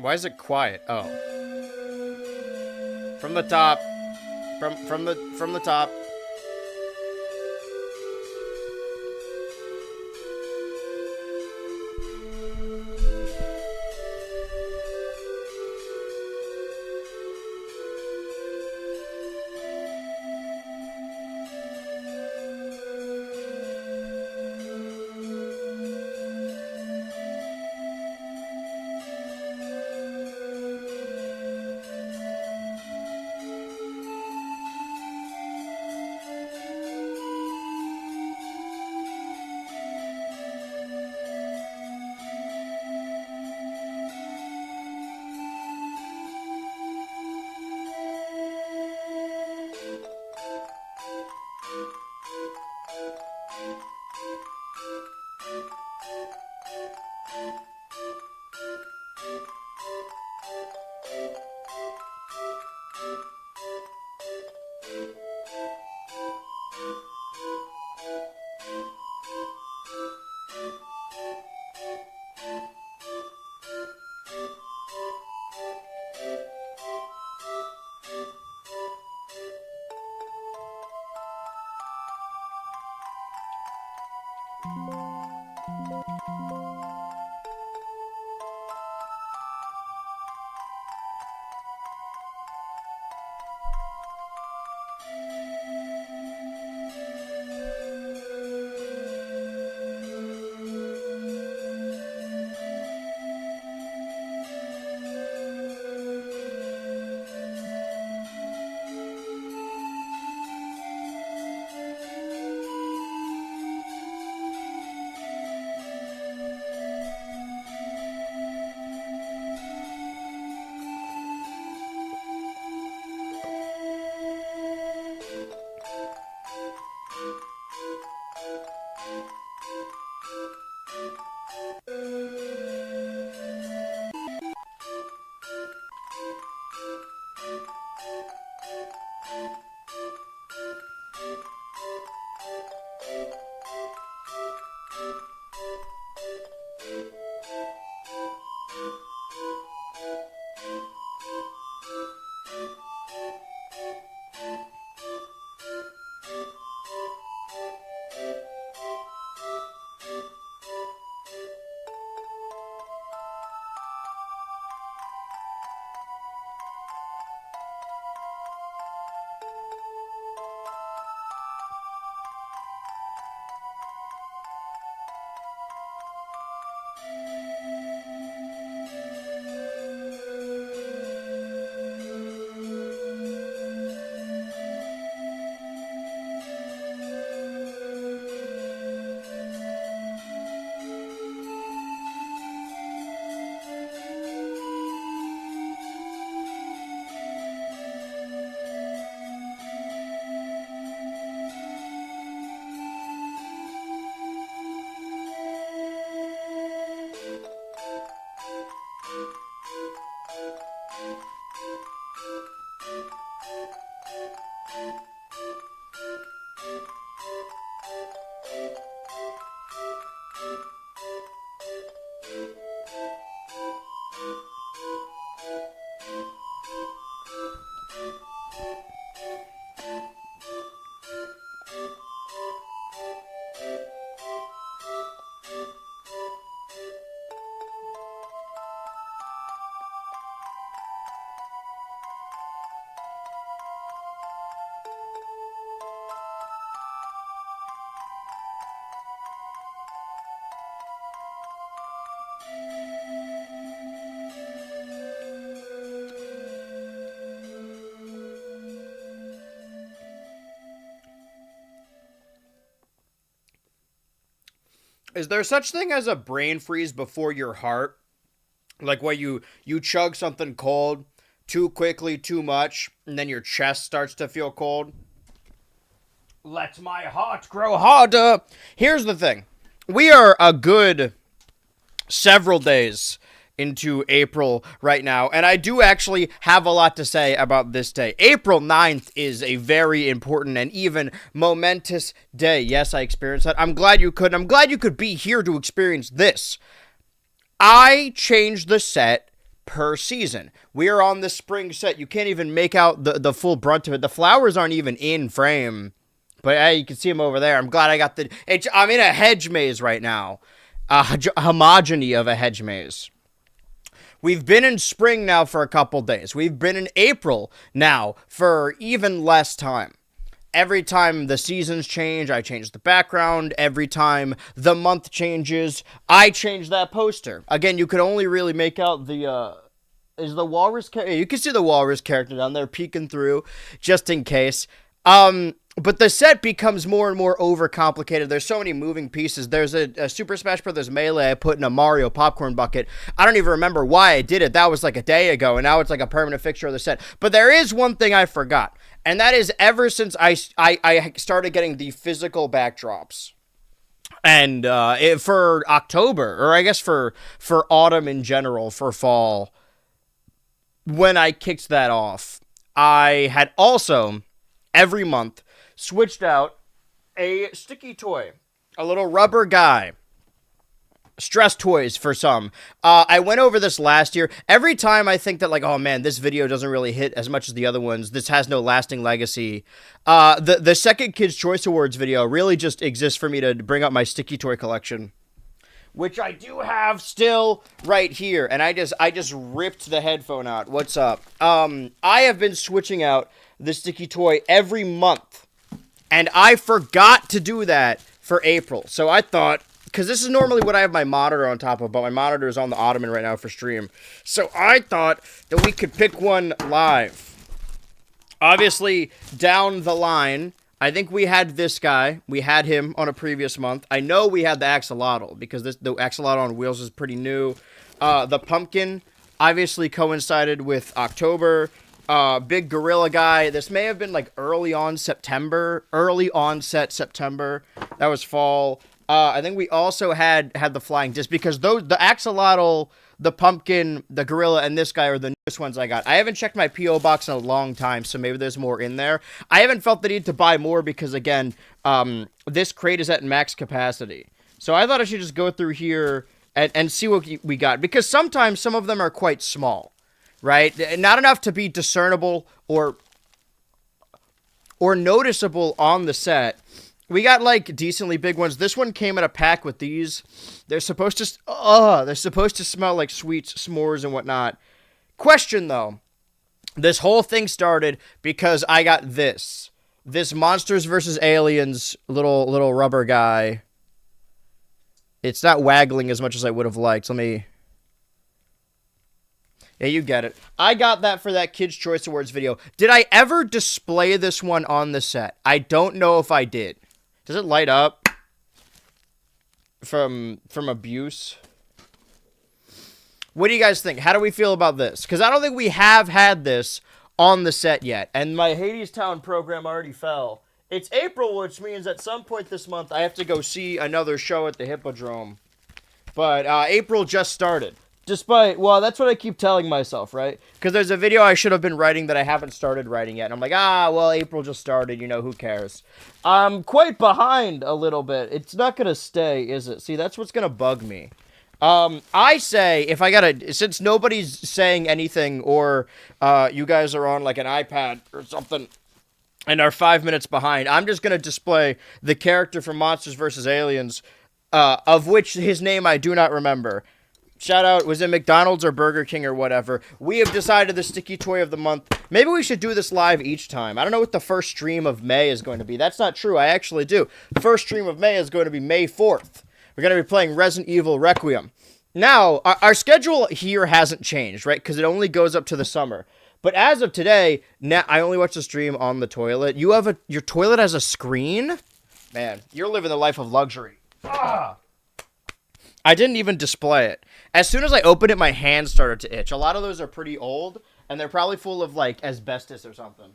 Why is it quiet? Oh. From the top. From the top. Is there such thing as a brain freeze before your heart? Like where you chug something cold too quickly, too much, and then your chest starts to feel cold? Let my heart grow harder. Here's the thing. We are a good several days into April right now, and I do actually have a lot to say about this day. April 9th is a very important and even momentous day. Yes, I experienced that. I'm glad you could. I'm glad you could be here to experience this. I changed the set per season. We are on the spring set. You can't even make out the full brunt of it. The flowers aren't even in frame. But hey, you can see them over there. I'm glad I got I'm in a hedge maze right now. A homogeny of a hedge maze. We've been in spring now for a couple days. We've been in April now for even less time. Every time the seasons change, I change the background. Every time the month changes, I change that poster. Again, you could only really make out is the walrus character. You can see the walrus character down there peeking through, just in case. But the set becomes more and more overcomplicated. There's so many moving pieces. There's a Super Smash Bros. Melee I put in a Mario popcorn bucket. I don't even remember why I did it. That was like a day ago, and now it's like a permanent fixture of the set. But there is one thing I forgot, and that is ever since I started getting the physical backdrops, and for October, or I guess for autumn in general, for fall, when I kicked that off, I had also, every month, switched out a sticky toy, a little rubber guy. Stress toys for some. I went over this last year. Every time I think that, like, oh man, this video doesn't really hit as much as the other ones, this has no lasting legacy, the second Kids' Choice Awards video really just exists for me to bring up my sticky toy collection, which I do have still right here, and I just ripped the headphone out. What's up? I have been switching out the sticky toy every month. And I forgot to do that for April. So I thought, because this is normally what I have my monitor on top of, but my monitor is on the ottoman right now for stream. So I thought that we could pick one live. Obviously, down the line, I think we had this guy. We had him on a previous month. I know we had the axolotl, because the axolotl on wheels is pretty new. The pumpkin obviously coincided with October. Big gorilla guy. This may have been like early onset September. That was fall. I think we also had the flying disc, because the axolotl, the pumpkin, the gorilla, and this guy are the newest ones I got. I haven't checked my P.O. box in a long time, so maybe there's more in there. I haven't felt the need to buy more because, again, this crate is at max capacity. So I thought I should just go through here and see what we got, because sometimes some of them are quite small. Right? Not enough to be discernible or noticeable on the set. We got, like, decently big ones. This one came in a pack with these. They're supposed to smell like sweets, s'mores, and whatnot. Question, though. This whole thing started because I got this Monsters vs. Aliens little rubber guy. It's not waggling as much as I would have liked. Let me... Yeah, you get it. I got that for that Kids' Choice Awards video. Did I ever display this one on the set? I don't know if I did. Does it light up from abuse? What do you guys think? How do we feel about this? Because I don't think we have had this on the set yet. And my Hadestown program already fell. It's April, which means at some point this month I have to go see another show at the Hippodrome. But April just started. Well, that's what I keep telling myself, right? Because there's a video I should have been writing that I haven't started writing yet. And I'm like, well, April just started, who cares? I'm quite behind a little bit. It's not going to stay, is it? See, that's what's going to bug me. I say, since nobody's saying anything, or you guys are on like an iPad or something and are 5 minutes behind, I'm just going to display the character from Monsters vs. Aliens, of which his name I do not remember. Shout out, was it McDonald's or Burger King or whatever? We have decided the sticky toy of the month. Maybe we should do this live each time. I don't know what the first stream of May is going to be. That's not true. I actually do. The first stream of May is going to be May 4th. We're going to be playing Resident Evil Requiem. Now, our schedule here hasn't changed, right? Because it only goes up to the summer. But as of today, now I only watch the stream on the toilet. Your toilet has a screen? Man, you're living the life of luxury. Ah! I didn't even display it. As soon as I opened it, my hands started to itch. A lot of those are pretty old, and they're probably full of, like, asbestos or something.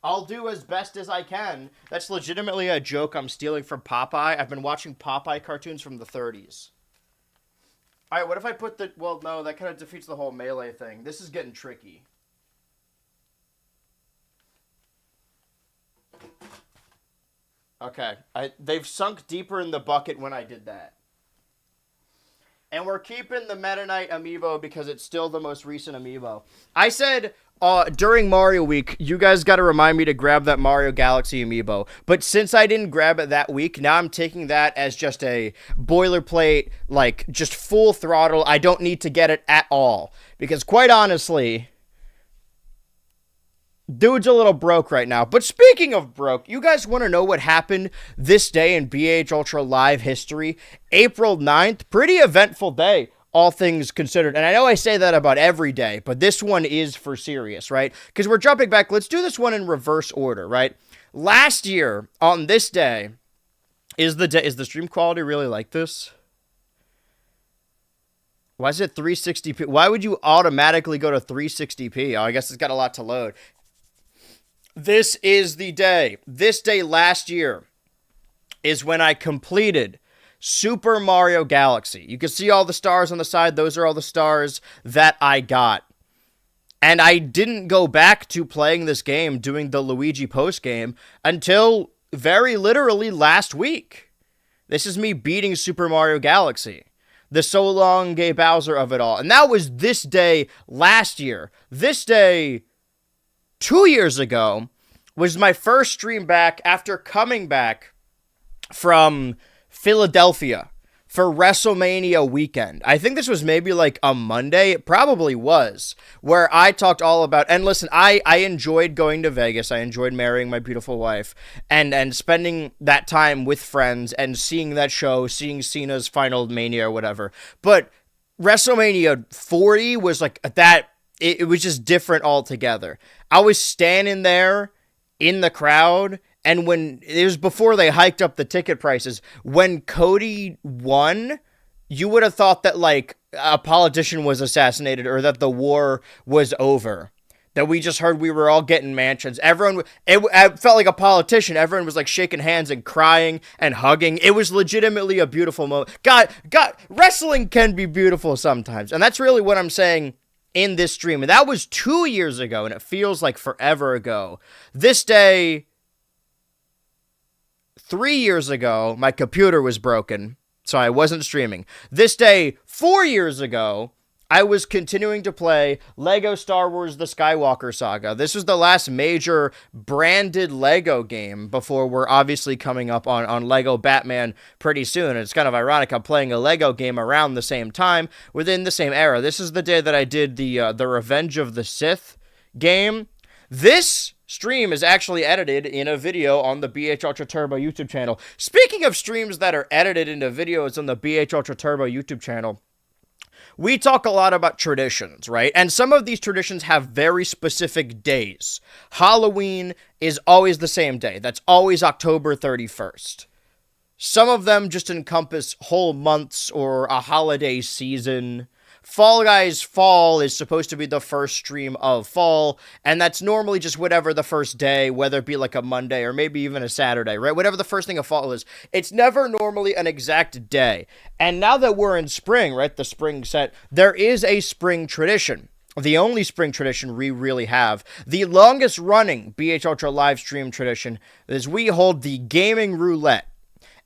I'll do as best as I can. That's legitimately a joke I'm stealing from Popeye. I've been watching Popeye cartoons from the 30s. Alright, what if I put the... Well, no, that kind of defeats the whole melee thing. This is getting tricky. Okay. They've sunk deeper in the bucket when I did that. And we're keeping the Meta Knight amiibo because it's still the most recent amiibo. I said during Mario Week, you guys got to remind me to grab that Mario Galaxy amiibo. But since I didn't grab it that week, now I'm taking that as just a boilerplate, like just full throttle. I don't need to get it at all. Because quite honestly, dude's a little broke right now. But speaking of broke, you guys want to know what happened this day in BH Ultra Live history? April 9th, pretty eventful day, all things considered. And I know I say that about every day, but this one is for serious, right? Because we're jumping back. Let's do this one in reverse order, right? Last year, on this day, is the stream quality really like this? Why is it 360p? Why would you automatically go to 360p? Oh, I guess it's got a lot to load. This is the day. This day last year is when I completed Super Mario Galaxy. You can see all the stars on the side. Those are all the stars that I got. And I didn't go back to playing this game, doing the Luigi post game, until very literally last week. This is me beating Super Mario Galaxy. The so long gay Bowser of it all. And that was this day last year. This day 2 years ago was my first stream back after coming back from Philadelphia for WrestleMania weekend. I think this was maybe like a Monday. It probably was, where I talked all about, and listen, I enjoyed going to Vegas. I enjoyed marrying my beautiful wife and spending that time with friends and seeing that show, seeing Cena's final Mania or whatever. But WrestleMania 40 was like that. It was just different altogether. I was standing there in the crowd, and when it was before they hiked up the ticket prices, when Cody won, you would have thought that like a politician was assassinated or that the war was over. That we just heard we were all getting mansions. It felt like a politician. Everyone was like shaking hands and crying and hugging. It was legitimately a beautiful moment. God, wrestling can be beautiful sometimes, and that's really what I'm saying in this stream. And that was 2 years ago, and it feels like forever ago. This day 3 years ago, my computer was broken, so I wasn't streaming. This day 4 years ago, I was continuing to play Lego Star Wars The Skywalker Saga. This was the last major branded Lego game before we're obviously coming up on Lego Batman pretty soon. And it's kind of ironic, I'm playing a Lego game around the same time within the same era. This is the day that I did the Revenge of the Sith game. This stream is actually edited in a video on the BH Ultra Turbo YouTube channel. Speaking of streams that are edited into videos on the BH Ultra Turbo YouTube channel, we talk a lot about traditions, right? And some of these traditions have very specific days. Halloween is always the same day. That's always October 31st. Some of them just encompass whole months or a holiday season. Fall Guys Fall is supposed to be the first stream of fall, and that's normally just whatever the first day, whether it be like a Monday or maybe even a Saturday, right? Whatever the first thing of fall is. It's never normally an exact day. And now that we're in spring, right, the spring set, there is a spring tradition. The only spring tradition we really have. The longest running BH Ultra live stream tradition is we hold the Gaming Roulette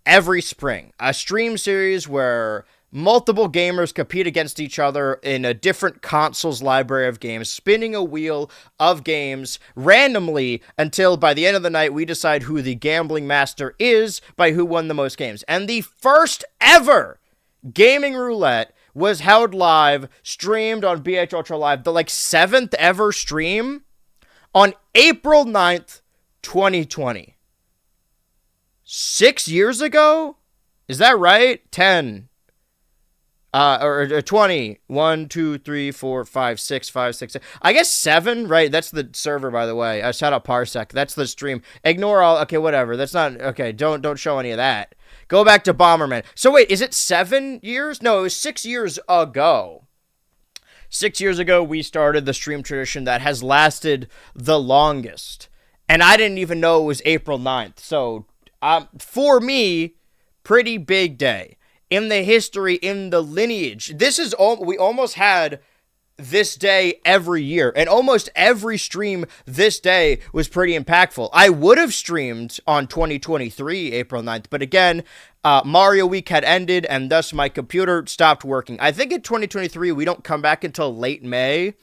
every spring. A stream series where multiple gamers compete against each other in a different console's library of games, spinning a wheel of games randomly until by the end of the night we decide who the gambling master is by who won the most games. And the first ever Gaming Roulette was held live, streamed on BH Ultra Live, the like 7th ever stream on April 9th, 2020. 6 years ago? Is that right? 10. Or 20. 1, 2, 3, 4, 5, 6, 5, 6, 7. I guess 7, right? That's the server, by the way. Shout out Parsec. That's the stream. Ignore all. Okay, whatever. That's not. Okay, don't show any of that. Go back to Bomberman. So wait, is it 7 years? No, it was 6 years ago. 6 years ago, we started the stream tradition that has lasted the longest. And I didn't even know it was April 9th. So, for me, pretty big day. In the history, in the lineage. We almost had this day every year. And almost every stream this day was pretty impactful. I would have streamed on 2023, April 9th. But again, Mario Week had ended, and thus my computer stopped working. I think in 2023 we don't come back until late May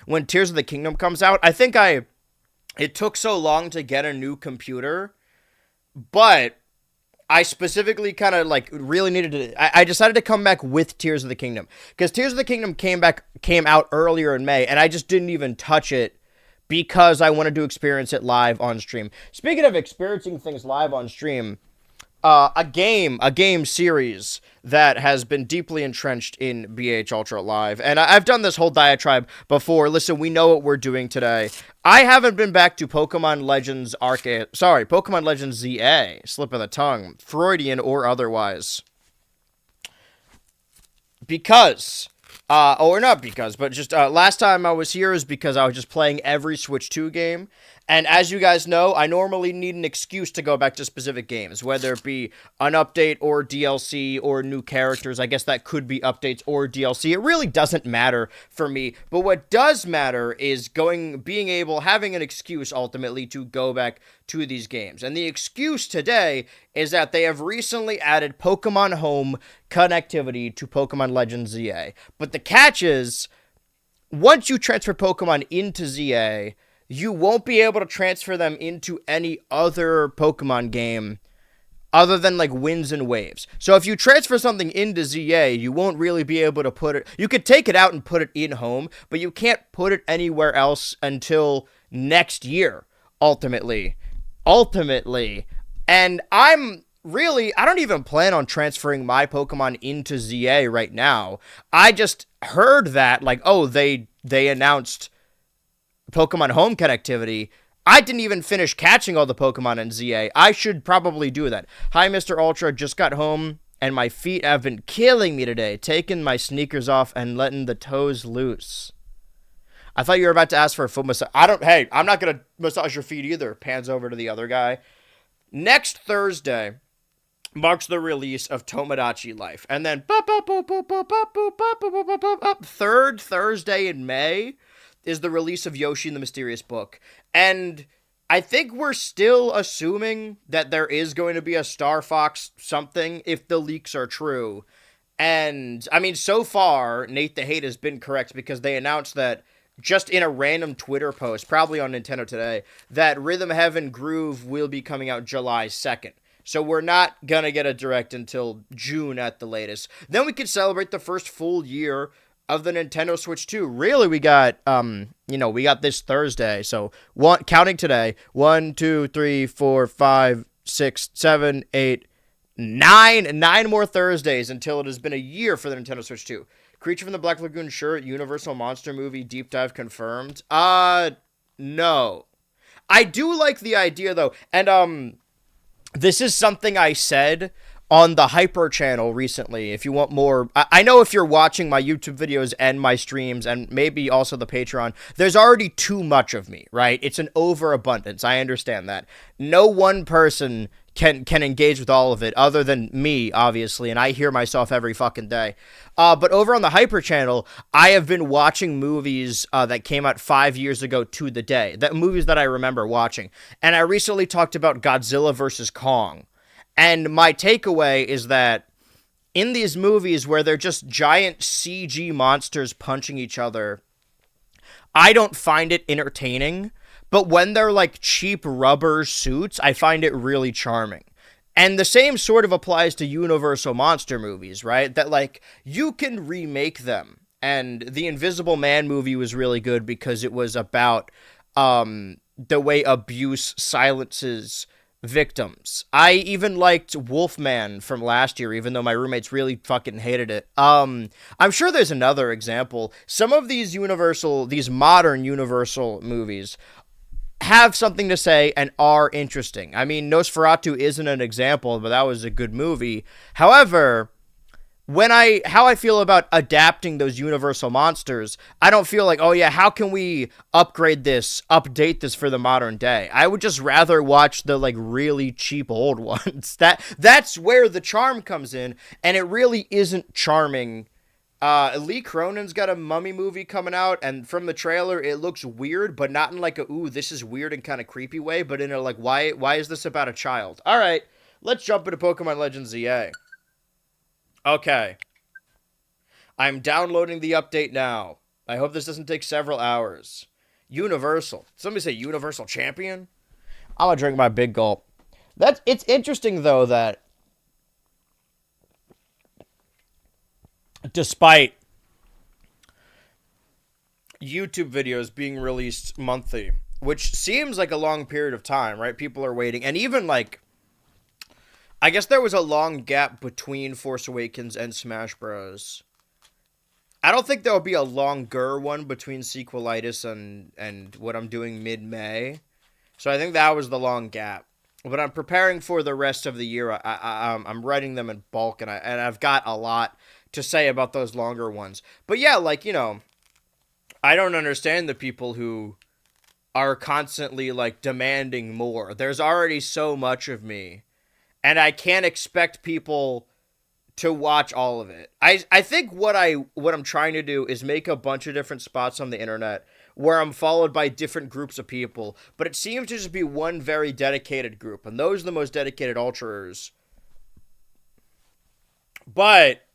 when Tears of the Kingdom comes out. It took so long to get a new computer, but I specifically kind of like really needed to. I decided to come back with Tears of the Kingdom because Tears of the Kingdom came out earlier in May, and I just didn't even touch it because I wanted to experience it live on stream. Speaking of experiencing things live on stream, a game series that has been deeply entrenched in BH Ultra Live, and I've done this whole diatribe before. Listen, we know what we're doing today. I haven't been back to Pokemon Legends Pokemon Legends ZA, slip of the tongue, Freudian or otherwise, because, or not because, but just last time I was here is because I was just playing every Switch 2 game. And as you guys know, I normally need an excuse to go back to specific games, whether it be an update or DLC or new characters. I guess that could be updates or DLC. It really doesn't matter for me. But what does matter is having an excuse ultimately to go back to these games. And the excuse today is that they have recently added Pokemon Home connectivity to Pokemon Legends ZA. But the catch is, once you transfer Pokemon into ZA, you won't be able to transfer them into any other Pokemon game other than like Winds and Waves. So if you transfer something into ZA, you won't really be able to put it. You could take it out and put it in Home, but you can't put it anywhere else until next year, ultimately. And I don't even plan on transferring my Pokemon into ZA right now. I just heard that, like, oh, they announced Pokemon Home connectivity. I didn't even finish catching all the Pokemon in ZA. I should probably do that. Hi, Mr. Ultra. Just got home, and my feet have been killing me today. Taking my sneakers off and letting the toes loose. I thought you were about to ask for a foot massage. I'm not going to massage your feet either. Pans over to the other guy. Next Thursday marks the release of Tomodachi Life. And then third Thursday in May is the release of Yoshi and the Mysterious Book. And I think we're still assuming that there is going to be a Star Fox something if the leaks are true. And, I mean, so far, Nate the Hate has been correct because they announced that just in a random Twitter post, probably on Nintendo Today, that Rhythm Heaven Groove will be coming out July 2nd. So we're not going to get a Direct until June at the latest. Then we can celebrate the first full year of the Nintendo Switch 2. Really, we got this Thursday. So counting today, 1, 2, 3, 4, 5, 6, 7, 8, 9 more Thursdays until it has been a year for the Nintendo Switch 2. Creature from the Black Lagoon shirt, Universal Monster Movie deep dive confirmed. No. I do like the idea though, and this is something I said on the Hyper channel recently. If you want more, I know if you're watching my YouTube videos and my streams and maybe also the Patreon, there's already too much of me, right? It's an overabundance. I understand that. No one person can engage with all of it other than me, obviously, and I hear myself every fucking day. But over on the Hyper channel, I have been watching movies that came out 5 years ago to the day. Movies that I remember watching. And I recently talked about Godzilla vs. Kong. And my takeaway is that in these movies where they're just giant CG monsters punching each other, I don't find it entertaining. But when they're like cheap rubber suits, I find it really charming. And the same sort of applies to Universal monster movies, right? That like you can remake them. And the Invisible Man movie was really good because it was about the way abuse silences victims. I even liked Wolfman from last year, even though my roommates really fucking hated it. I'm sure there's another example. Some of these modern Universal movies have something to say and are interesting. I mean, Nosferatu isn't an example, but that was a good movie. However, how I feel about adapting those Universal monsters, I don't feel like, oh yeah, how can we update this for the modern day? I would just rather watch the like really cheap old ones. That's where the charm comes in, and it really isn't charming. Lee Cronin's got a Mummy movie coming out, and from the trailer, it looks weird, but not in like a, ooh, this is weird and kind of creepy way, but in a like, why is this about a child? All right, Let's jump into Pokemon Legends EA. Okay. I'm downloading the update now. I hope this doesn't take several hours. Universal. Somebody say Universal Champion? I'm gonna drink my big gulp. It's interesting, though, that despite YouTube videos being released monthly, which seems like a long period of time, right? People are waiting. And even, like, I guess there was a long gap between Force Awakens and Smash Bros. I don't think there'll be a longer one between Sequelitis and what I'm doing mid-May. So I think that was the long gap. But I'm preparing for the rest of the year. I'm writing them in bulk, and I've got a lot to say about those longer ones. But yeah, like, you know, I don't understand the people who are constantly, like, demanding more. There's already so much of me, and I can't expect people to watch all of it. I think what I'm trying to do is make a bunch of different spots on the internet where I'm followed by different groups of people, but it seems to just be one very dedicated group, and those are the most dedicated ultras. But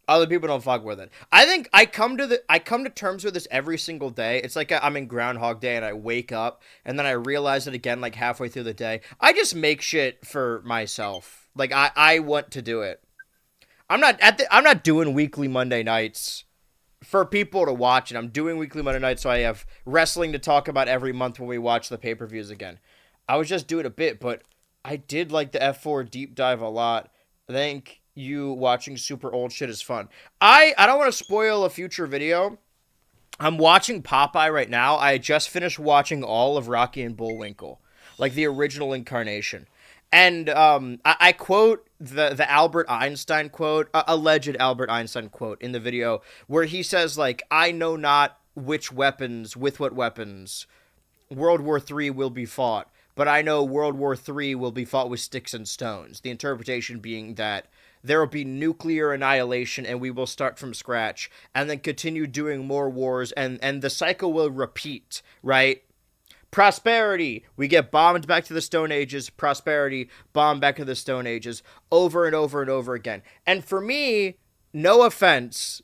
other people don't fuck with it. I think I come to terms with this every single day. It's like I'm in Groundhog Day and I wake up and then I realize it again like halfway through the day. I just make shit for myself. Like I want to do it. I'm not doing weekly Monday nights for people to watch, and I'm doing weekly Monday nights so I have wrestling to talk about every month when we watch the pay-per-views again. I was just doing a bit, but I did like the F4 deep dive a lot. I think you watching super old shit is fun. I don't want to spoil a future video. I'm watching Popeye right now. I just finished watching all of Rocky and Bullwinkle, like the original incarnation. And I quote the Albert Einstein quote, alleged Albert Einstein quote in the video, where he says, like, I know not with what weapons World War III will be fought, but I know World War III will be fought with sticks and stones. The interpretation being that there will be nuclear annihilation and we will start from scratch and then continue doing more wars, and the cycle will repeat, right? Prosperity, we get bombed back to the Stone Ages. Prosperity, bombed back to the Stone Ages, over and over and over again. And for me, no offense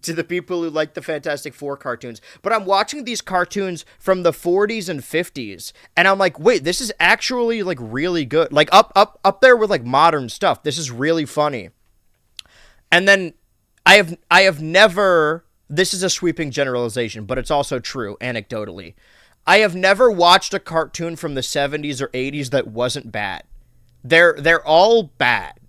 to the people who like the Fantastic Four cartoons, but I'm watching these cartoons from the 40s and 50s, and I'm like, wait, this is actually, like, really good. Like, up there with, like, modern stuff. This is really funny. And then I have never, this is a sweeping generalization, but it's also true, anecdotally. I have never watched a cartoon from the 70s or 80s that wasn't bad. They're all bad.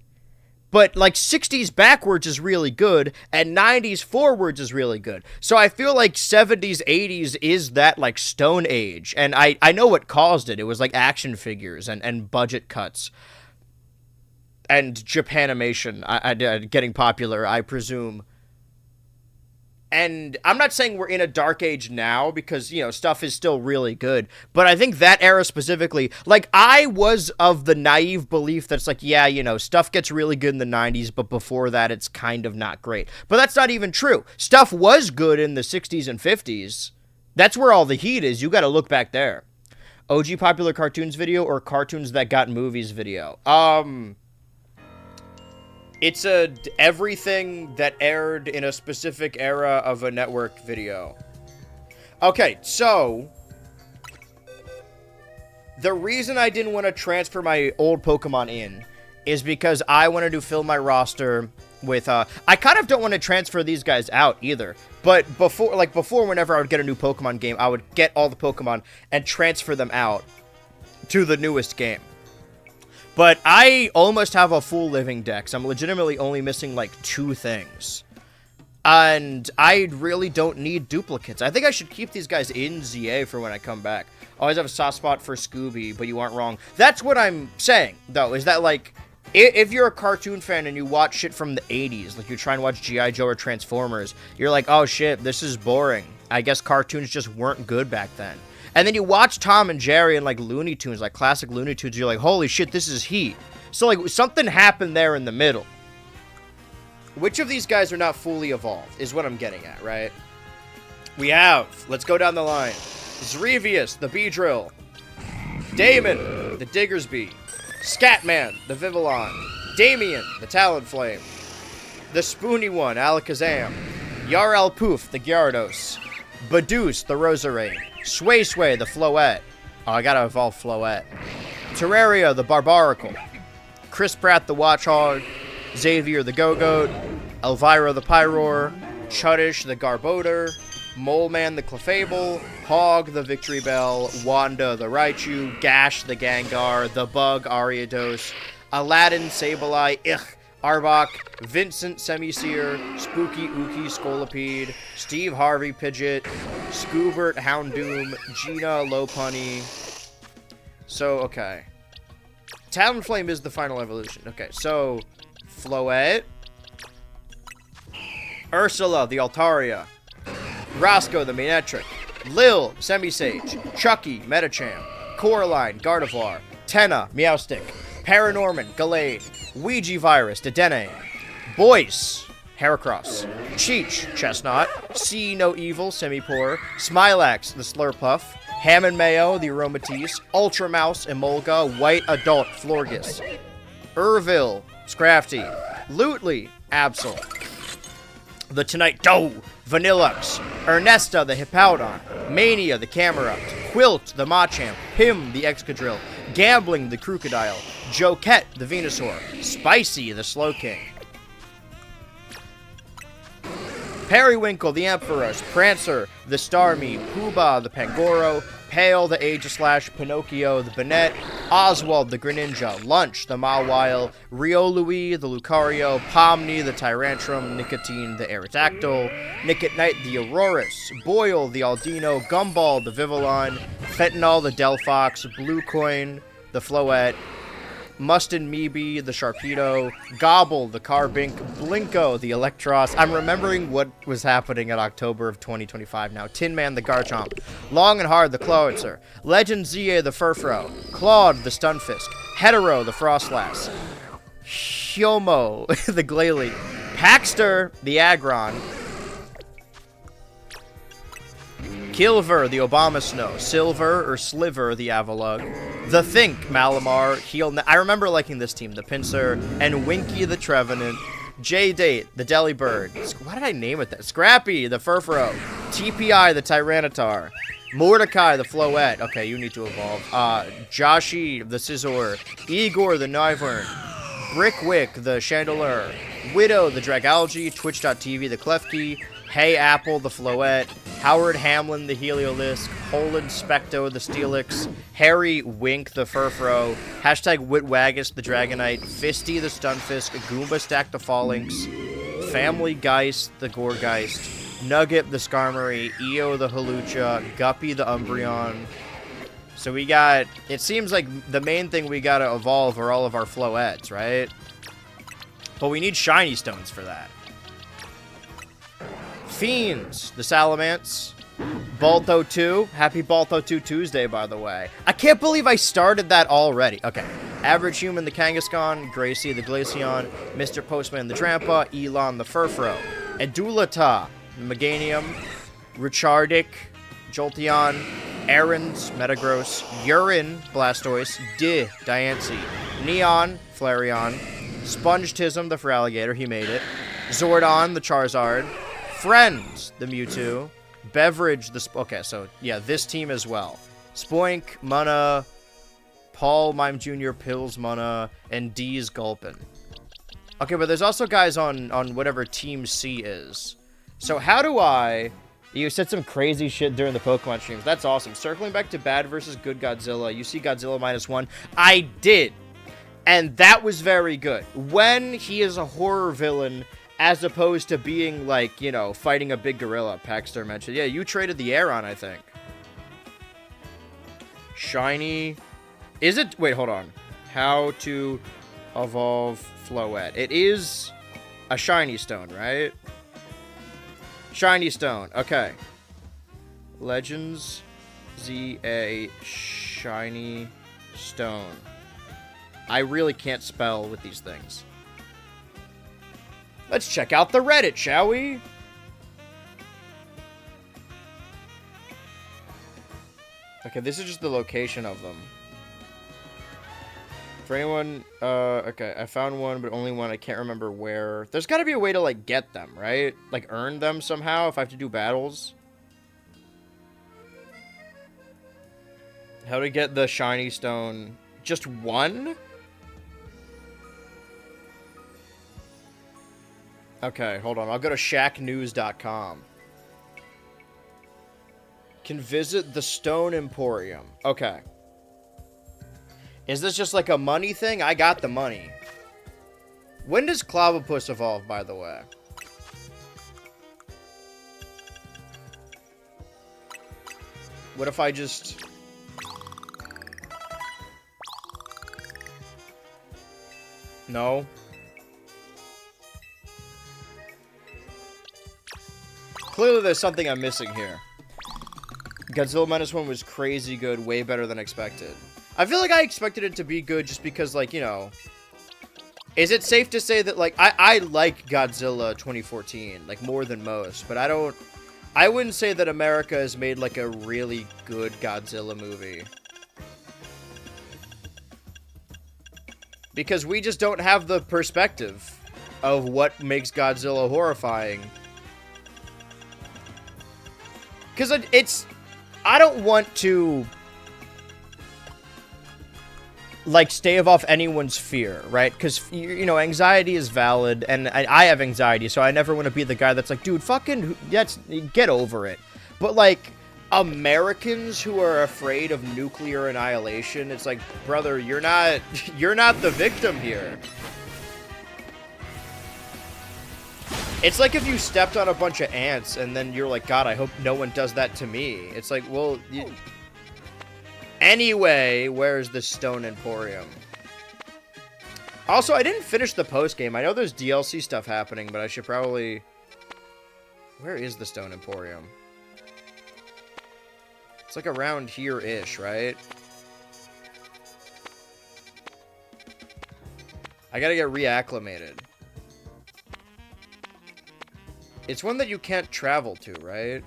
But, like, 60s backwards is really good, and 90s forwards is really good. So I feel like 70s, 80s is that, like, Stone Age. And I know what caused it. It was, like, action figures and budget cuts. And Japanimation getting popular, I presume. And I'm not saying we're in a dark age now, because, you know, stuff is still really good. But I think that era specifically, like, I was of the naive belief that's like, yeah, you know, stuff gets really good in the 90s, but before that, it's kind of not great. But that's not even true. Stuff was good in the 60s and 50s. That's where all the heat is. You got to look back there. OG popular cartoons video or cartoons that got movies video? It's everything that aired in a specific era of a network video. Okay, so the reason I didn't want to transfer my old Pokemon in is because I wanted to fill my roster with, I kind of don't want to transfer these guys out either. But before, whenever I would get a new Pokemon game, I would get all the Pokemon and transfer them out to the newest game. But I almost have a full living deck, so I'm legitimately only missing, like, 2 things. And I really don't need duplicates. I think I should keep these guys in ZA for when I come back. I always have a soft spot for Scooby, but you aren't wrong. That's what I'm saying, though, is that, like, if you're a cartoon fan and you watch shit from the 80s, like you're trying to watch G.I. Joe or Transformers, you're like, oh shit, this is boring. I guess cartoons just weren't good back then. And then you watch Tom and Jerry and, like, Looney Tunes, like classic Looney Tunes, you're like, holy shit, this is heat. So, like, something happened there in the middle. Which of these guys are not fully evolved, is what I'm getting at, right? We have, let's go down the line, Zrevius, the Beedrill, Damon, the Diggersby, Scatman, the Vivillon. Damien, the Talonflame. The Spoony One, Alakazam. Yarl Poof, the Gyarados. Badoost, the Roserade. Sway Sway, the Floette. Oh, I gotta evolve Floette. Terraria, the Barbaracle. Chris Pratt, the Watchog. Xavier, the Go-Goat. Elvira, the Pyroar. Chuddish, the Garbodor. Moleman, the Clefable. Hog, the Victory Bell. Wanda, the Raichu. Gash, the Gengar. The Bug, Ariados. Aladdin, Sableye. Arbok, Vincent Semiseer, Spooky Ookie Scolipede, Steve Harvey Pidgeot, Scoobert Houndoom, Gina Lopunny. So, okay. Talonflame is the final evolution. Okay, so Floette, Ursula, the Altaria, Roscoe, the Manectric, Lil, Semisage, Chucky, Metacham, Coraline, Gardevoir, Tenna, Meowstic, Paranorman, Gallade, Ouija Virus, Dedenne, Boyce, Heracross, Cheech, Chestnut, See No Evil, Semipour, Smilax, the Slurpuff, Ham and Mayo, the Aromatisse, Ultra Mouse, Emolga, White Adult, Florges, Irville, Scrafty, Lutely, Absol, the Tonight Doe, Vanillux, Ernesta, the Hippowdon, Mania, the Camerupt, Quilt, the Machamp, Pim, the Excadrill, Gambling, the Crocodile, Joquette, the Venusaur, Spicy, the Slowking, Periwinkle, the Ampharos, Prancer, the Starmie, Pooba, the Pangoro, Pale, the Aegislash, Pinocchio, the Banette, Oswald, the Greninja, Lunch, the Mawile, Riolui, the Lucario, Pomni, the Tyrantrum, Nicotine, the Aerodactyl, Nicketnight, the Aurorus, Boyle, the Aldino, Gumball, the Vivillon, Fentanyl, the Delphox, Bluecoin, the Floette, Mustin Meebe, the Sharpedo, Gobble, the Carbink, Blinko, the Electros. I'm remembering what was happening in October of 2025 now. Tin Man, the Garchomp, Long and Hard, the Cloyster, Legend ZA, the Furfro, Claude, the Stunfisk, Hetero, the Frostlass, Hyomo, the Glalie, Paxter, the Aggron, Kilver, the Obama Snow, Silver or Sliver, the Avalugg, The Think, Malamar, I remember liking this team, the Pinsir, and Winky, the Trevenant, J-Date, the Delibird, why did I name it that? Scrappy, the Furfuro, TPI, the Tyranitar, Mordecai, the Floette, okay, you need to evolve, Joshi, the Scizor, Igor, the Nivern, Brickwick, the Chandelure, Widow, the Dragalge, Twitch.tv, the Klefki, Hey Apple, the Floette, Howard Hamlin, the Heliolisk, Holland Specto, the Steelix, Harry Wink, the Furfro, hashtag Witwagus, the Dragonite, Fisty, the Stunfisk, Goomba Stack, the Phalanx, Family Geist, the Goregeist, Nugget, the Skarmory, Eo, the Halucha, Guppy, the Umbreon. So we got, it seems like the main thing we gotta evolve are all of our Floettes, right? But we need shiny stones for that. Fiends, the Salamence, Balto 2. Happy Balto 2 Tuesday, by the way. I can't believe I started that already. Okay. Average Human, the Kangaskhan, Gracie, the Glaceon, Mr. Postman, the Trampa, Elon, the Furfro, Edulata, the Meganium, Richardic, Jolteon, Aaron's, Metagross, Urine, Blastoise, Diancie, Neon, Flareon, Spongetism, the Feraligatr, he made it, Zordon, the Charizard, Friends, the Mewtwo, Beverage, the... Okay, so, yeah, this team as well. Spoink, Munna, Paul, Mime Jr., Pills, Munna, and D's Gulpin. Okay, but there's also guys on whatever Team C is. So how do I... You said some crazy shit during the Pokemon streams. That's awesome. Circling back to Bad versus Good Godzilla, you see Godzilla -1. I did. And that was very good. When he is a horror villain... as opposed to being, like, you know, fighting a big gorilla, Paxter mentioned. Yeah, you traded the air on, I think. Shiny. Is it? Wait, hold on. How to evolve Floette. It is a shiny stone, right? Shiny stone. Okay. Legends ZA shiny stone. I really can't spell with these things. Let's check out the Reddit, shall we? Okay, this is just the location of them. For anyone, okay, I found one, but only one. I can't remember where. There's got to be a way to, like, get them, right? Like, earn them somehow if I have to do battles. How to get the shiny stone? Just one? Okay, hold on. I'll go to shacknews.com. Can visit the Stone Emporium. Okay. Is this just like a money thing? I got the money. When does Clobbopus evolve, by the way? What if I just... No. Clearly there's something I'm missing here. Godzilla Minus One was crazy good, way better than expected. I feel like I expected it to be good just because, like, you know... Is it safe to say that, like, I like Godzilla 2014, like, more than most, but I wouldn't say that America has made, like, a really good Godzilla movie. Because we just don't have the perspective of what makes Godzilla horrifying. Because it's... I don't want to... like, stave off anyone's fear, right? Because, you know, anxiety is valid, and I have anxiety, so I never want to be the guy that's like, dude, fucking, get over it. But, like, Americans who are afraid of nuclear annihilation, it's like, brother, you're not the victim here. It's like if you stepped on a bunch of ants, and then you're like, God, I hope no one does that to me. It's like, well... Anyway, where's the Stone Emporium? Also, I didn't finish the post-game. I know there's DLC stuff happening, but I should probably... Where is the Stone Emporium? It's like around here-ish, right? I gotta get reacclimated. It's one that you can't travel to, right?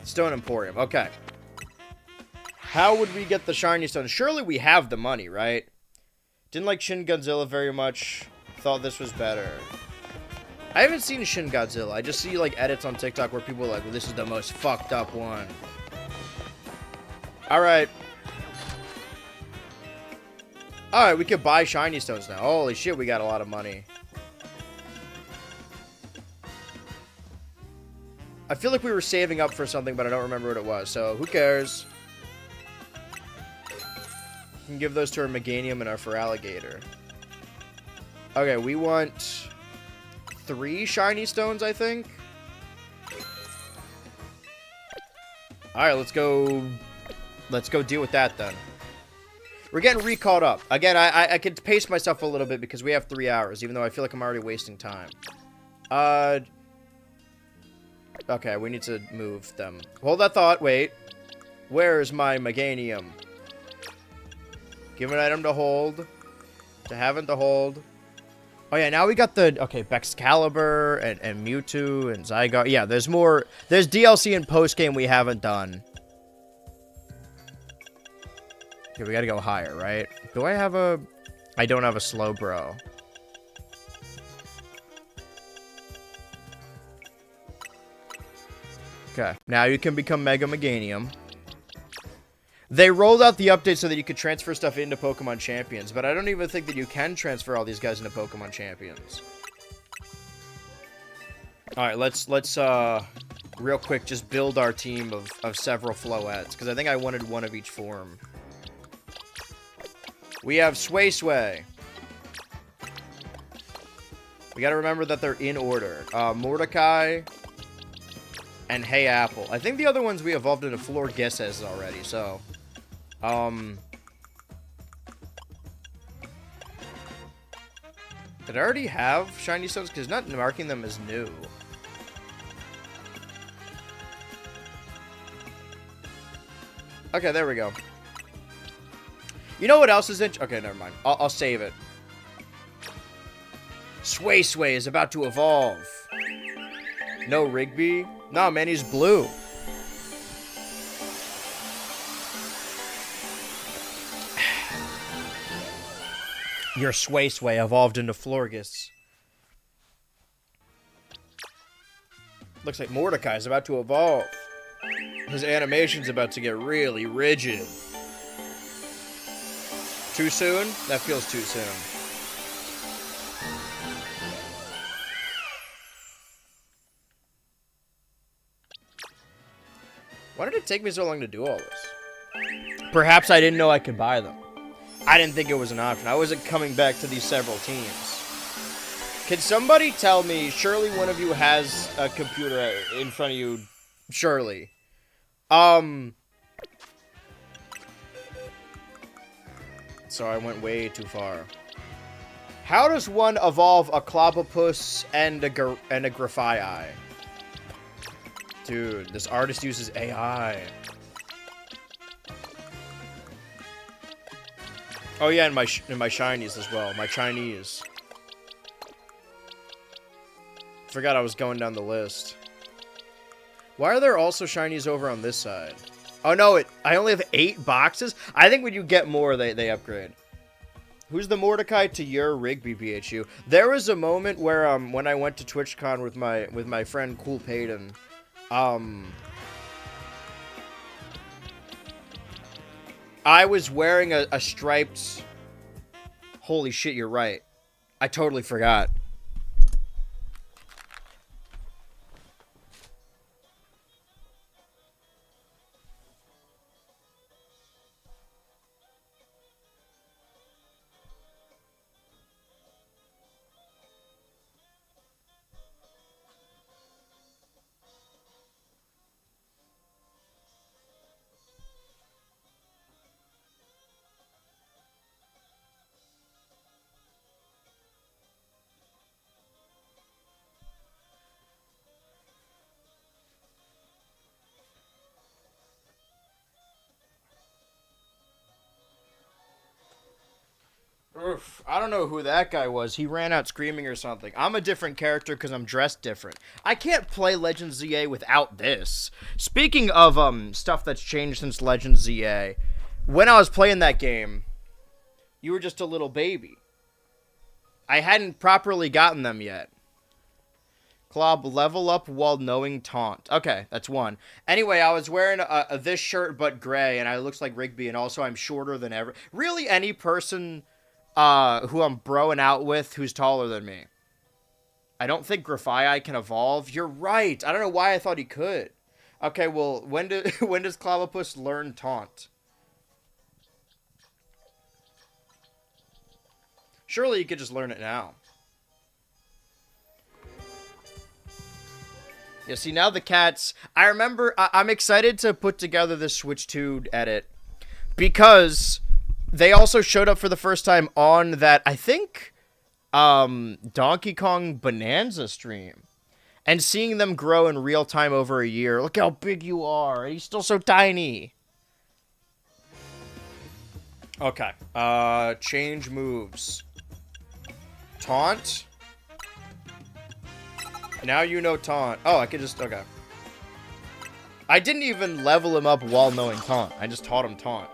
Stone Emporium. Okay. How would we get the shiny stone? Surely we have the money, right? Didn't like Shin Godzilla very much. Thought this was better. I haven't seen Shin Godzilla. I just see, like, edits on TikTok where people are like, well, this is the most fucked up one. Alright. Alright, we could buy shiny stones now. Holy shit, we got a lot of money. I feel like we were saving up for something, but I don't remember what it was, so who cares? We can give those to our Meganium and our Feraligatr. Okay, we want 3 shiny stones, I think. Alright, let's go deal with that then. We're getting recalled up. Again, I could pace myself a little bit because we have 3 hours, even though I feel like I'm already wasting time. Okay, we need to move them. Hold that thought, wait. Where's my Meganium? Give an item to hold. To haven't to hold. Oh yeah, now we got the, okay, Excalibur and Mewtwo and Zygarde. Yeah, there's more, there's DLC and post-game we haven't done. Okay, we gotta go higher, right? Do I have a, I don't have a Slowbro. Okay, now you can become Mega Meganium. They rolled out the update so that you could transfer stuff into Pokemon Champions, but I don't even think that you can transfer all these guys into Pokemon Champions. Alright, let's real quick just build our team of several Floettes, because I think I wanted one of each form. We have Sway Sway. We gotta remember that they're in order. Mordecai... and Hey Apple. I think the other ones we evolved into Florgesses already, so... Did I already have shiny stones? Because not marking them as new. Okay, there we go. You know what else is okay, never mind. I'll save it. Sway Sway is about to evolve. No Rigby? Nah, man, he's blue. Your Sway Sway evolved into Florges. Looks like Mordecai's about to evolve. His animation's about to get really rigid. Too soon? That feels too soon. Why did it take me so long to do all this? Perhaps I didn't know I could buy them. I didn't think it was an option. I wasn't coming back to these several teams. Can somebody tell me, surely one of you has a computer in front of you, surely. So I went way too far. How does one evolve a Clobbopus and a Grafaiai? Dude, this artist uses AI. Oh yeah, and my shinies as well. My Chinese. Forgot I was going down the list. Why are there also shinies over on this side? Oh no, I only have 8 boxes? I think when you get more, they upgrade. Who's the Mordecai to your Rigby, BHU? There was a moment where when I went to TwitchCon with my friend Cool Payton, I was wearing a striped... Holy shit, you're right. I totally forgot. Oof, I don't know who that guy was. He ran out screaming or something. I'm a different character because I'm dressed different. I can't play Legends ZA without this. Speaking of stuff that's changed since Legends ZA, when I was playing that game, you were just a little baby. I hadn't properly gotten them yet. Clob, level up while knowing taunt. Okay, that's one. Anyway, I was wearing this shirt but gray, and I looks like Rigby, and also I'm shorter than ever. Really, any person... who I'm broing out with who's taller than me. I don't think Grafaiai can evolve. You're right. I don't know why I thought he could. Okay, well, when does Clobbopus learn Taunt? Surely you could just learn it now. Yeah, see, now the cats... I remember... I'm excited to put together this Switch 2 edit. Because... they also showed up for the first time on that, I think, Donkey Kong Bonanza stream. And seeing them grow in real time over a year. Look how big you are. And he's still so tiny. Okay. Change moves. Taunt. Now you know Taunt. Oh, I could just... okay. I didn't even level him up while knowing Taunt. I just taught him Taunt.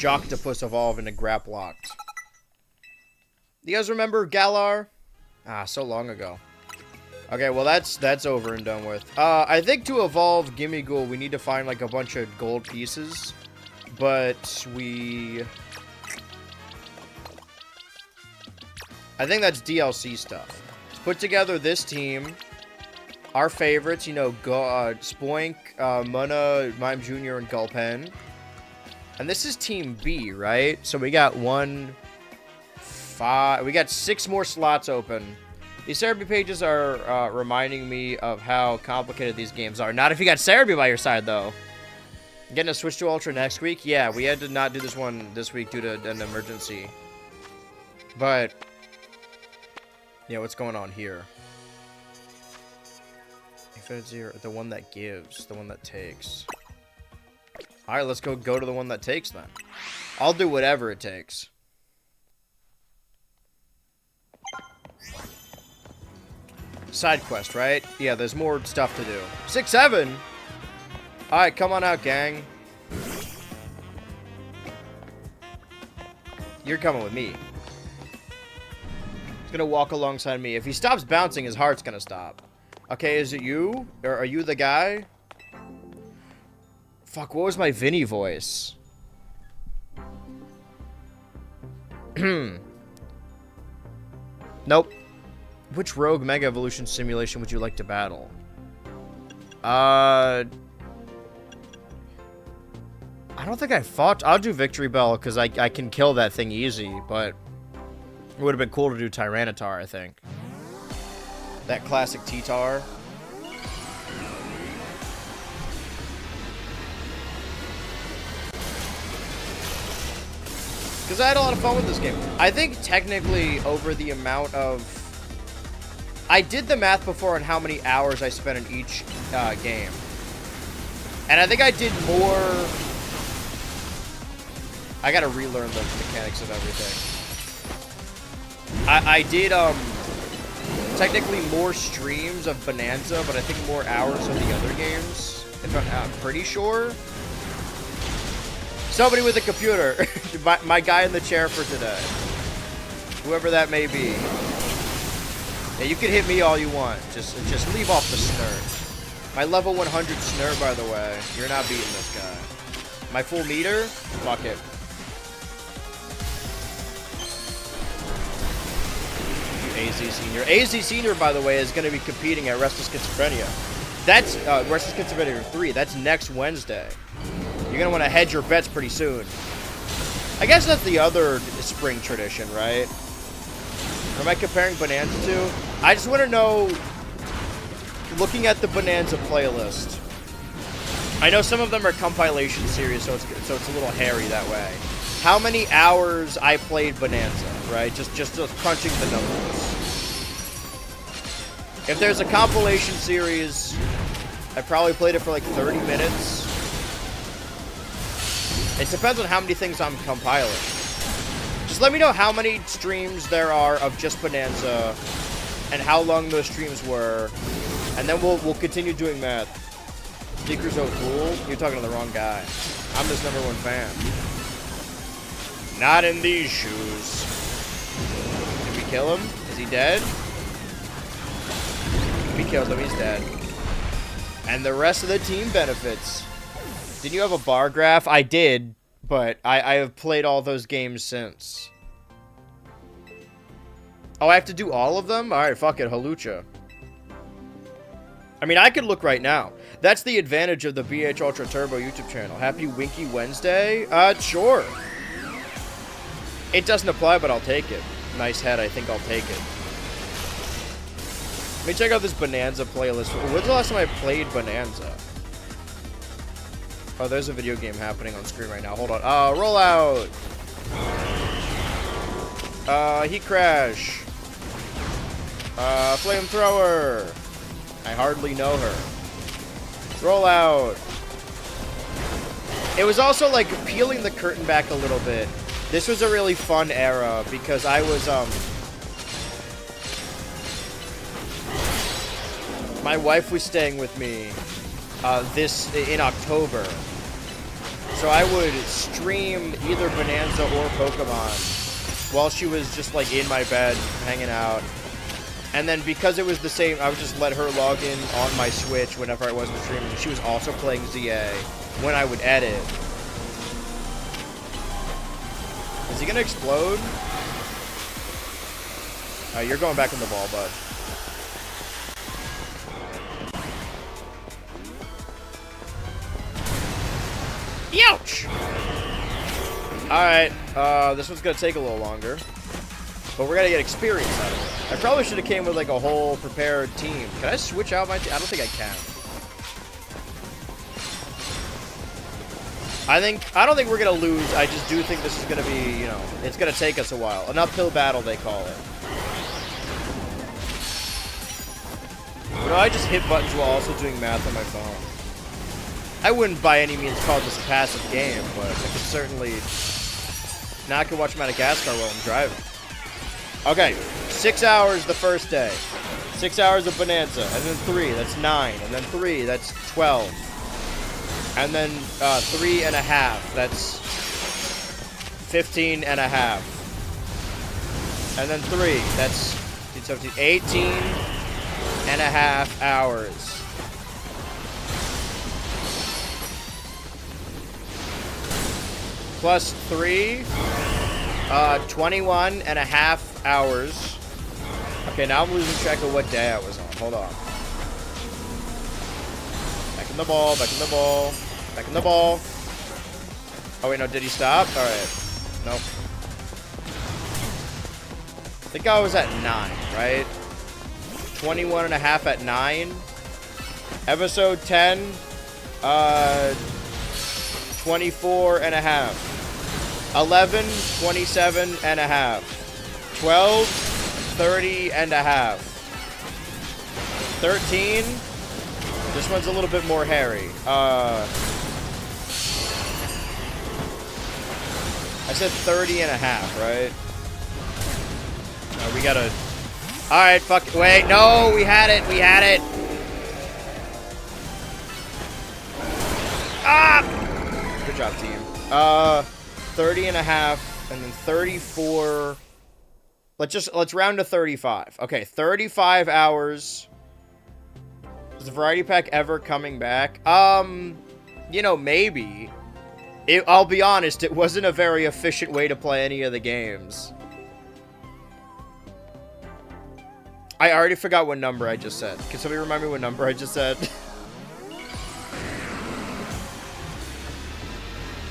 Joctopus evolve into Graplocked. You guys remember Galar? Ah, so long ago. Okay, well that's over and done with. I think to evolve Gimmighoul, we need to find like a bunch of gold pieces. But I think that's DLC stuff. Let's put together this team. Our favorites, you know, Spoink, Munna, Mime Jr., and Gulpen. And this is Team B, right? So we got 1, 5... we got 6 more slots open. These Cerebi pages are reminding me of how complicated these games are. Not if you got Cerebi by your side, though. Getting a Switch 2 Ultra next week? Yeah, we had to not do this one this week due to an emergency. But... yeah, what's going on here? The one that gives, the one that takes. Alright, let's go to the one that takes then. I'll do whatever it takes. Side quest, right? Yeah, there's more stuff to do. 6-7? Alright, come on out, gang. You're coming with me. He's gonna walk alongside me. If he stops bouncing, his heart's gonna stop. Okay, is it you? Or are you the guy? Fuck, what was my Vinny voice? Nope. Which rogue Mega Evolution simulation would you like to battle? I don't think I fought. I'll do Victory Bell because I can kill that thing easy, but it would have been cool to do Tyranitar, I think. That classic T-Tar. Because I had a lot of fun with this game. I think technically over the amount of... I did the math before on how many hours I spent in each game. And I think I did more... I gotta relearn the mechanics of everything. I did, technically more streams of Bonanza, but I think more hours of the other games. If I'm pretty sure. Somebody with a computer. my guy in the chair for today. Whoever that may be. Yeah, you can hit me all you want. Just leave off the snur. My level 100 snur, by the way. You're not beating this guy. My full meter? Fuck it. AZ Senior. AZ Senior, by the way, is going to be competing at Restless Schizophrenia. That's Restless Schizophrenia 3. That's next Wednesday. You're going to want to hedge your bets pretty soon. I guess that's the other spring tradition, right? Or am I comparing Bonanza to? I just want to know, looking at the Bonanza playlist, I know some of them are compilation series, so it's a little hairy that way. How many hours I played Bonanza, right? Just crunching the numbers. If there's a compilation series, I probably played it for like 30 minutes. It depends on how many things I'm compiling. Just let me know how many streams there are of just Bonanza and how long those streams were, and then we'll continue doing math. Seeker's O'Toole? You're talking to the wrong guy. I'm his #1 fan. Not in these shoes. Did we kill him? Is he dead? We killed him, he's dead. And the rest of the team benefits. Didn't you have a bar graph? I did, but I have played all those games since. Oh, I have to do all of them? Alright, fuck it, Halucha. I mean, I could look right now. That's the advantage of the BH Ultra Turbo YouTube channel. Happy Winky Wednesday? Sure. It doesn't apply, but I'll take it. Nice head, I think I'll take it. Let me check out this Bonanza playlist. When's the last time I played Bonanza? Oh, there's a video game happening on screen right now. Hold on. Roll out! Heat Crash. Flamethrower. I hardly know her. Roll out. It was also like peeling the curtain back a little bit. This was a really fun era because I was, my wife was staying with me, in October. So I would stream either Bonanza or Pokemon while she was just like in my bed, hanging out. And then because it was the same, I would just let her log in on my Switch whenever I wasn't streaming. She was also playing ZA when I would edit. Is he gonna explode? You're going back in the ball, bud. Ouch! Alright, this one's gonna take a little longer. But we're gonna get experience out of it. I probably should have came with like a whole prepared team. Can I switch out my team? I don't think I can. I don't think we're gonna lose. I just do think this is gonna be, you know, it's gonna take us a while. An uphill battle, they call it. You know, I just hit buttons while also doing math on my phone. I wouldn't by any means call this a passive game, but I could certainly... Now I can watch Madagascar while I'm driving. Okay, 6 hours the first day. 6 hours of Bonanza, and then 3, that's 9, and then 3, that's 12. And then 3.5. That's 15.5. And then 3. That's 17, 18.5 hours. Plus 3. 21.5 hours. Okay, now I'm losing track of what day I was on. Hold on. Back in the ball, back in the ball, back in the ball. Oh, wait, no, did he stop? Alright. Nope. I think I was at 9, right? 21.5 at 9. Episode 10. 24.5. 11, 27.5. 12, 30.5. 13. This one's a little bit more hairy. I said 30.5, right? We gotta... Alright, fuck... Wait, no! We had it! We had it! Ah! Good job, team. 30.5, and then 34... Let's round to 35. Okay, 35 hours. Is the variety pack ever coming back? You know, maybe. I'll be honest, it wasn't a very efficient way to play any of the games. I already forgot what number I just said. Can somebody remind me what number I just said?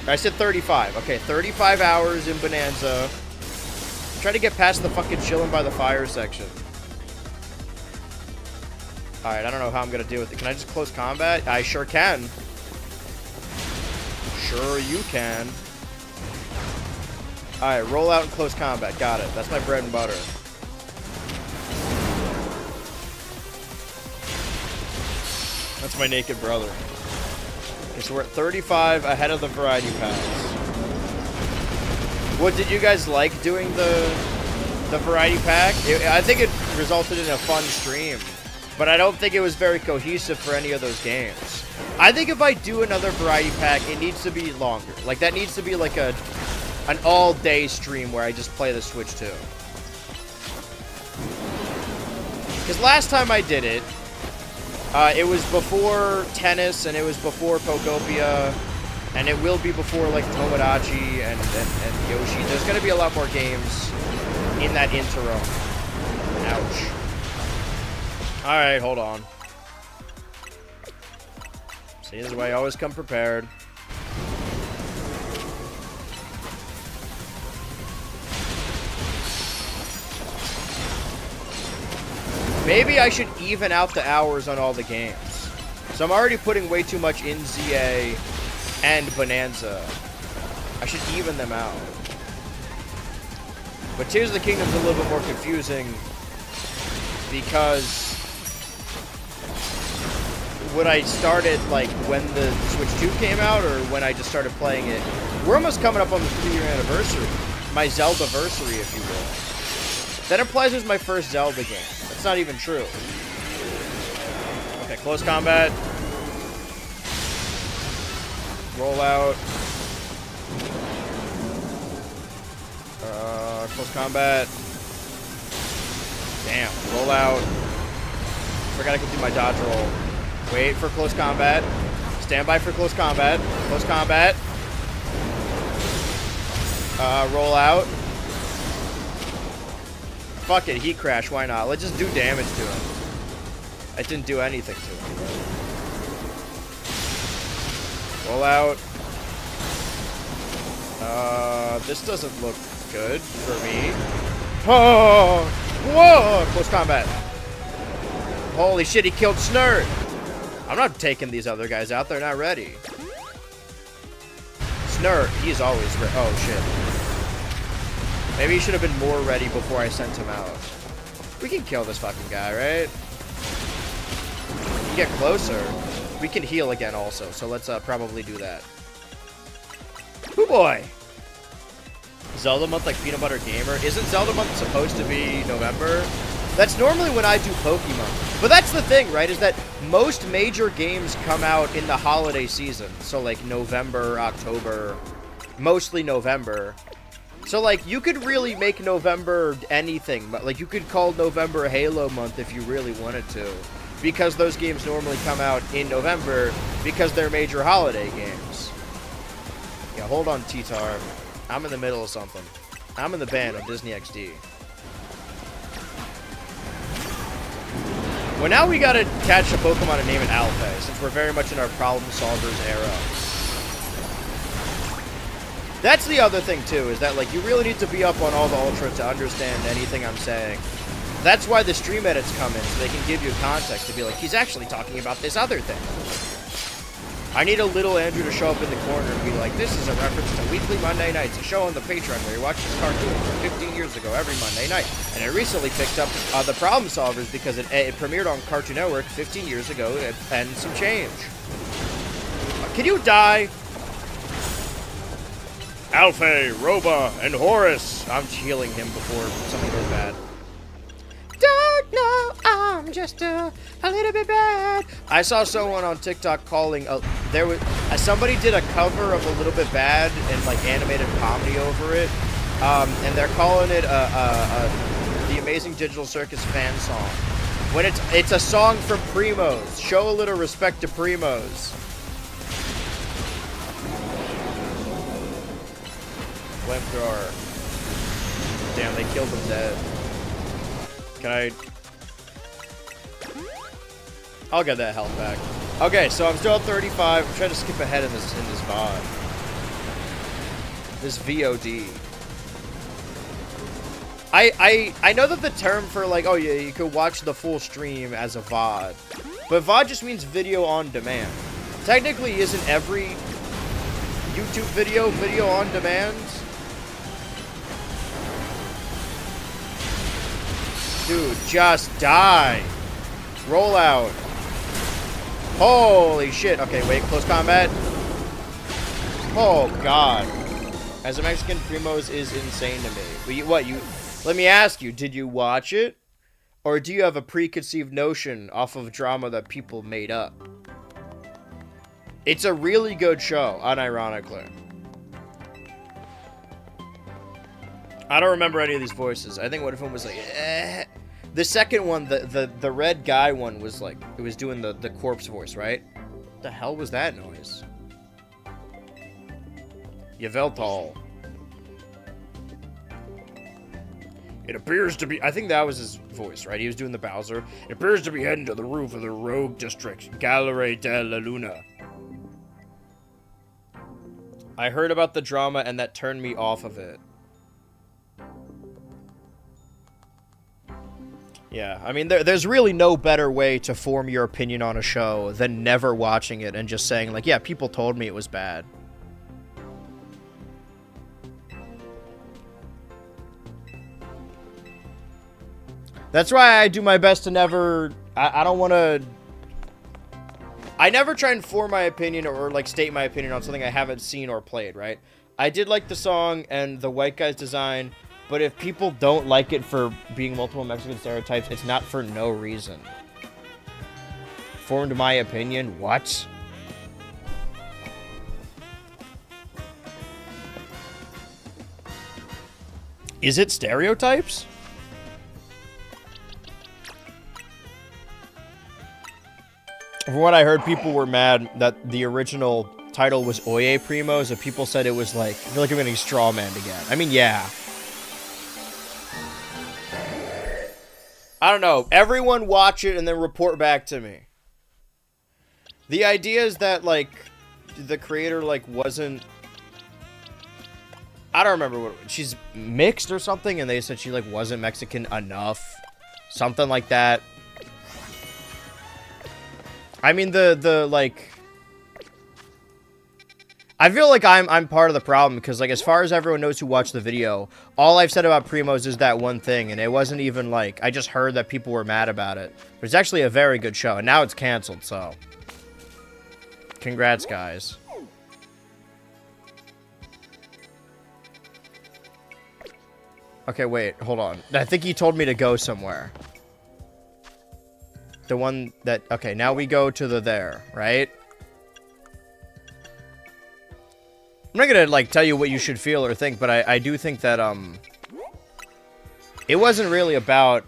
I said 35. Okay, 35 hours in Bonanza. I'm trying to get past the fucking chilling by the fire section. Alright, I don't know how I'm gonna deal with it. Can I just close combat? I sure can. Sure you can. Alright, roll out and close combat. Got it. That's my bread and butter. That's my naked brother. Okay, so we're at 35 ahead of the variety packs. What did you guys like doing the variety pack? I think it resulted in a fun stream, but I don't think it was very cohesive for any of those games. I think if I do another variety pack, it needs to be longer. Like, that needs to be like an all-day stream where I just play the Switch 2. Because last time I did it, it was before Tennis, and it was before Pokopia, and it will be before, like, Tomodachi and Yoshi. There's going to be a lot more games in that interim. Ouch. Alright, hold on. See, this is why I always come prepared. Maybe I should even out the hours on all the games. So I'm already putting way too much in ZA and Bonanza. I should even them out. But Tears of the Kingdom's a little bit more confusing because when I started, like, when the Switch 2 came out or when I just started playing it, we're almost coming up on the 3-year anniversary. My Zelda-versary, if you will. That implies it's my first Zelda game. That's not even true. Okay, close combat. Roll out. Close combat. Damn, roll out. Forgot I could do my dodge roll. Wait for close combat. Stand by for close combat. Close combat. Roll out. Fuck it, heat crash, why not? Let's just do damage to him. I didn't do anything to him. Roll out. This doesn't look good for me. Oh! Whoa! Close combat. Holy shit, he killed Snurt! I'm not taking these other guys out, they're not ready. Snurt, he's always ready. Oh, shit. Maybe he should have been more ready before I sent him out. We can kill this fucking guy, right? We can get closer. We can heal again also, so let's probably do that. Hoo boy! Zelda month like Peanut Butter Gamer? Isn't Zelda month supposed to be November? That's normally when I do Pokemon. But that's the thing, right, is that most major games come out in the holiday season. So, like, November, October, mostly November. So, like, you could really make November anything. Like, you could call November Halo month if you really wanted to. Because those games normally come out in November because they're major holiday games. Yeah, hold on, T-Tar. I'm in the middle of something. I'm in the band of Disney XD. Well, now we gotta catch a Pokemon and name it Alpha, since we're very much in our problem solvers era. That's the other thing, too, is that, like, you really need to be up on all the Ultra to understand anything I'm saying. That's why the stream edits come in, so they can give you context to be like, he's actually talking about this other thing. I need a little Andrew to show up in the corner and be like, this is a reference to Weekly Monday Nights, a show on the Patreon where you watch this cartoon from 15 years ago every Monday night. And I recently picked up The Problem Solvers because it premiered on Cartoon Network 15 years ago and some change. Can you die? Alfei, Roba, and Horus. I'm healing him before something goes bad. Don't know, I'm just a little bit bad. I saw someone on TikTok calling somebody did a cover of A Little Bit Bad and like animated comedy over it, and they're calling it the Amazing Digital Circus fan song. When it's a song from Primos. Show a little respect to Primos. Flamethrower. Damn, they killed him dead. Can I... I'll get that health back. Okay, so I'm still at 35. I'm trying to skip ahead in this VOD. This VOD. I know that the term for like, oh yeah, you could watch the full stream as a VOD. But VOD just means video on demand. Technically, isn't every YouTube video on demand? Dude, just die. Roll out. Holy shit. Okay, wait, close combat. Oh, God. As a Mexican, Primos is insane to me. But let me ask you, did you watch it? Or do you have a preconceived notion off of drama that people made up? It's a really good show, unironically. I don't remember any of these voices. I think one of them was like, eh. The second one, the red guy one was like, it was doing the corpse voice, right? What the hell was that noise? Yveltal. It appears to be, I think that was his voice, right? He was doing the Bowser. It appears to be heading to the roof of the Rogue District, Gallery de la Luna. I heard about the drama and that turned me off of it. Yeah, I mean, there's really no better way to form your opinion on a show than never watching it and just saying, like, yeah, people told me it was bad. That's why I do my best to never... I don't want to... I never try and form my opinion or, like, state my opinion on something I haven't seen or played, right? I did like the song and the white guy's design... But if people don't like it for being multiple Mexican stereotypes, it's not for no reason. Formed my opinion? What? Is it stereotypes? From what I heard, people were mad that the original title was Oye Primos, and people said it was like, I feel like I'm getting straw manned again. I mean, yeah. I don't know. Everyone watch it and then report back to me. The idea is that, like, the creator, like, wasn't... I don't remember what... She's mixed or something, and they said she, like, wasn't Mexican enough. Something like that. I mean, like... I feel like I'm part of the problem because, like, as far as everyone knows who watched the video, all I've said about Primos is that one thing, and it wasn't even, like, I just heard that people were mad about it. But it's actually a very good show, and now it's canceled, so... Congrats, guys. Okay, wait, hold on. I think he told me to go somewhere. The one that... Okay, now we go to the there, right? I'm not gonna, like, tell you what you should feel or think, but I do think that, it wasn't really about...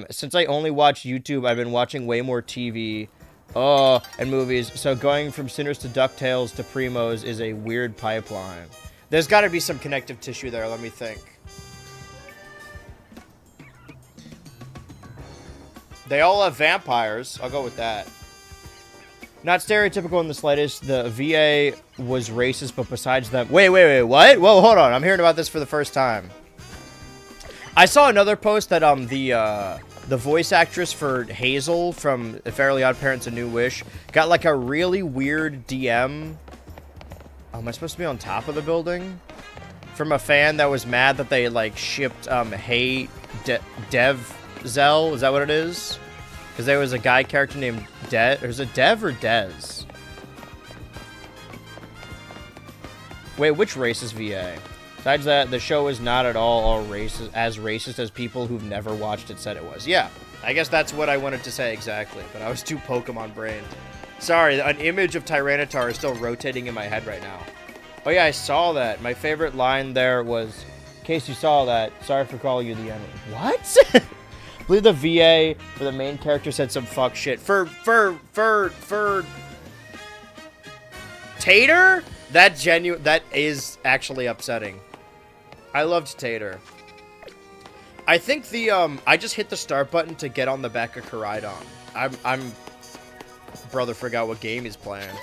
Since I only watch YouTube, I've been watching way more TV, and movies, so going from Sinners to DuckTales to Primos is a weird pipeline. There's gotta be some connective tissue there, let me think. They all have vampires. I'll go with that. Not stereotypical in the slightest. The VA was racist, but besides that... Wait, what? Whoa, hold on. I'm hearing about this for the first time. I saw another post that, the voice actress for Hazel from Fairly Odd Parents: A New Wish got, like, a really weird DM. Oh, am I supposed to be on top of the building? From a fan that was mad that they, like, shipped, Hey Dev-Zel. Is that what it is? Because there was a guy character named Dev. Or is it Dev or Dez? Wait, which race is VA? Besides that, the show is not at all racist, as racist as people who've never watched it said it was. Yeah, I guess that's what I wanted to say exactly, but I was too Pokemon brained. Sorry, an image of Tyranitar is still rotating in my head right now. Oh yeah, I saw that. My favorite line there was, in case you saw that, sorry for calling you the N-word. What? I believe the VA for the main character said some fuck shit. For Tater? That is actually upsetting. I loved Tater. I think the, I just hit the start button to get on the back of Koraidon. I'm... Brother forgot what game he's playing.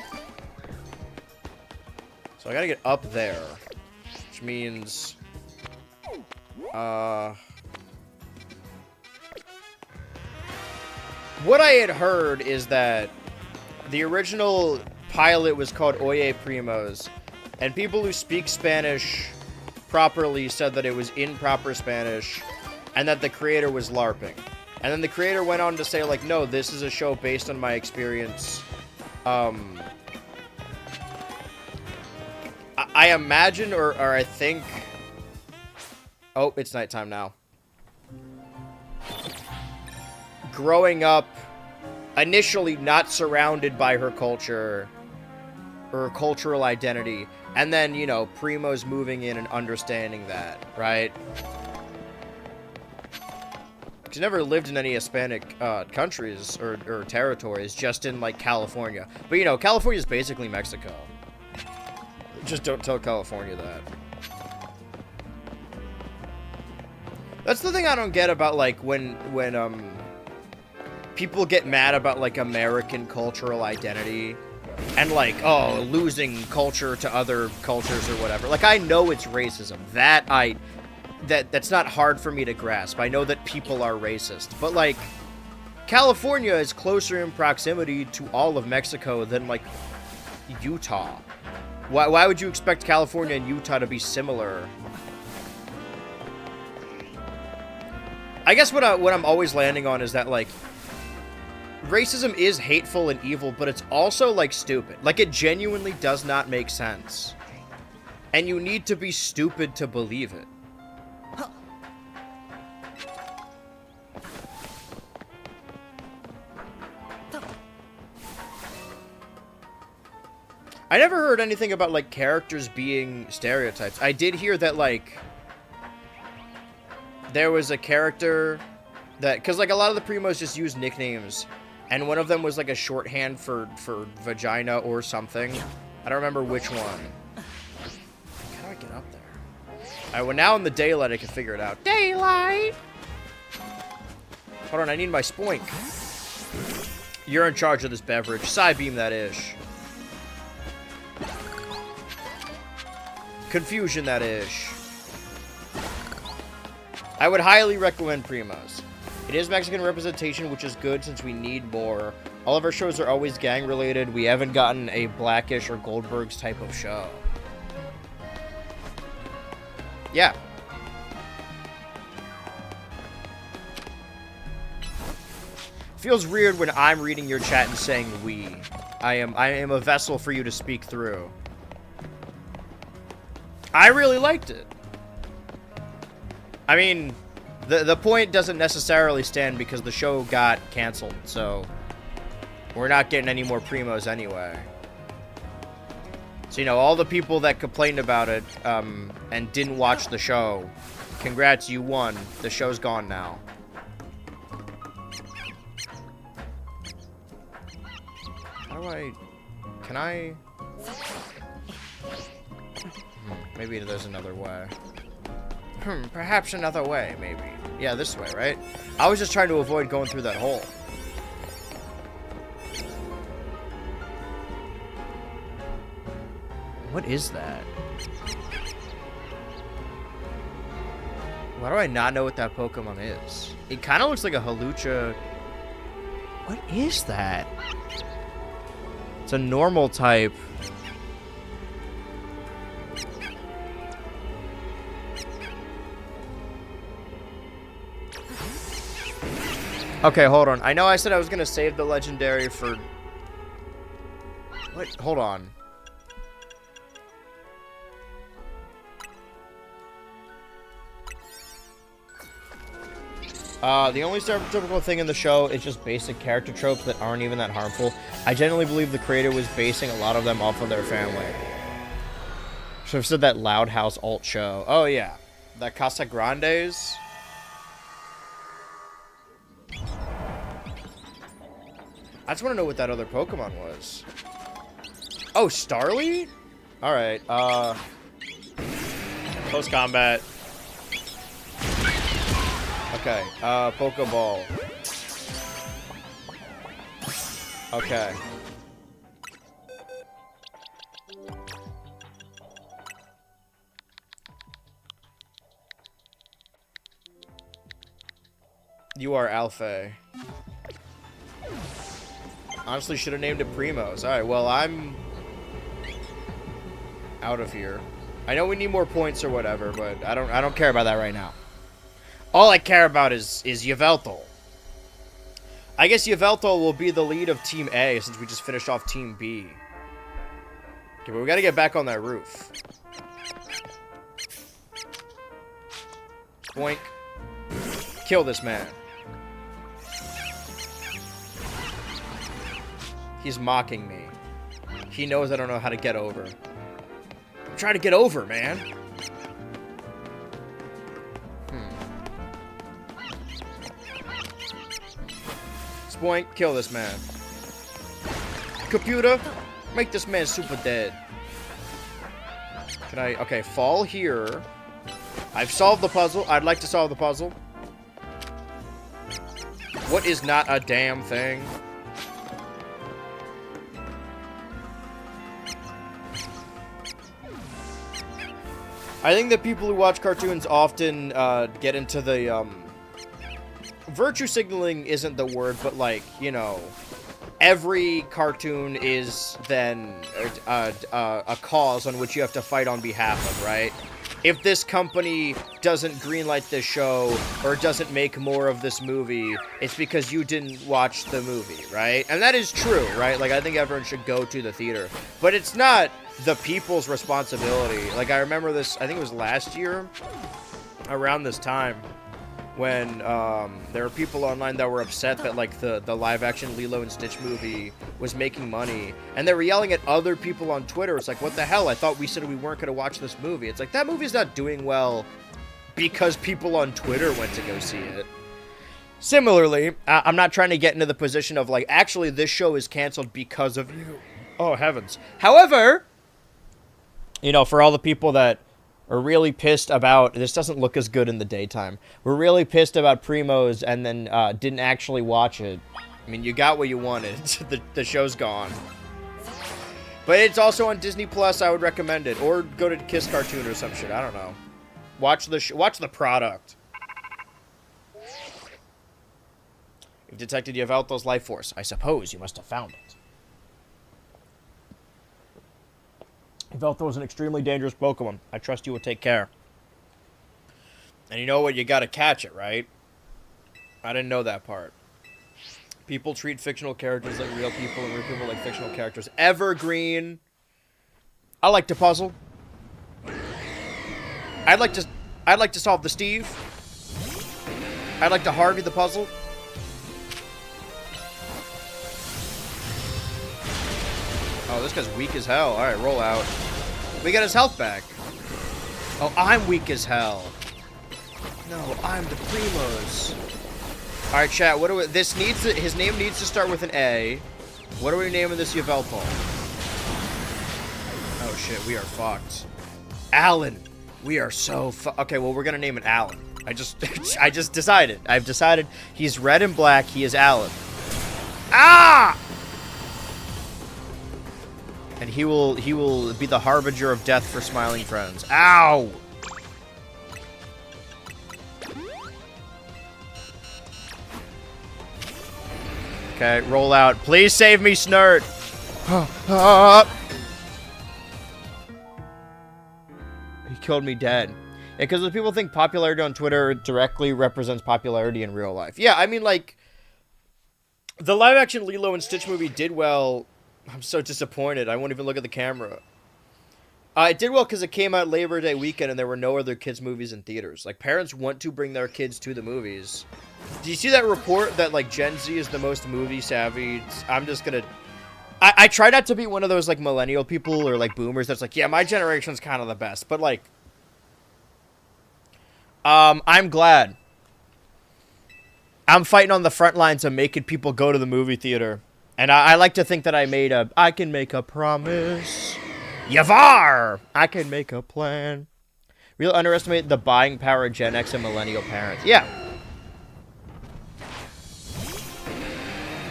So I gotta get up there. Which means... What I had heard is that the original pilot was called Oye Primos, and people who speak Spanish properly said that it was improper Spanish, and that the creator was LARPing. And then the creator went on to say, like, no, this is a show based on my experience. I imagine, or I think... Oh, it's nighttime now. Growing up, initially not surrounded by her culture, or her cultural identity, and then, you know, Primos moving in and understanding that, right? She's never lived in any Hispanic countries or territories, just in, like, California. But, you know, California's basically Mexico. Just don't tell California that. That's the thing I don't get about, like, when people get mad about, like, American cultural identity and, like, oh, losing culture to other cultures or whatever. Like, I know it's racism. That's not hard for me to grasp. I know that people are racist. But, like, California is closer in proximity to all of Mexico than, like, Utah. Why would you expect California and Utah to be similar? I guess what I'm always landing on is that, like, racism is hateful and evil, but it's also, like, stupid. Like, it genuinely does not make sense. And you need to be stupid to believe it. I never heard anything about, like, characters being stereotypes. I did hear that, like, there was a character that... Because, like, a lot of the Primos just use nicknames. And one of them was, like, a shorthand for vagina or something. I don't remember which one. How do I get up there? Alright, well, now in the daylight, I can figure it out. Daylight! Hold on, I need my spoink. You're in charge of this beverage. Psybeam that ish. Confusion that ish. I would highly recommend Primos. It is Mexican representation, which is good since we need more. All of our shows are always gang related. We haven't gotten a Blackish or Goldberg's type of show. Yeah. Feels weird when I'm reading your chat and saying we. I am a vessel for you to speak through. I really liked it. I mean, The point doesn't necessarily stand because the show got canceled, so we're not getting any more Primos anyway. So, you know, all the people that complained about it and didn't watch the show, congrats, you won. The show's gone now. How do I... Can I... Maybe there's another way. Perhaps another way, maybe. Yeah, this way, right? I was just trying to avoid going through that hole. What is that? Why do I not know what that Pokemon is? It kind of looks like a Hawlucha. What is that? It's a normal type. Okay, hold on. I know I said I was gonna save the legendary for... What? Hold on. The only stereotypical thing in the show is just basic character tropes that aren't even that harmful. I genuinely believe the creator was basing a lot of them off of their family. Should have said that Loud House alt show. Oh, yeah. The Casa Grandes. I just want to know what that other Pokemon was. Oh, Starly? Alright, close combat. Okay, Pokeball. Okay. You are Alpha. Honestly, should have named it Primos. Alright, well, I'm out of here. I know we need more points or whatever, but I don't care about that right now. All I care about is Yveltal. I guess Yveltal will be the lead of Team A since we just finished off Team B. Okay, but we gotta get back on that roof. Boink. Kill this man. He's mocking me. He knows I don't know how to get over. I'm trying to get over, man. Spoink, kill this man. Computer, make this man super dead. Can I... Okay, fall here. I've solved the puzzle. I'd like to solve the puzzle. What is not a damn thing? I think that people who watch cartoons often get into the... virtue signaling isn't the word, but like, you know, every cartoon is then a cause on which you have to fight on behalf of, right? If this company doesn't greenlight this show or doesn't make more of this movie, it's because you didn't watch the movie, right? And that is true, right? Like, I think everyone should go to the theater. But it's not the people's responsibility. Like, I remember this, I think it was last year, around this time, when there were people online that were upset that like the live-action Lilo and Stitch movie was making money, and they were yelling at other people on Twitter. It's like, what the hell? I thought we said we weren't going to watch this movie. It's like, that movie's not doing well because people on Twitter went to go see it. Similarly, I'm not trying to get into the position of like, actually this show is canceled because of you. Oh, heavens. However, you know, for all the people that are really pissed about... This doesn't look as good in the daytime. We're really pissed about Primos and then didn't actually watch it. I mean, you got what you wanted. the show's gone. But it's also on Disney Plus. I would recommend it. Or go to Kiss Cartoon or some shit. I don't know. Watch the product. You've detected Yveltal's life force. I suppose you must have found it. Yveltal is an extremely dangerous Pokemon. I trust you will take care. And you know what? You gotta catch it, right? I didn't know that part. People treat fictional characters like real people and real people like fictional characters. Evergreen. I like to puzzle. I'd like to solve the Steve. I'd like to Harvey the puzzle. Oh, this guy's weak as hell. Alright, roll out. We got his health back. Oh, I'm weak as hell. No, I'm the Primos. Alright, chat, what do we... This needs to... His name needs to start with an A. What are we naming this Yveltal? Oh, shit, we are fucked. Alan. We are so okay, well, we're gonna name it Alan. I just decided. I've decided he's red and black. He is Alan. Ah! And he will be the harbinger of death for smiling friends. Ow! Okay, roll out. Please save me, Snurt. He killed me dead. Because people think popularity on Twitter directly represents popularity in real life. Yeah, I mean, like, the live-action Lilo and Stitch movie did well. I'm so disappointed. I won't even look at the camera. It did well because it came out Labor Day weekend and there were no other kids' movies in theaters. Like, parents want to bring their kids to the movies. Do you see that report that, like, Gen Z is the most movie-savvy? I'm just gonna... I try not to be one of those, like, millennial people or, like, boomers that's like, yeah, my generation's kind of the best. But, like... I'm glad. I'm fighting on the front lines of making people go to the movie theater. And I like to think that I can make a promise. Yavar! I can make a plan. Real underestimate the buying power of Gen X and millennial parents. Yeah.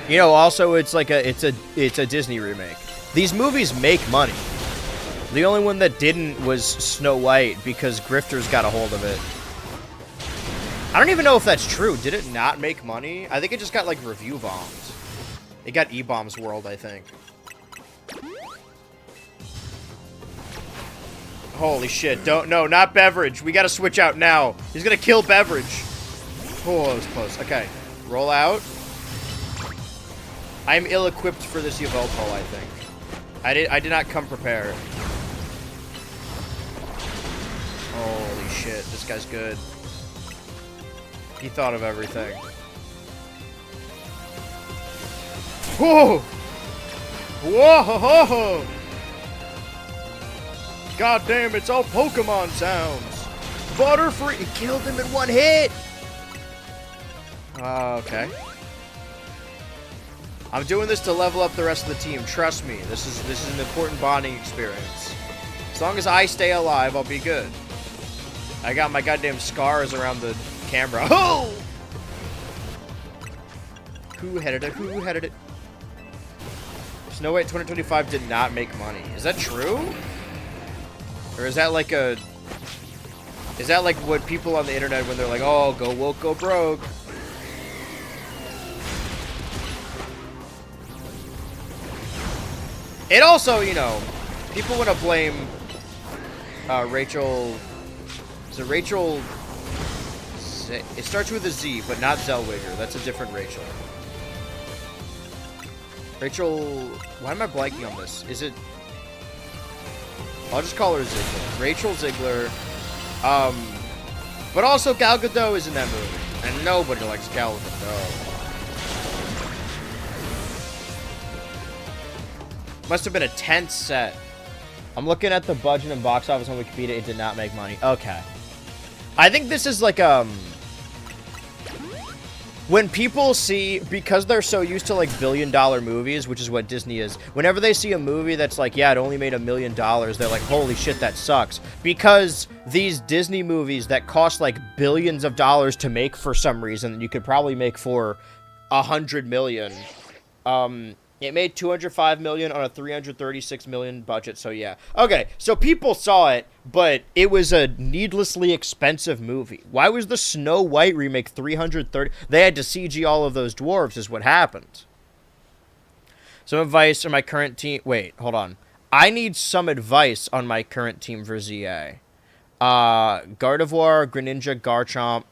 You know, also it's like it's a Disney remake. These movies make money. The only one that didn't was Snow White because grifters got a hold of it. I don't even know if that's true. Did it not make money? I think it just got, like, review bombed. It got E-Bombs World, I think. Holy shit. No, not Beverage. We gotta switch out now. He's gonna kill Beverage. Oh, that was close. Okay. Roll out. I'm ill-equipped for this Yveltal, I think. I did not come prepared. Holy shit. This guy's good. He thought of everything. Whoa! Whoa! God damn, it's all Pokemon sounds. Butterfree! It killed him in one hit! Okay. I'm doing this to level up the rest of the team. Trust me, this is an important bonding experience. As long as I stay alive, I'll be good. I got my goddamn scars around the camera. Oh! Who headed it? Who headed it? Snow White 2025 did not make money. Is that true? Or is that like a... Is that like what people on the internet when they're like, oh, go woke, go broke? It also, you know, people want to blame Rachel... Is it Rachel... It starts with a Z, but not Zellweger. That's a different Rachel. Rachel... Why am I blanking on this? Is it... I'll just call her Ziegler. Rachel Ziegler. But also Gal Gadot is in that movie. And nobody likes Gal Gadot. Must have been a tense set. I'm looking at the budget and box office on Wikipedia. It did not make money. Okay. I think this is like, when people see, because they're so used to, like, billion-dollar movies, which is what Disney is, whenever they see a movie that's like, yeah, it only made $1 million, they're like, holy shit, that sucks. Because these Disney movies that cost, like, billions of dollars to make for some reason, you could probably make for $100 million. It made $205 million on a $336 million budget, so yeah. Okay, so people saw it, but it was a needlessly expensive movie. Why was the Snow White remake $330? They had to CG all of those dwarves is what happened. Some advice on my current team. Wait, hold on. I need some advice on my current team for ZA. Gardevoir, Greninja, Garchomp,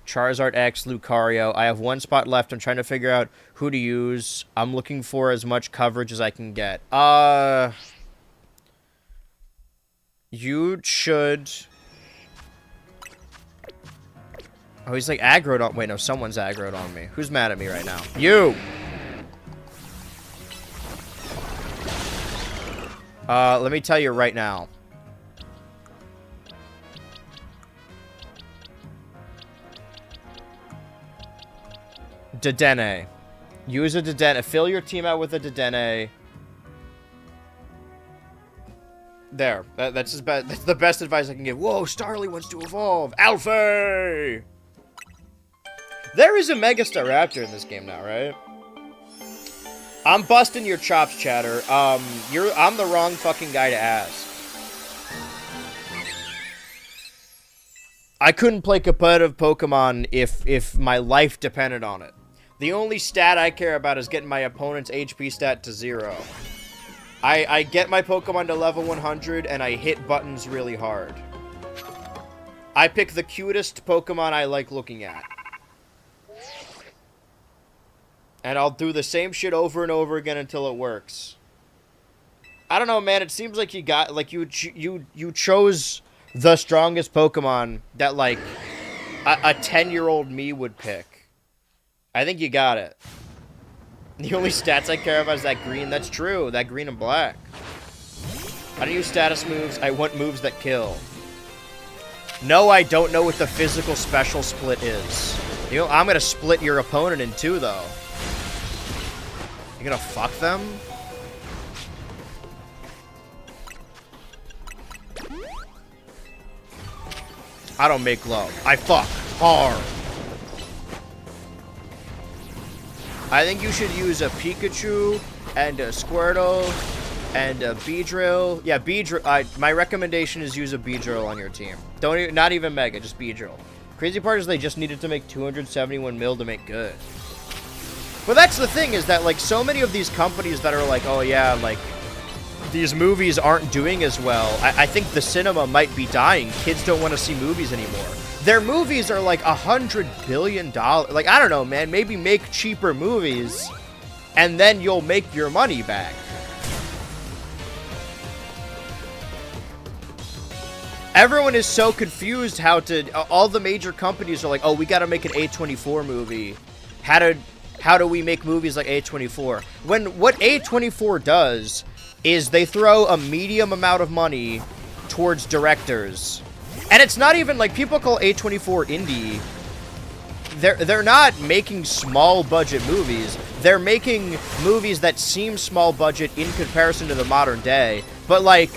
Charizard X, Lucario. I have one spot left. I'm trying to figure out who to use. I'm looking for as much coverage as I can get. You should... Oh, he's like aggroed on. Wait, no, someone's aggroed on me. Who's mad at me right now? You! Let me tell you right now. Dedenne. Use a Dedenne. Fill your team out with a Dedenne. There. That's the best advice I can give. Whoa, Starly wants to evolve. Alfie! There is a Mega Staraptor in this game now, right? I'm busting your chops, chatter. I'm the wrong fucking guy to ask. I couldn't play competitive Pokemon if my life depended on it. The only stat I care about is getting my opponent's HP stat to 0. I get my Pokemon to level 100, and I hit buttons really hard. I pick the cutest Pokemon I like looking at. And I'll do the same shit over and over again until it works. I don't know, man. It seems like you got, like, you chose the strongest Pokemon that, like, a 10-year-old me would pick. I think you got it. The only stats I care about is that green. That's true. That green and black. I don't use status moves. I want moves that kill. No, I don't know what the physical special split is. You know, I'm gonna split your opponent in two, though. You gonna fuck them? I don't make love. I fuck hard. I think you should use a Pikachu and a Squirtle and a Beedrill. Yeah, Beedrill. My recommendation is use a Beedrill on your team. Not even Mega, just Beedrill. Crazy part is they just needed to make 271 mil to make good. But that's the thing, is that, like, so many of these companies that are like, oh yeah, like, these movies aren't doing as well. I think the cinema might be dying. Kids don't want to see movies anymore. Their movies are like $100 billion. Like, I don't know, man. Maybe make cheaper movies, and then you'll make your money back. Everyone is so confused how to... all the major companies are like, oh, we got to make an A24 movie. How do we make movies like A24? When what A24 does is they throw a medium amount of money towards directors. And it's not even like people call A24 indie. They're not making small budget movies. They're making movies that seem small budget in comparison to the modern day. But like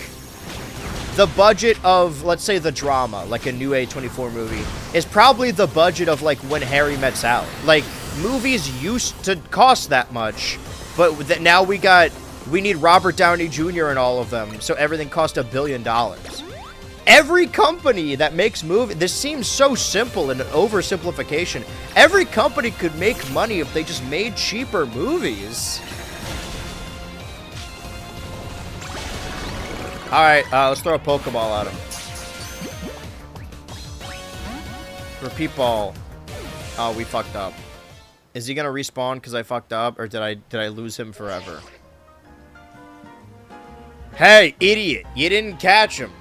the budget of, let's say, the drama, like a new A24 movie, is probably the budget of like When Harry Met Sally. Like, movies used to cost that much, but now we need Robert Downey Jr. in all of them, so everything costs $1 billion. Every company that makes movies, this seems so simple and an oversimplification. Every company could make money if they just made cheaper movies. Alright, let's throw a Pokeball at him. Repeat ball. Oh, we fucked up. Is he gonna respawn because I fucked up, or did I lose him forever? Hey, idiot! You didn't catch him.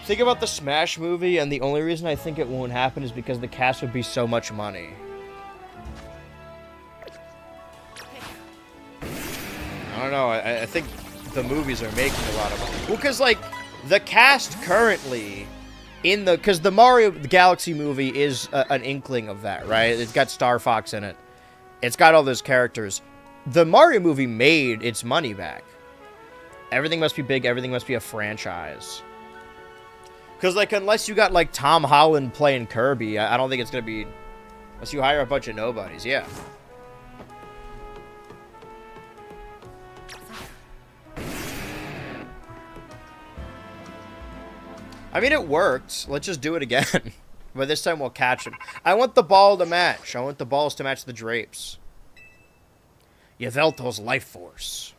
Think about the Smash movie, and the only reason I think it won't happen is because the cast would be so much money. I don't know. I think the movies are making a lot of money. Well, because like the cast currently. Because the Mario Galaxy movie is an inkling of that, right? It's got Star Fox in it. It's got all those characters. The Mario movie made its money back. Everything must be big. Everything must be a franchise. Because, like, unless you got, like, Tom Holland playing Kirby, I don't think it's going to be... Unless you hire a bunch of nobodies, yeah. I mean, it worked. Let's just do it again. But this time we'll catch him. I want the ball to match. I want the balls to match the drapes. Yveltal's life force.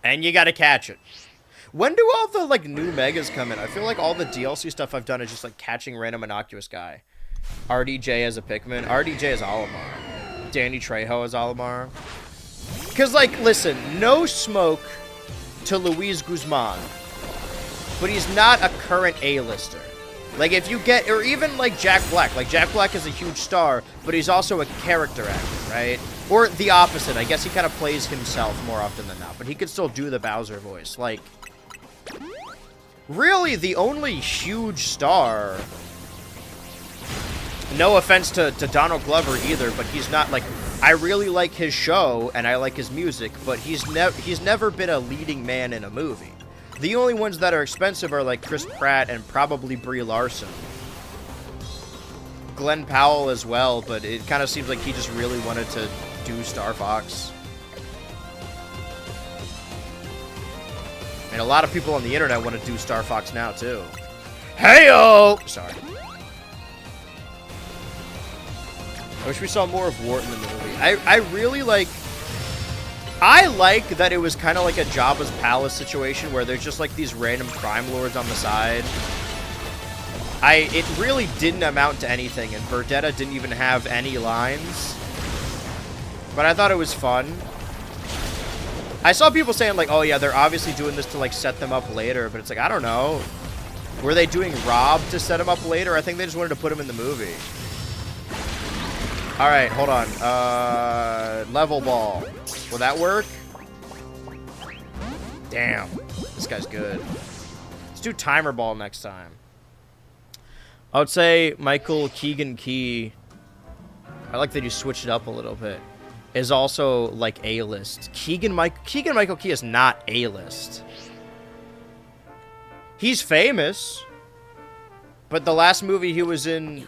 And you gotta catch it. When do all the, like, new megas come in? I feel like all the DLC stuff I've done is just, like, catching random innocuous guy. RDJ as a Pikmin. RDJ as Olimar. Danny Trejo as Olimar. Because, like, listen, no smoke to Luis Guzman. But he's not a current A-lister. Like, if you get, or even like Jack Black. Like, Jack Black is a huge star, but he's also a character actor, right? Or the opposite. I guess he kind of plays himself more often than not, but he could still do the Bowser voice. Like, really, the only huge star, no offense to Donald Glover either, but he's not, like, I really like his show, and I like his music, but he's never been a leading man in a movie. The only ones that are expensive are, like, Chris Pratt and probably Brie Larson. Glenn Powell as well, but it kind of seems like he just really wanted to do Star Fox. And a lot of people on the internet want to do Star Fox now, too. Hey-o! Sorry. I wish we saw more of Wharton in the movie. I really like... I like that it was kind of like a Jabba's Palace situation where there's just like these random crime lords on the side. It really didn't amount to anything, and Verdetta didn't even have any lines. But I thought it was fun. I saw people saying like, oh yeah, they're obviously doing this to like set them up later, but it's like, I don't know. Were they doing Rob to set him up later? I think they just wanted to put him in the movie. Alright, hold on. Level ball. Will that work? Damn. This guy's good. Let's do timer ball next time. I would say Michael Keegan Key. I like that you switched it up a little bit. Is also like A-list. Keegan Michael Key is not A-list. He's famous. But the last movie he was in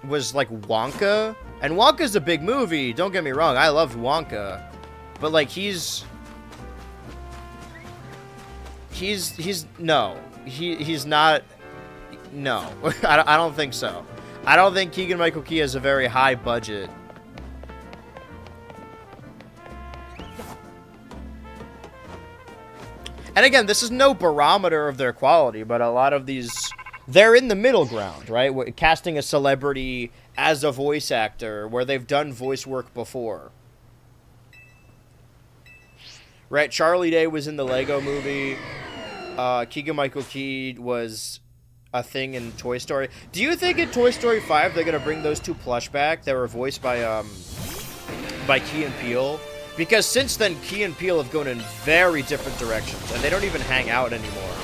was like Wonka, and Wonka's a big movie, don't get me wrong, I loved Wonka, but like he's not, no. I don't think so. I don't think Keegan-Michael Key has a very high budget. And again, this is no barometer of their quality, but a lot of these, they're in the middle ground, right? Casting a celebrity as a voice actor where they've done voice work before. Right? Charlie Day was in the Lego movie. Keegan-Michael Key was a thing in Toy Story. Do you think in Toy Story 5 they're going to bring those two plush back that were voiced by Key and Peele? Because since then, Key and Peele have gone in very different directions, and they don't even hang out anymore.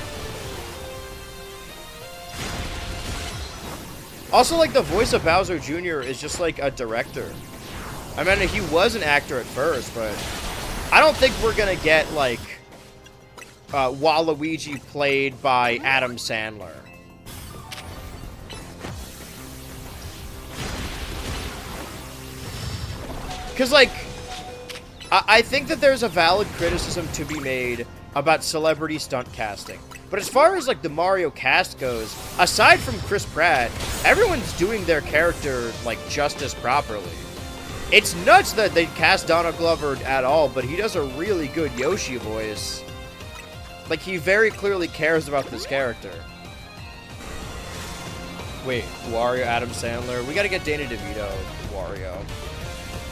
Also, like, the voice of Bowser Jr. is just, like, a director. I mean, he was an actor at first, but I don't think we're gonna get, like, Waluigi played by Adam Sandler. Because, like, I think that there's a valid criticism to be made about celebrity stunt casting. But as far as, like, the Mario cast goes, aside from Chris Pratt, everyone's doing their character, like, just as properly. It's nuts that they cast Donald Glover at all, but he does a really good Yoshi voice. Like, he very clearly cares about this character. Wait, Wario, Adam Sandler? We gotta get Danny DeVito, Wario.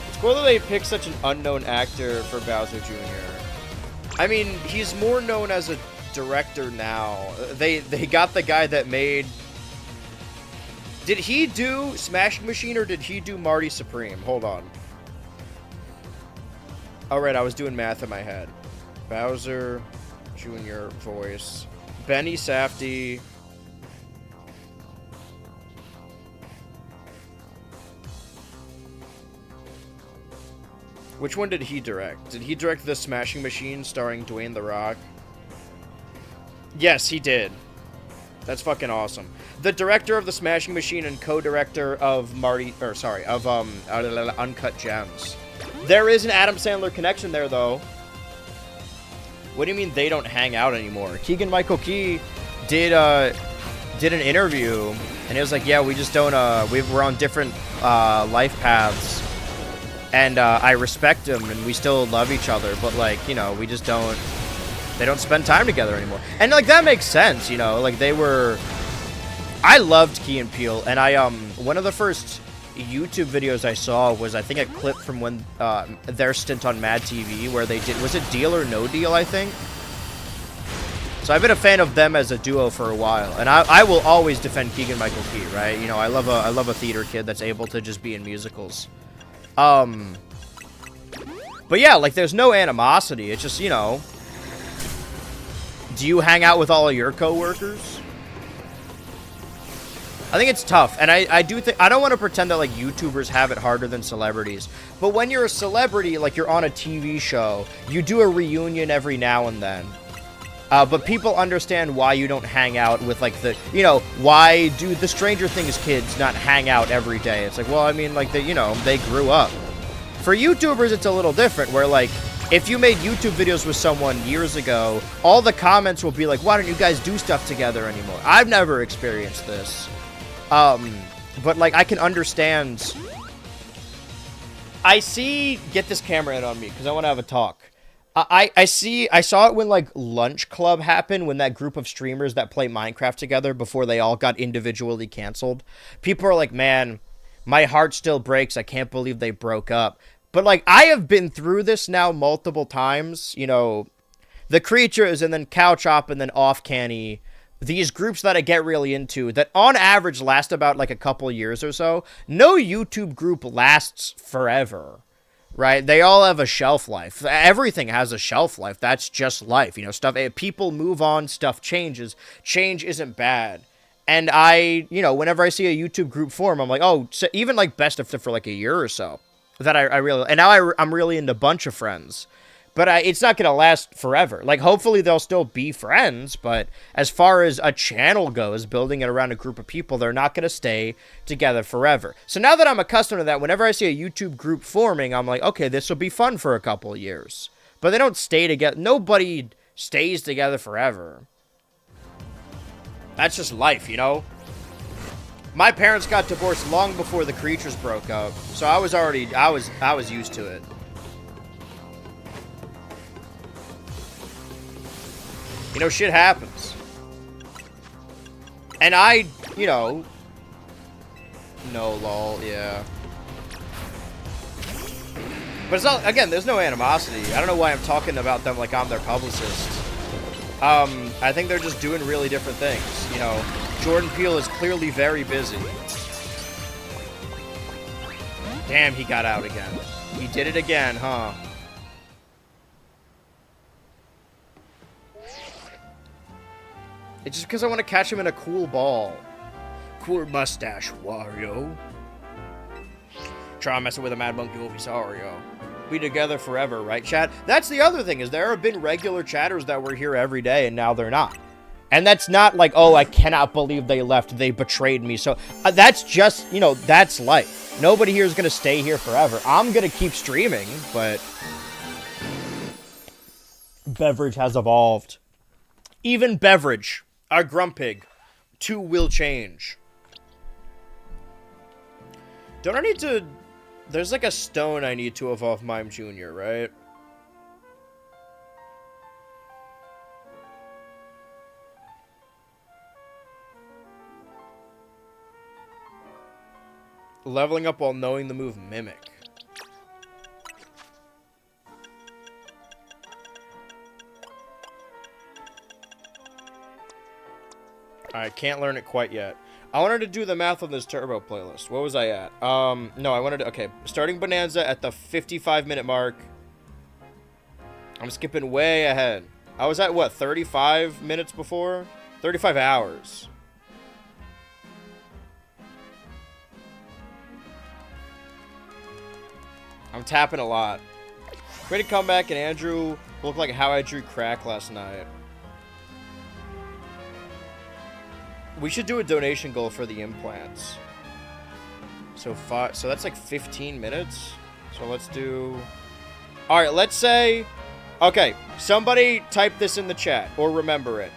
It's cool that they picked such an unknown actor for Bowser Jr. I mean, he's more known as a director now. They got the guy that made... Did he do Smashing Machine or did he do Marty Supreme? Hold on. Alright, I was doing math in my head. Bowser Jr. voice. Benny Safdie. Which one did he direct? Did he direct The Smashing Machine starring Dwayne The Rock? Yes, he did. That's fucking awesome. The director of The Smashing Machine and co-director of Uncut Gems. There is an Adam Sandler connection there, though. What do you mean they don't hang out anymore? Keegan-Michael Key did an interview, and he was like, yeah, we just don't, we're on different life paths. And I respect him, and we still love each other, but, like, you know, we just don't... They don't spend time together anymore. And, like, that makes sense, you know? Like, they were... I loved Key and Peele, and one of the first YouTube videos I saw was, I think, a clip from when their stint on Mad TV, where they did... Was it Deal or No Deal, I think? So I've been a fan of them as a duo for a while, and I will always defend Keegan-Michael Key, right? You know, I love a theater kid that's able to just be in musicals. But yeah, like, there's no animosity. It's just, you know, do you hang out with all of your coworkers? I think it's tough, and I do think, I don't want to pretend that, like, YouTubers have it harder than celebrities, but when you're a celebrity, like, you're on a TV show, you do a reunion every now and then, but people understand why you don't hang out with, like, the, you know, why do the Stranger Things kids not hang out every day? It's like, well, I mean, like, they, you know, they grew up. For YouTubers, it's a little different, where, like, if you made YouTube videos with someone years ago, all the comments will be like, why don't you guys do stuff together anymore? I've never experienced this. But, like, I can understand. I see, get this camera in on me, because I want to have a talk. I saw it when, like, Lunch Club happened, when that group of streamers that play Minecraft together before they all got individually canceled. People are like, man, my heart still breaks. I can't believe they broke up. But, like, I have been through this now multiple times. You know, The Creatures, and then Cowchop, and then Off Canny. These groups that I get really into that on average last about like a couple years or so. No YouTube group lasts forever, right? They all have a shelf life. Everything has a shelf life. That's just life. You know, stuff, people move on, stuff changes. Change isn't bad. And you know, whenever I see a YouTube group form, I'm like, oh, so even like Best of for like a year or so that I really, and now I'm really into Bunch of Friends. But it's not going to last forever. Like, hopefully they'll still be friends, but as far as a channel goes, building it around a group of people, they're not going to stay together forever. So now that I'm accustomed to that, whenever I see a YouTube group forming, I'm like, okay, this will be fun for a couple of years. But they don't stay together. Nobody stays together forever. That's just life, you know? My parents got divorced long before The Creatures broke up, so I was used to it. You know, shit happens. And you know... No, lol, yeah. But it's not, again, there's no animosity. I don't know why I'm talking about them like I'm their publicist. I think they're just doing really different things. You know, Jordan Peele is clearly very busy. Damn, he got out again. He did it again, huh? It's just because I want to catch him in a cool ball. Cool mustache, Wario. Try messing with a Mad Monkey Ovisario. Be together forever, right, chat? That's the other thing, is there have been regular chatters that were here every day, and now they're not. And that's not like, oh, I cannot believe they left, they betrayed me. So that's just, you know, that's life. Nobody here is going to stay here forever. I'm going to keep streaming, but... Beverage has evolved. Even Beverage... Our Grumpig, too, will change. Don't I need to... There's like a stone I need to evolve Mime Jr., right? Leveling up while knowing the move Mimic. I can't learn it quite yet. I wanted to do the math on this Turbo playlist. What was I at? No, I wanted to... Okay, starting Bonanza at the 55-minute mark. I'm skipping way ahead. I was at, what, 35 minutes before? 35 hours. I'm tapping a lot. Way to come back, and Andrew looked like how I drew crack last night. We should do a donation goal for the implants. So that's like 15 minutes. So let's do... Alright, let's say... Okay, somebody type this in the chat, or remember it.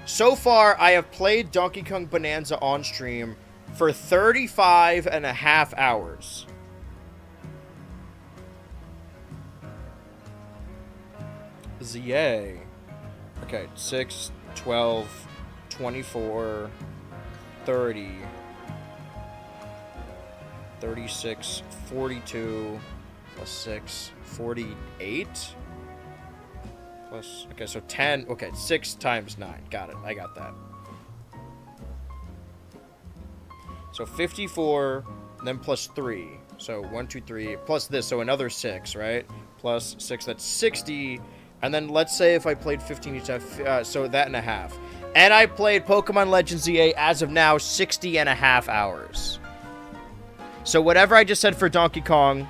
So far, I have played Donkey Kong Bonanza on stream for 35 and a half hours. Yay. Okay, 6, 12... 24, 30, 36, 42, plus 6, 48, Plus, okay, so 10. Okay, 6 times 9. Got it. I got that. So 54, then plus 3. So 1, 2, 3, plus this, so another 6, right? Plus 6, that's 60. And then let's say if I played 15 each time, so that and a half. And I played Pokemon Legends ZA as of now 60 and a half hours. So whatever I just said for Donkey Kong,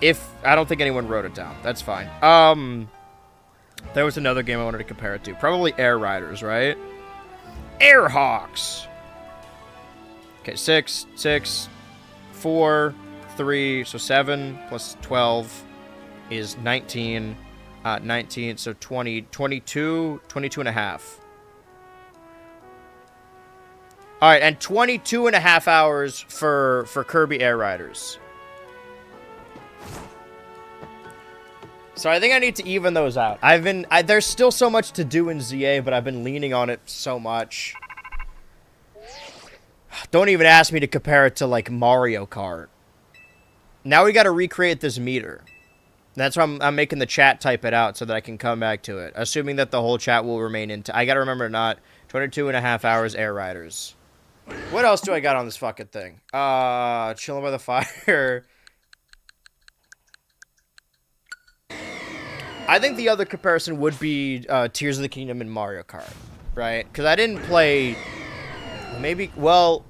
I don't think anyone wrote it down. That's fine. There was another game I wanted to compare it to. Probably Air Riders, right? Airhawks. Okay, 6, 4, 3, so 7 plus 12 is 19. 19, so 20, 22 and a half. All right, and 22 and a half hours for Kirby Air Riders. So I think I need to even those out. There's still so much to do in ZA, but I've been leaning on it so much. Don't even ask me to compare it to, like, Mario Kart. Now we got to recreate this meter. That's why I'm making the chat type it out so that I can come back to it. Assuming that the whole chat will remain in. I got to remember not 22 and a half hours Air Riders. What else do I got on this fucking thing? Chilling by the fire. I think the other comparison would be Tears of the Kingdom and Mario Kart, right? Because I didn't play... Maybe... Well...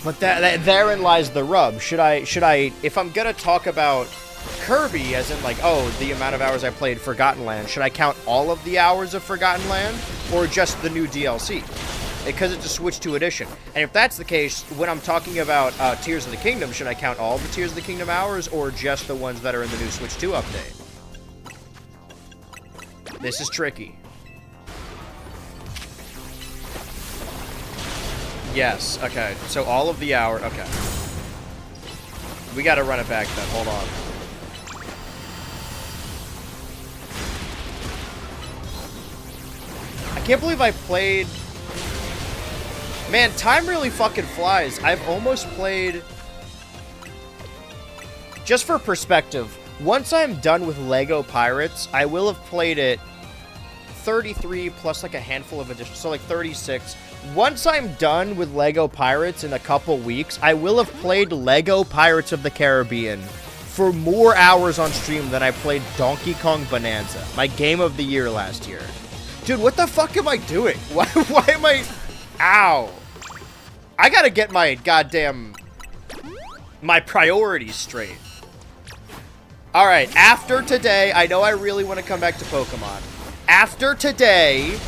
But therein lies the rub. Should I... If I'm gonna talk about Kirby, as in, like, oh, the amount of hours I played Forgotten Land, should I count all of the hours of Forgotten Land? Or just the new DLC? Because it's a Switch 2 edition. And if that's the case, when I'm talking about Tears of the Kingdom, should I count all the Tears of the Kingdom hours, or just the ones that are in the new Switch 2 update? This is tricky. Yes, okay. So all of the hour... Okay. We gotta run it back then. Hold on. I can't believe I played... Man, time really fucking flies. I've almost played... Just for perspective, once I'm done with Lego Pirates, I will have played it 33 plus like a handful of additions, so like 36. Once I'm done with Lego Pirates in a couple weeks, I will have played Lego Pirates of the Caribbean for more hours on stream than I played Donkey Kong Bonanza, my game of the year last year. Dude, what the fuck am I doing? Why am I... Ow. I gotta get my goddamn... my priorities straight. Alright, after today, I know I really want to come back to Pokemon. After today,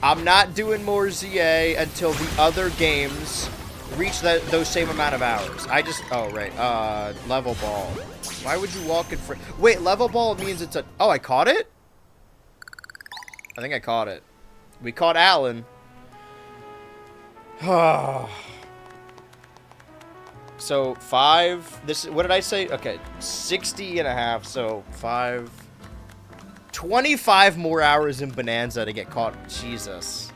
I'm not doing more ZA until the other games reach those same amount of hours. Oh, right, level ball. Why would you walk in front? Wait, level ball means it's a... Oh, I caught it? I think I caught it. We caught Alan. So, 5... What did I say? Okay, 60 and a half, so 5... 25 more hours in Bonanza to get caught. Jesus.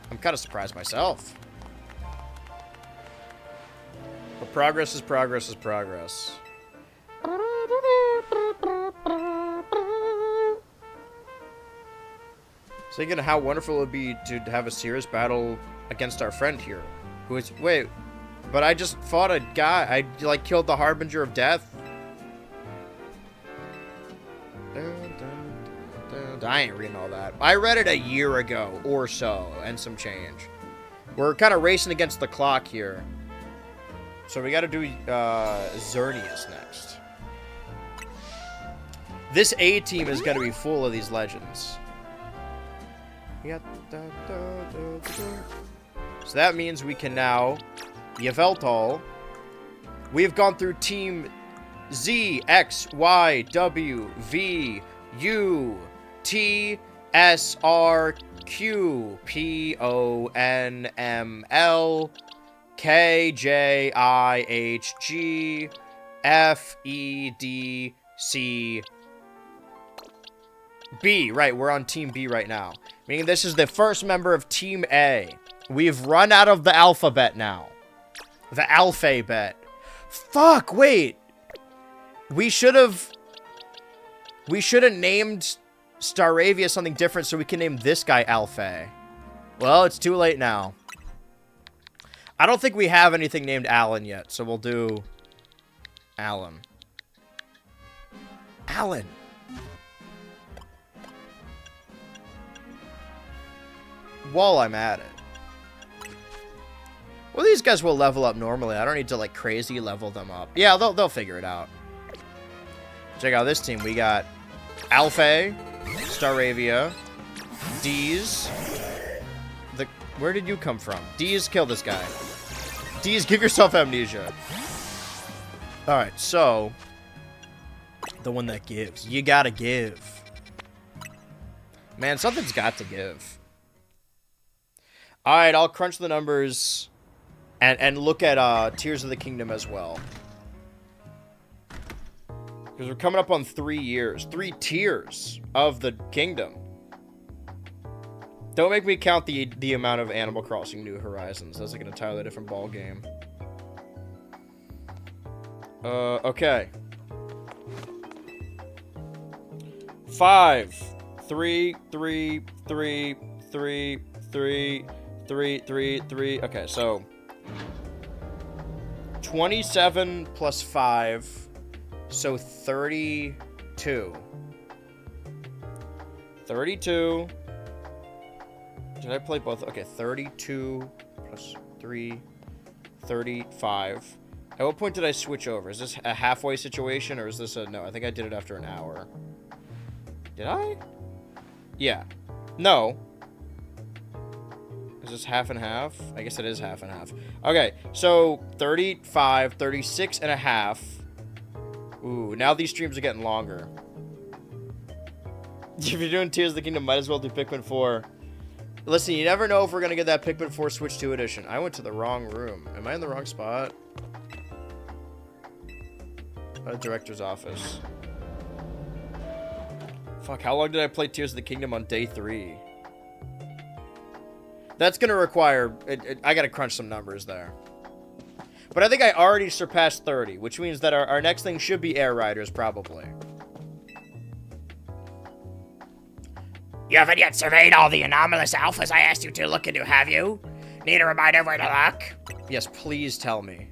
I'm kind of surprised myself. But progress is progress is progress. Thinking how wonderful it would be to have a serious battle against our friend here. Who is... Wait. But I just fought a guy. I, like, killed the Harbinger of Death. I ain't reading all that. I read it a year ago or so, and some change. We're kind of racing against the clock here. So we got to do Xerneas next. This A team is going to be full of these legends. So that means we can now Yveltal. We've gone through Team Z, X, Y, W, V, U, T, S, R, Q, P, O, N, M, L, K, J, I, H, G, F, E, D, C, B. Right, we're on Team B right now. Meaning this is the first member of Team A. We've run out of the alphabet now. The alphabet. Fuck, wait. We should have... We should have named Staravia something different so we can name this guy Alpha. Well, it's too late now. I don't think we have anything named Alan yet, so we'll do Alan. Alan. While I'm at it. Well, these guys will level up normally. I don't need to, like, crazy level them up. Yeah, they'll figure it out. Check out this team. We got Alpha, Staravia, Deez. Where did you come from? Deez, kill this guy. Deez, give yourself amnesia. Alright, so... the one that gives. You gotta give. Man, something's got to give. Alright, I'll crunch the numbers and look at Tears of the Kingdom as well. Because we're coming up on 3 years. 3 tiers of the kingdom. Don't make me count the amount of Animal Crossing New Horizons. That's like an entirely different ball game. Okay. 5, 3, 3, 3, 3, 3, 3, 3, 3. Okay, so 27 plus 5, so 32. 32. Did I play both? Okay, 32 plus 3, 35. At what point did I switch over? Is this a halfway situation, or is this a... No, I think I did it after an hour. Did I? Yeah. No. Is this half and half? I guess it is half and half. Okay, so 35, 36 and a half. Ooh, now these streams are getting longer. If you're doing Tears of the Kingdom, might as well do Pikmin 4. Listen, you never know if we're going to get that Pikmin 4 Switch 2 edition. I went to the wrong room. Am I in the wrong spot? Director's office. Fuck, how long did I play Tears of the Kingdom on day 3? That's going to require... I got to crunch some numbers there. But I think I already surpassed 30, which means that our next thing should be Air Riders, probably. You haven't yet surveyed all the anomalous alphas I asked you to look into, have you? Need a reminder where to look? Yes, please tell me.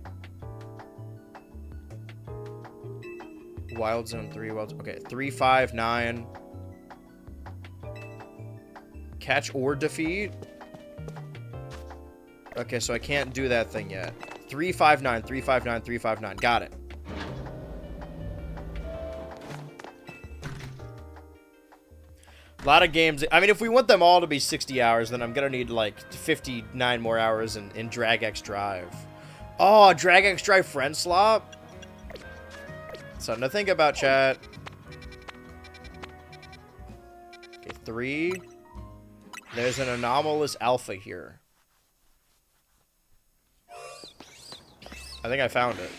Wild Zone 3, okay, 3, 5, 9. Catch or defeat? Okay, so I can't do that thing yet. 3, 5, 9, 3, 5, 9, 3, 5, 9. Got it. A lot of games. I mean, if we want them all to be 60 hours, then I'm going to need, like, 59 more hours in Drag X Drive. Oh, Drag X Drive friend slot? Something to think about, chat. Okay, 3. There's an anomalous alpha here. I think I found it.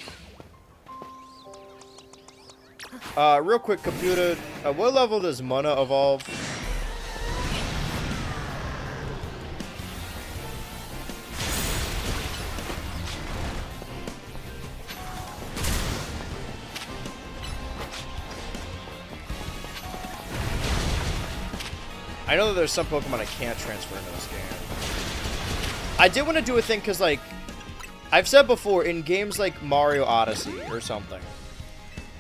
Real quick, computer. What level does Mana evolve? I know that there's some Pokemon I can't transfer into this game. I did want to do a thing because, like, I've said before, in games like Mario Odyssey or something,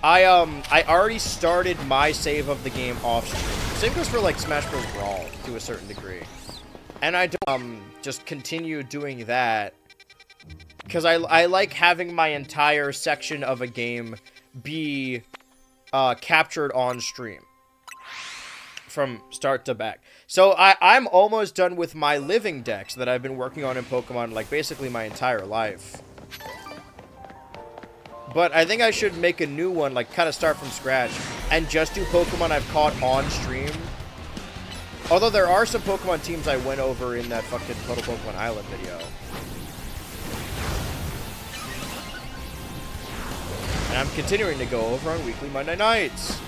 I already started my save of the game off stream. Same goes for, like, Smash Bros. Brawl to a certain degree. And I don't just continue doing that because I like having my entire section of a game be captured on stream from start to back. So I'm almost done with my living decks that I've been working on in Pokemon, like, basically my entire life. But I think I should make a new one, like, kind of start from scratch, and just do Pokemon I've caught on stream. Although there are some Pokemon teams I went over in that fucking Total Pokemon Island video. And I'm continuing to go over on weekly Monday nights.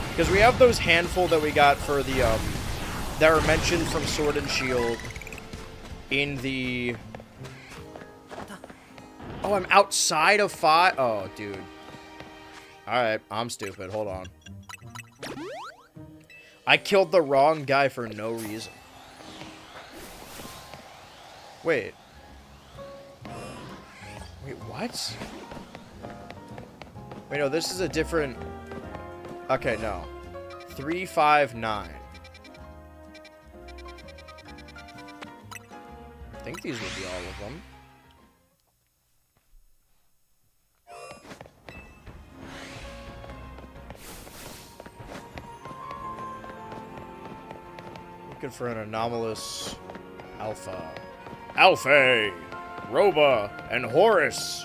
Because we have those handful that we got for the, that are mentioned from Sword and Shield in the Oh, I'm outside of 5? Oh, dude. Alright, I'm stupid. Hold on. I killed the wrong guy for no reason. Wait. Wait, what? Wait, no, this is a different... Okay, no. 359. I think these would be all of them. Looking for an anomalous alpha. Alpha, Roba, and Horus.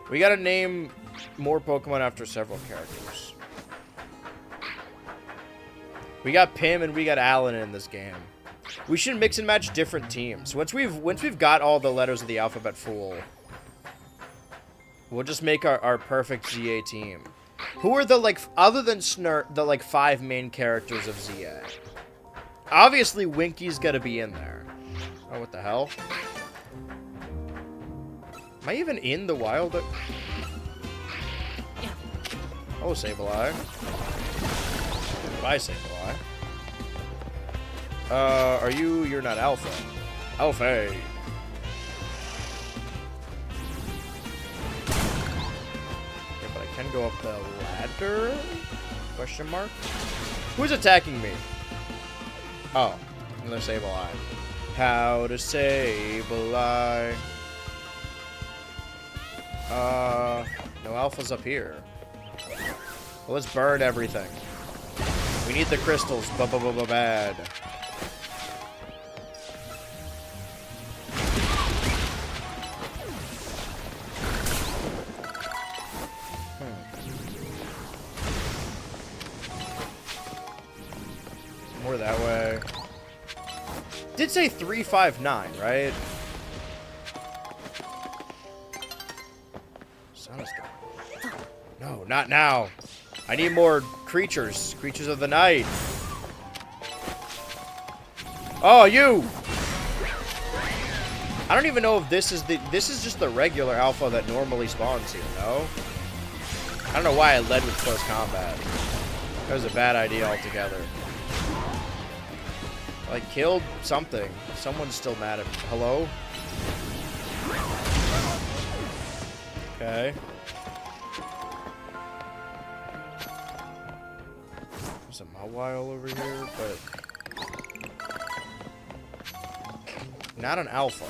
We gotta name more Pokemon after several characters. We got Pim and we got Alan in this game. We should mix and match different teams. Once we've got all the letters of the alphabet full, we'll just make our perfect ZA team. Who are the, like, other than Snurt, the, like, 5 main characters of ZA? Obviously, Winky's gotta be in there. Oh, what the hell? Am I even in the wild? Oh, Sableye. Bye, Sableye. You're not Alpha. Alpha. Can go up the ladder? Question mark? Who's attacking me? Oh, another Sableye. How to Sableye. No alphas up here. Well, let's burn everything. We need the crystals. Bad. More that way. Did say 359, right? Sun is gone. No, not now. I need more creatures. Creatures of the night. Oh, you! I don't even know if this is just the regular alpha that normally spawns here, no? I don't know why I led with close combat. That was a bad idea altogether. I killed something. Someone's still mad at me. Hello? Okay. There's a Mawile over here, but... not an alpha.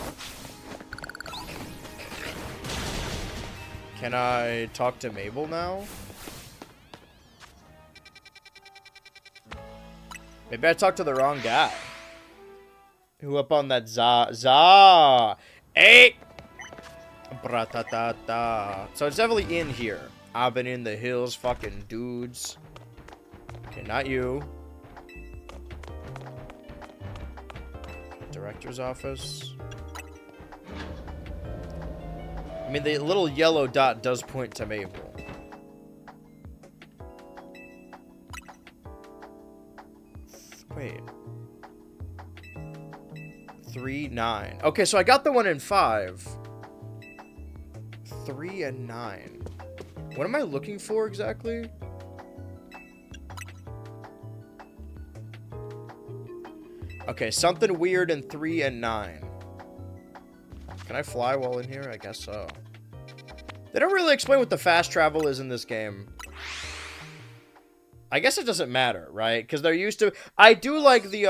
Can I talk to Mabel now? Maybe I talked to the wrong guy. Who up on that Za? Hey! Bra-ta-ta-ta. So it's definitely in here. I've been in the hills, fucking dudes. Okay, not you. Director's office. I mean, the little yellow dot does point to Mabel. Wait. 3, 9. Okay, so I got the one in 5. 3 and 9. What am I looking for exactly? Okay, something weird in 3 and 9. Can I fly while in here? I guess so. They don't really explain what the fast travel is in this game. I guess it doesn't matter, right? Because they're used to... I do like the,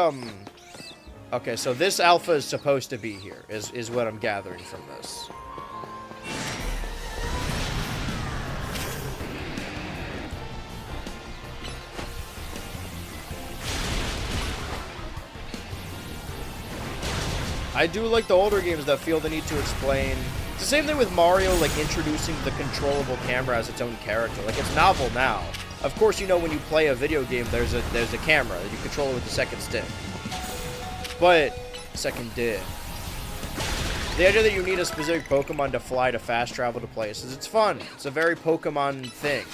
Okay, so this alpha is supposed to be here, is what I'm gathering from this. I do like the older games that feel the need to explain. It's the same thing with Mario, like, introducing the controllable camera as its own character. Like, it's novel now. Of course, you know, when you play a video game, there's a camera. You control it with the second stick. But, second did. The idea that you need a specific Pokemon to fly to fast travel to places, it's fun. It's a very Pokemon thing.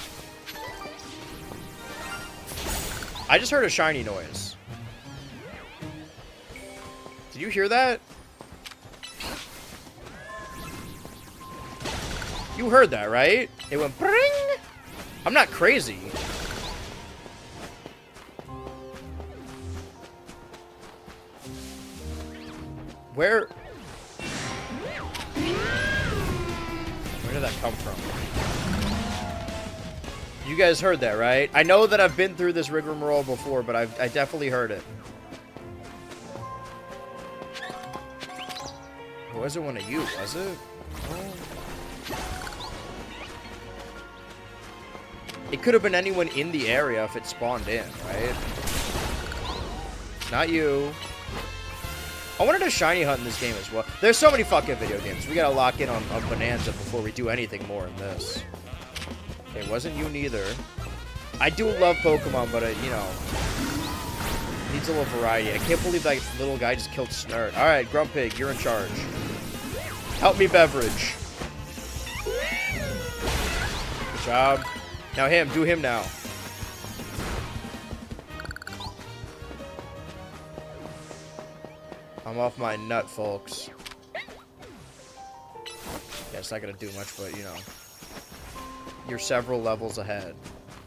I just heard a shiny noise. Did you hear that? You heard that, right? It went bring. I'm not crazy. Where did that come from? You guys heard that, right? I know that I've been through this rigmarole before, but I definitely heard it. It wasn't one of you, was it? Oh. It could have been anyone in the area if it spawned in, right? Not you. I wanted to shiny hunt in this game as well. There's so many fucking video games. We gotta lock in on Bonanza before we do anything more in this. Okay, wasn't you neither. I do love Pokemon, but you know, needs a little variety. I can't believe that little guy just killed Snurt. All right, Grumpig, you're in charge. Help me, Beverage. Good job. Now him, do him now. I'm off my nut, folks. Yeah, it's not gonna do much, but you know. You're several levels ahead.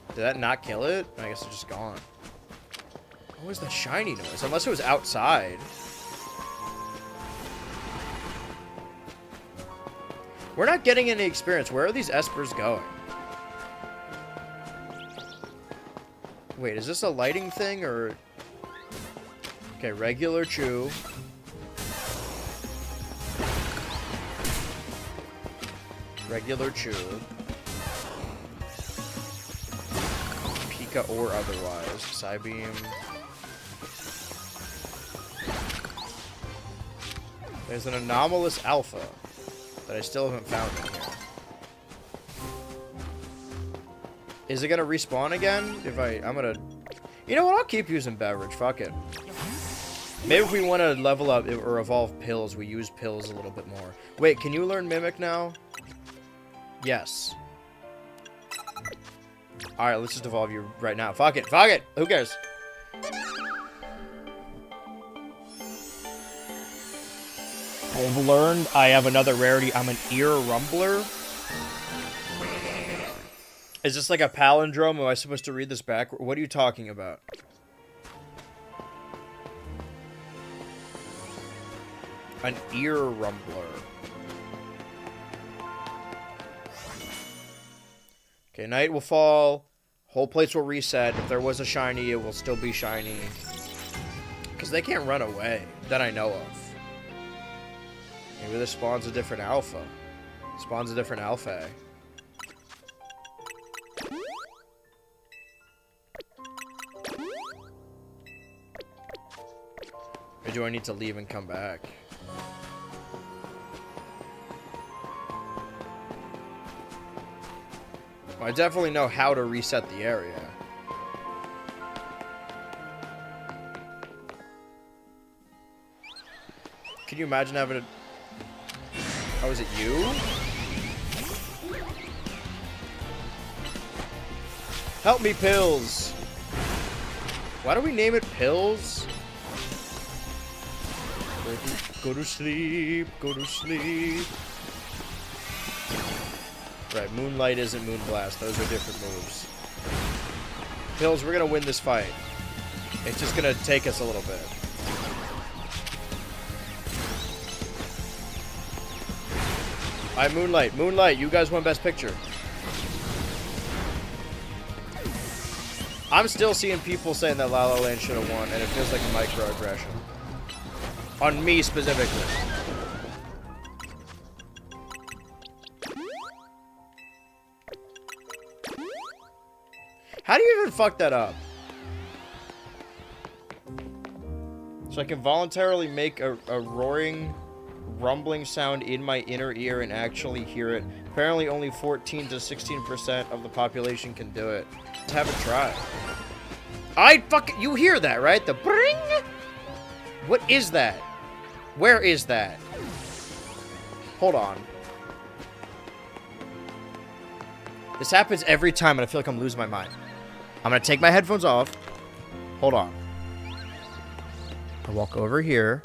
Did that not kill it? I guess it's just gone. What was the shiny noise? Unless it was outside. We're not getting any experience. Where are these espers going? Wait, is this a lighting thing or... Okay, regular chew. Regular chew. Pika or otherwise. Psybeam. There's an anomalous alpha that I still haven't found in here. Is it gonna respawn again? I'm gonna... You know what? I'll keep using Beverage. Fuck it. Maybe if we want to level up or evolve pills, we use pills a little bit more. Wait, can you learn Mimic now? Yes. Alright, let's just evolve you right now. Fuck it. Fuck it. Who cares? I've learned I have another rarity. I'm an ear rumbler. Is this like a palindrome? Am I supposed to read this back? What are you talking about? An ear rumbler. Okay, night will fall. Whole place will reset. If there was a shiny, it will still be shiny. Because they can't run away, that I know of. Maybe this spawns a different alpha. Spawns a different alpha. Or do I need to leave and come back? Well, I definitely know how to reset the area. Can you imagine having a... Oh, is it you? Help me, Pills! Why do we name it Pills? Go to sleep, go to sleep. Right, Moonlight isn't Moonblast. Those are different moves. Pills, we're gonna win this fight. It's just gonna take us a little bit. Alright, Moonlight. Moonlight, you guys won Best Picture. I'm still seeing people saying that La La Land should have won, and it feels like a microaggression. On me specifically. How do you even fuck that up? So I can voluntarily make a roaring, rumbling sound in my inner ear and actually hear it. Apparently only 14 to 16% of the population can do it. Let's have a try. You hear that, right? The bring? What is that? Where is that? Hold on. This happens every time and I feel like I'm losing my mind. I'm gonna take my headphones off. Hold on. I walk over here.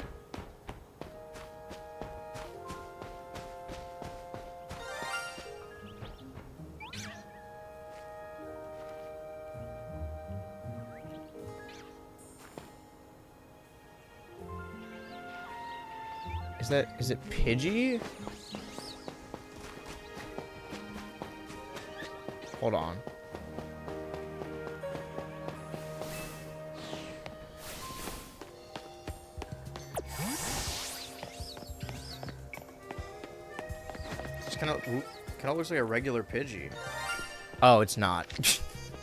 Is it Pidgey? Hold on. It's kind of looks like a regular Pidgey. Oh, it's not.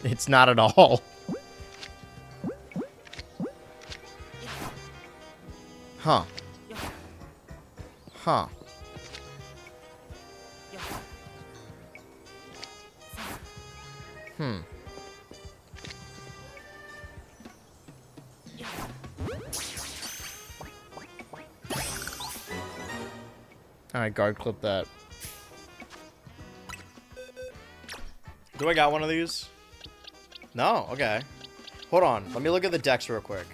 It's not at all. Huh. Huh. Hmm. Alright, guard clip that. Do I got one of these? No, okay. Hold on, let me look at the decks real quick.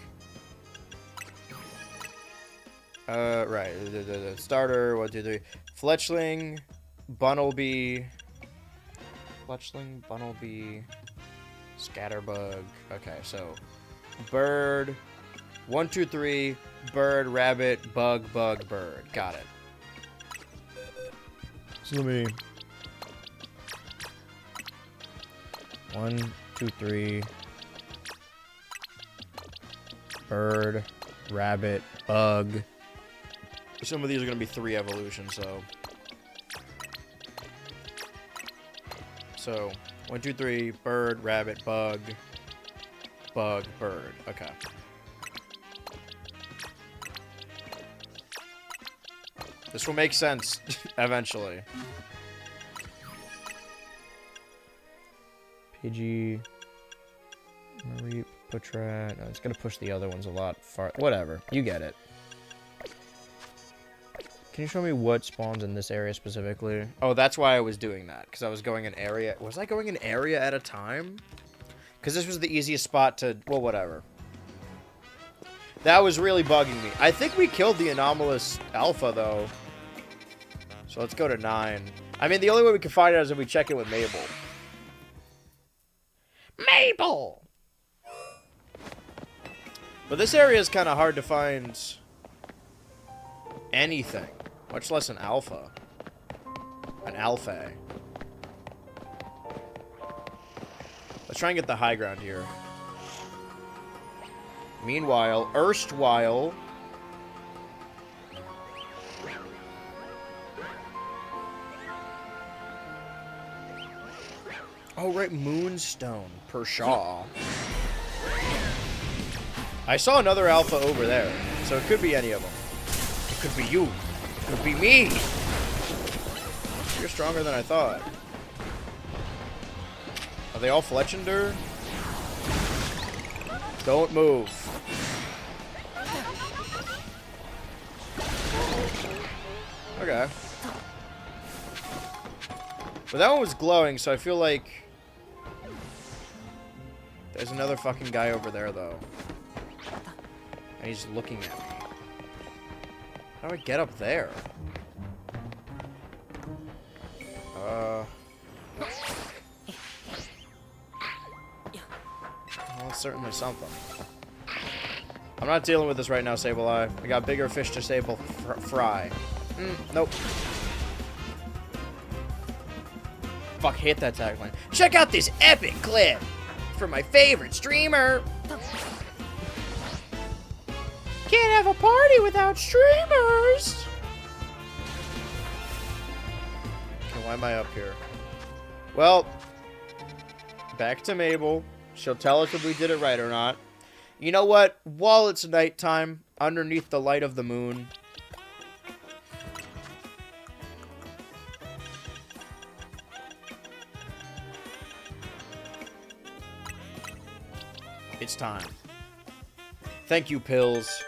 Right. The starter, 1, 2, 3. Fletchling, Bunnelby. Fletchling, Bunnelby, Scatterbug. Okay, so bird, 1, 2, 3, bird, rabbit, bug, bird. Got it. So let me 1, 2, 3, bird, rabbit, bug. Some of these are gonna be 3 evolutions, so 1, 2, 3, bird, rabbit, bug, bird. Okay. This will make sense eventually. Pidgey, Mareep, Putrat. No, it's gonna push the other ones a lot far. Whatever, you get it. Can you show me what spawns in this area specifically? Oh, that's why I was doing that, because I was going an area. Was I going an area at a time? Because this was the easiest spot to. Well, whatever. That was really bugging me. I think we killed the anomalous alpha though. So let's go to 9. I mean, the only way we can find out is if we check it with Mabel. Mabel! But this area is kind of hard to find anything, much less an alpha. An alpha. Let's try and get the high ground here. Meanwhile, erstwhile... Oh, right, Moonstone, Pershaw. I saw another alpha over there, so it could be any of them. It could be you. It could be me. You're stronger than I thought. Are they all Fletchender? Don't move. Okay. But that one was glowing, so I feel like... There's another fucking guy over there, though. And he's looking at me. How do I get up there? Well, it's certainly something. I'm not dealing with this right now, Sableye. I got bigger fish to fry. Nope. Fuck, hate that tagline. Check out this epic clip from my favorite streamer. Can't have a party without streamers. Okay, why am I up here? Well, back to Mabel. She'll tell us if we did it right or not. You know what? While it's nighttime, underneath the light of the moon, it's time. Thank you, pills.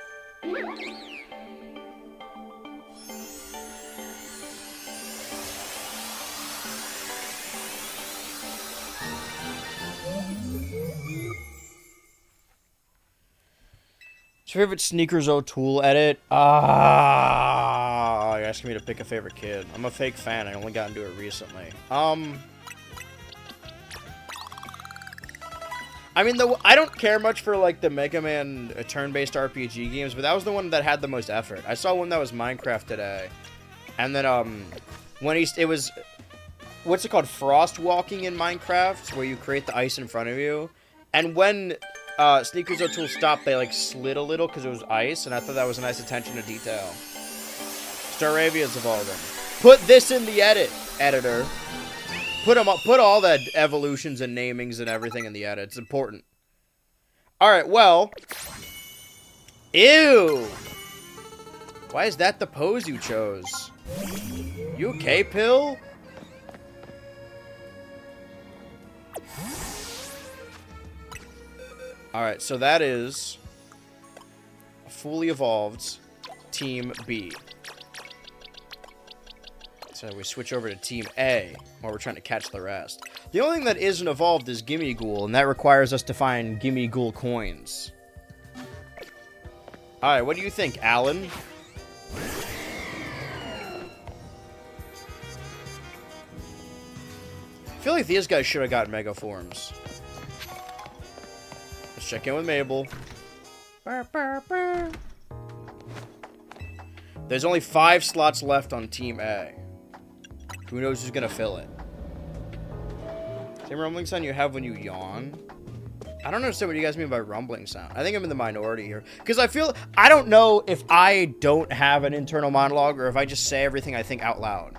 What's your favorite Sneakers O'Toole edit? You're asking me to pick a favorite kid. I'm a fake fan. I only got into it recently. I mean, I don't care much for like the Mega Man turn-based RPG games, but that was the one that had the most effort. I saw one that was Minecraft today, and then when it was, what's it called, frost walking in Minecraft, where you create the ice in front of you, and when Sneakers O'Toole stopped, they like slid a little because it was ice, and I thought that was a nice attention to detail. Staravia's evolving. Put this in the editor. Put all the evolutions and namings and everything in the edit. It's important. Alright, well. Ew. Why is that the pose you chose? You okay, Pill? Alright, so that is a fully evolved Team B. So we switch over to Team A while we're trying to catch the rest. The only thing that isn't evolved is Gimme Ghoul, and that requires us to find Gimme Ghoul coins. Alright, what do you think, Alan? I feel like these guys should have got Mega Forms. Let's check in with Mabel. There's only 5 slots left on Team A. Who knows who's gonna fill it? Same rumbling sound you have when you yawn? I don't understand what you guys mean by rumbling sound. I think I'm in the minority here. Because I don't know if I don't have an internal monologue or if I just say everything I think out loud.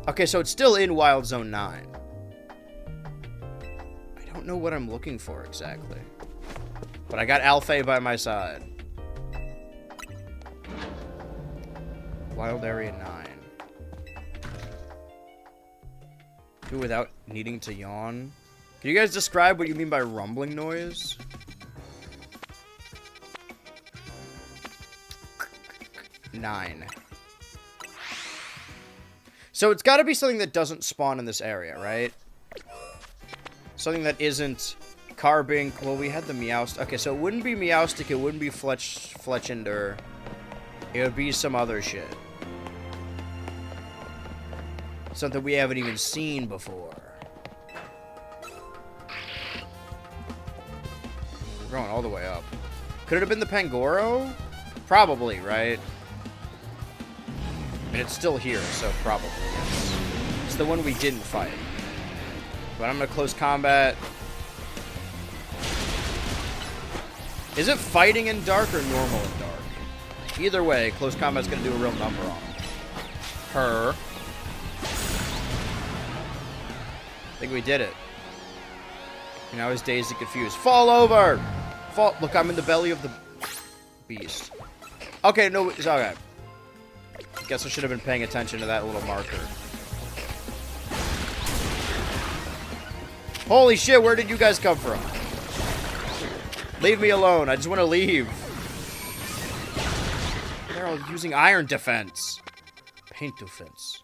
Okay, so it's still in Wild Zone 9. I don't know what I'm looking for exactly. But I got Alfei by my side. Wild Area 9. Do without needing to yawn. Can you guys describe what you mean by rumbling noise? Nine. So it's got to be something that doesn't spawn in this area, right? Something that isn't Carbink. Well, we had the Meowstic. Okay, so it wouldn't be Meowstic. It wouldn't be Fletchinder. It would be some other shit. Something we haven't even seen before. We're going all the way up. Could it have been the Pangoro? Probably, right? And it's still here, so probably, yes. It's the one we didn't fight. But I'm gonna close combat. Is it fighting in dark or normal in dark? Either way, close combat's gonna do a real number on him. Her. I think we did it. And now he's dazed and confused. Fall over! Fall. Look, I'm in the belly of the beast. Okay, no, it's okay. Guess I should have been paying attention to that little marker. Holy shit, where did you guys come from? Leave me alone. I just want to leave. They're all using iron defense. Paint defense.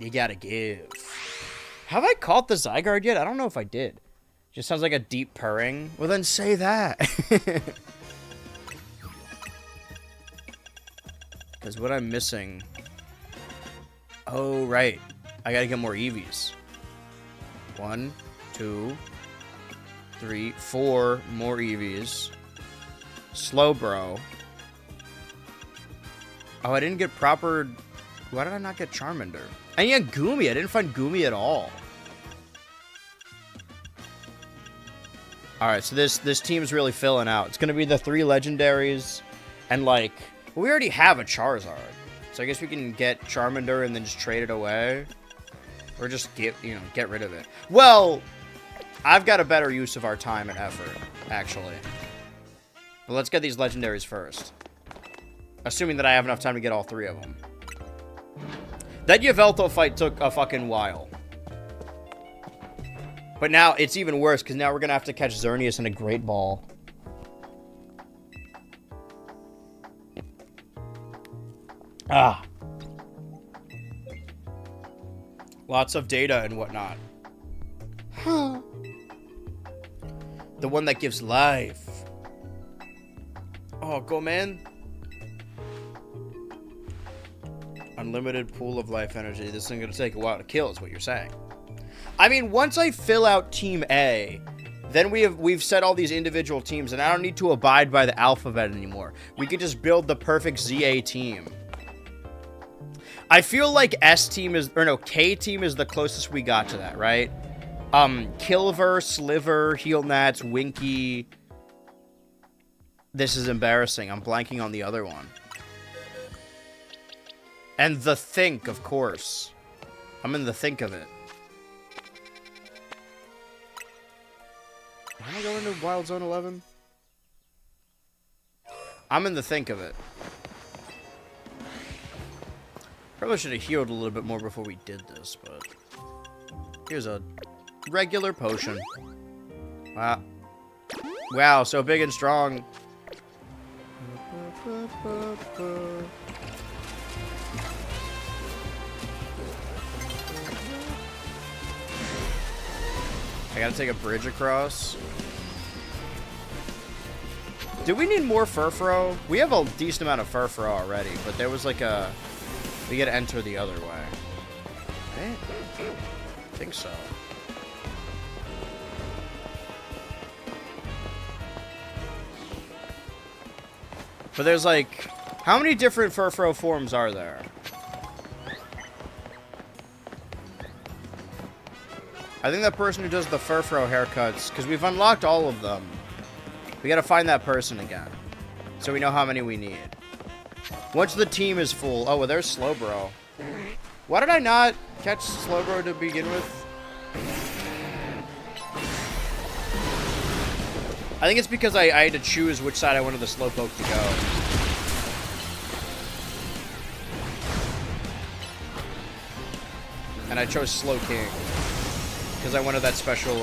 You gotta give. Have I caught the Zygarde yet? I don't know if I did. Just sounds like a deep purring. Well, then say that. Because what I'm missing... Oh, right. I gotta get more Eevees. 1, 2, 3, 4 more Eevees. Slowbro. Oh, I didn't get proper... Why did I not get Charmander? And yeah, Goomy. I didn't find Goomy at all. Alright, so this team's really filling out. It's gonna be the 3 legendaries. And like... Well, we already have a Charizard. So I guess we can get Charmander and then just trade it away. Or just get rid of it. Well, I've got a better use of our time and effort, actually. But let's get these legendaries first. Assuming that I have enough time to get all 3 of them. That Yveltal fight took a fucking while. But now it's even worse, because now we're going to have to catch Xerneas in a Great Ball. Ah. Lots of data and whatnot. Huh. The one that gives life. Oh, go man. Unlimited pool of life energy. This thing's gonna take a while to kill, is what you're saying. I mean, once I fill out Team A, then we've set all these individual teams, and I don't need to abide by the alphabet anymore. We could just build the perfect ZA team. I feel like K team is the closest we got to that, right? Kilver, Sliver, Heel Nats, Winky. This is embarrassing. I'm blanking on the other one. And the Think, of course. I'm in the think of it. Am I going to Wild Zone 11? I'm in the think of it. Probably should have healed a little bit more before we did this, but... Here's a regular potion. Wow. Wow, so big and strong. I gotta take a bridge across. Do we need more Furfro? We have a decent amount of Furfro already, but there was like a... We gotta enter the other way. Right? I think so. But there's like... How many different Furfro forms are there? I think that person who does the Furfro haircuts, because we've unlocked all of them. We gotta find that person again, so we know how many we need. Once the team is full... Oh, well, there's Slowbro. Why did I not catch Slowbro to begin with? I think it's because I had to choose which side I wanted the Slowpoke to go. And I chose Slowking. Because I wanted that special,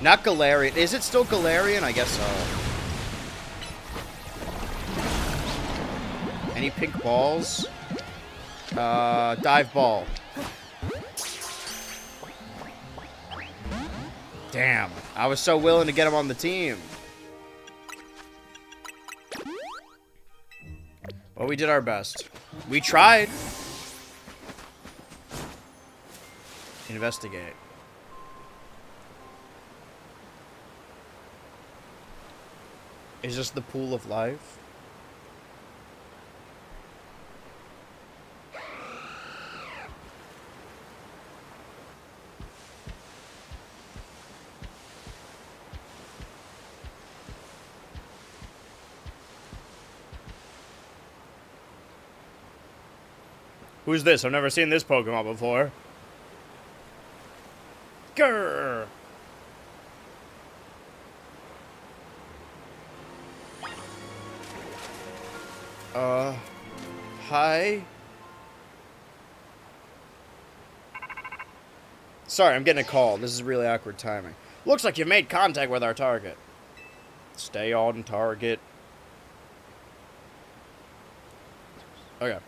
not Galarian. Is it still Galarian? I guess so. Any pink balls? Dive ball. Damn. I was so willing to get him on the team. Well, we did our best. We tried. Investigate. Is this the pool of life? Who's this? I've never seen this Pokemon before. Grr. Hi? Sorry, I'm getting a call. This is really awkward timing. Looks like you've made contact with our target. Stay on target. Okay.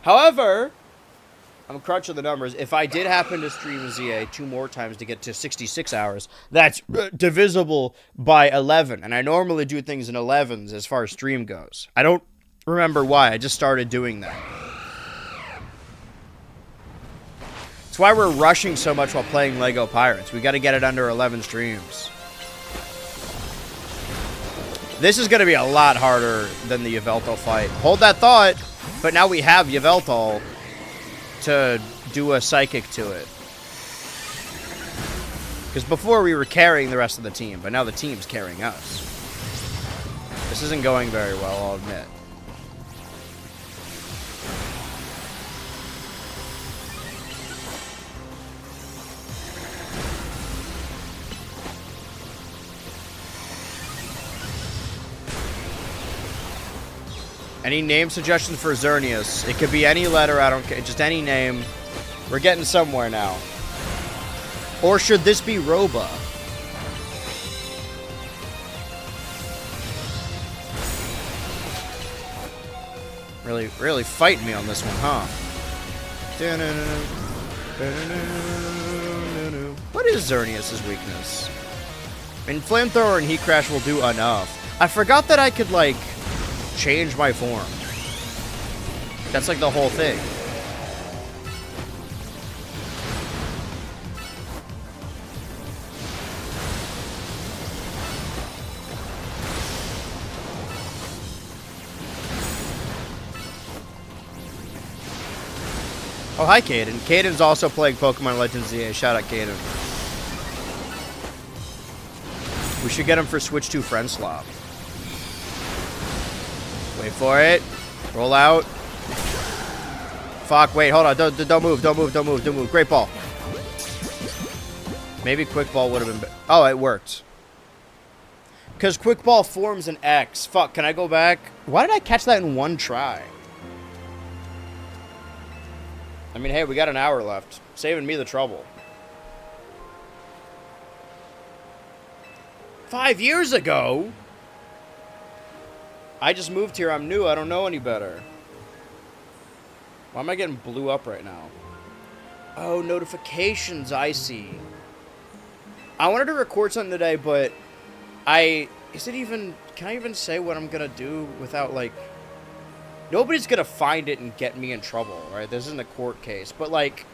However... I'm crunching the numbers. If I did happen to stream ZA 2 more times to get to 66 hours, that's divisible by 11. And I normally do things in 11s as far as stream goes. I don't remember why. I just started doing that. That's why we're rushing so much while playing Lego Pirates. We got to get it under 11 streams. This is going to be a lot harder than the Yveltal fight. Hold that thought. But now we have Yveltal to do a psychic to it. Because before we were carrying the rest of the team, but now the team's carrying us. This isn't going very well, I'll admit. Any name suggestions for Xerneas? It could be any letter, I don't care. Just any name. We're getting somewhere now. Or should this be Roba? Really fighting me on this one, huh? What is Xerneas' weakness? I mean, Flamethrower and Heat Crash will do enough. I forgot that I could, like... change my form. That's like the whole thing. Oh, hi, Caden. Caden's also playing Pokemon Legends ZA. Shout out, Caden. We should get him for Switch 2 Friend Swap. Wait for it. Roll out. Fuck, wait, hold on. Don't move, don't move, don't move, don't move. Great ball. Maybe Quick Ball would have been... Oh, it worked. Because Quick Ball forms an X. Fuck, can I go back? Why did I catch that in one try? I mean, hey, we got an hour left. Saving me the trouble. 5 years ago? I just moved here. I'm new. I don't know any better. Why am I getting blew up right now? Oh, notifications. I see. I wanted to record something today, but is it even... Can I even say what I'm going to do without, like... Nobody's going to find it and get me in trouble, right? This isn't a court case. But, like,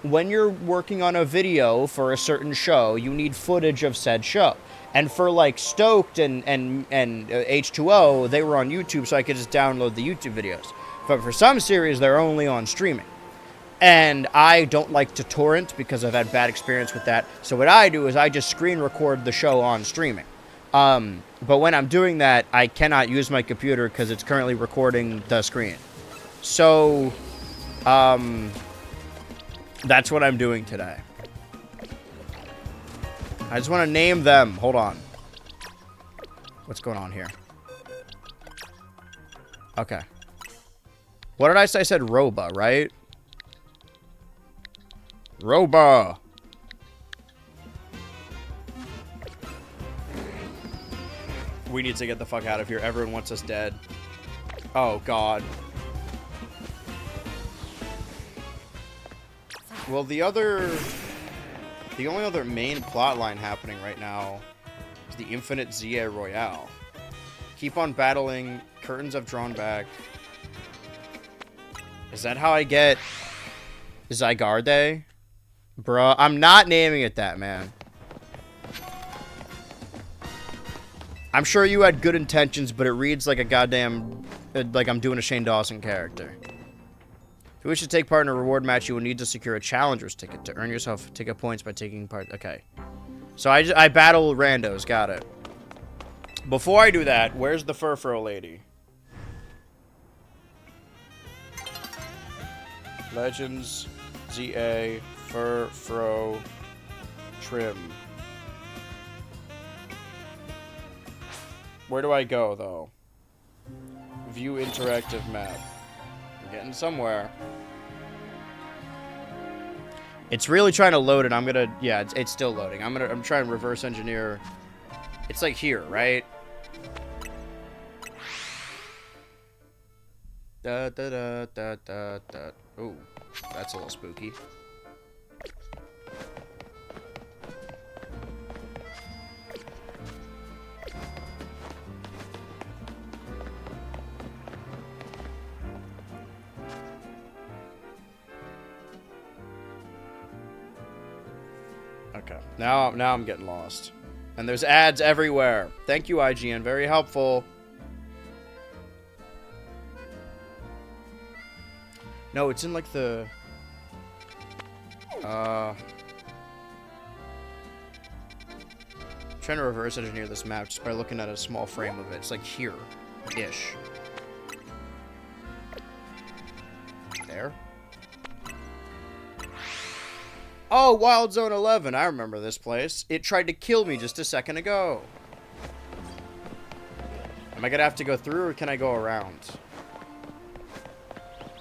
when you're working on a video for a certain show, you need footage of said show. And for, like, Stoked and H2O, they were on YouTube, so I could just download the YouTube videos. But for some series, they're only on streaming. And I don't like to torrent because I've had bad experience with that. So what I do is I just screen record the show on streaming. But when I'm doing that, I cannot use my computer because it's currently recording the screen. So, that's what I'm doing today. I just want to name them. Hold on. What's going on here? Okay. What did I say? I said Roba, right? Roba. We need to get the fuck out of here. Everyone wants us dead. Oh, God. Well, the only other main plot line happening right now is the Infinite ZA Royale. Keep on battling. Curtains have drawn back. Is that how I get Zygarde? Bruh, I'm not naming it that, man. I'm sure you had good intentions, but it reads like a goddamn... like I'm doing a Shane Dawson character. If you wish to take part in a reward match, you will need to secure a challenger's ticket. To earn yourself ticket points by taking part... Okay. So I battle randos. Got it. Before I do that, where's the Furfurrow lady? Legends, ZA, Furfurrow, Trim. Where do I go, though? View interactive map. I'm getting somewhere. It's really trying to load it. I'm gonna... Yeah, it's still loading. I'm trying to reverse engineer. It's like here, right? Da da da da da da. Ooh, that's a little spooky. Okay, now I'm getting lost. And there's ads everywhere. Thank you, IGN. Very helpful. No, it's in like the... I'm trying to reverse engineer this map just by looking at a small frame of it. It's like here-ish. There. Oh, Wild Zone 11. I remember this place. It tried to kill me just a second ago. Am I gonna have to go through or can I go around?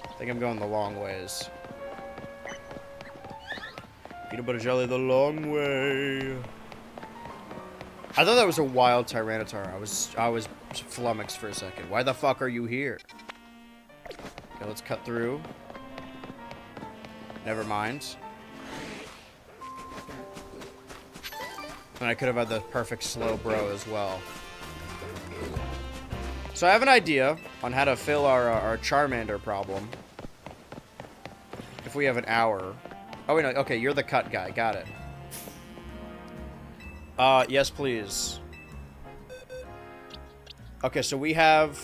I think I'm going the long ways. Peanut butter jelly the long way. I thought that was a wild Tyranitar. I was flummoxed for a second. Why the fuck are you here? Okay, let's cut through. Never mind. And I could have had the perfect slow bro as well. So I have an idea on how to fill our Charmander problem. If we have an hour. Oh, wait, no. Okay, you're the cut guy. Got it. Yes, please. Okay, so we have...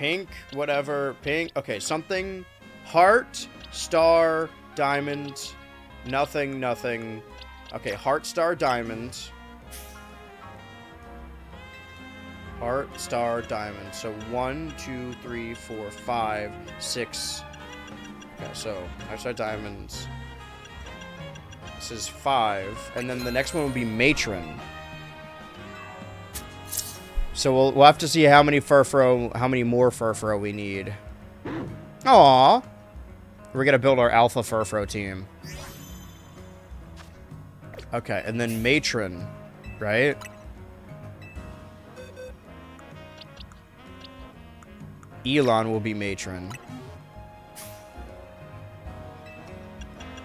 Pink, whatever. Pink. Okay, something. Heart, star, diamond. Nothing, nothing. Okay, heart, star, diamond. Heart, star, diamond. So 1, 2, 3, 4, 5, 6. Okay, so heart, star, diamonds. This is 5. And then the next one would be matron. So we'll have to see how many more furfro we need. Aww. We're gonna build our alpha furfro team. Okay, and then matron, right? Elon will be matron.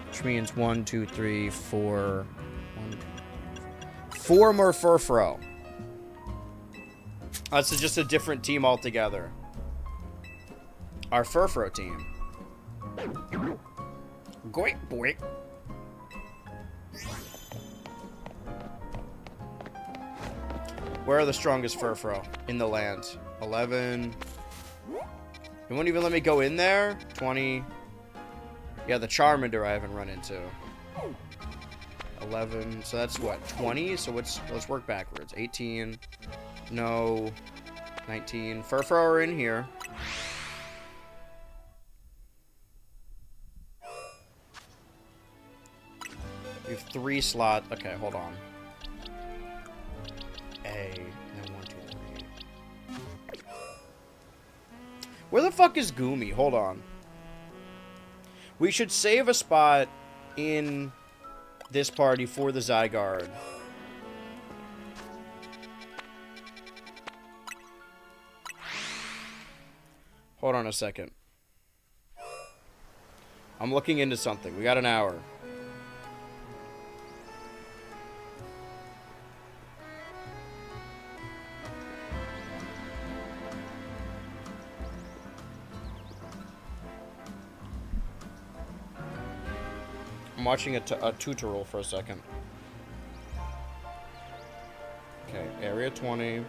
Which means 1, 2, 3, 4. 4 more furfro. That's just a different team altogether. Our furfro team. Goink, boink. Where are the strongest furfro in the land? 11. They won't even let me go in there? 20. Yeah, the Charmander I haven't run into. 11. So that's what? 20? So let's work backwards. 18. No. 19. Furfro are in here. We have 3 slots. Okay, hold on. A. And then 1, 2, 3. Where the fuck is Goomy? Hold on. We should save a spot in this party for the Zygarde. Hold on a second. I'm looking into something. We got an hour. I'm watching a tutorial for a second. Okay, area 20.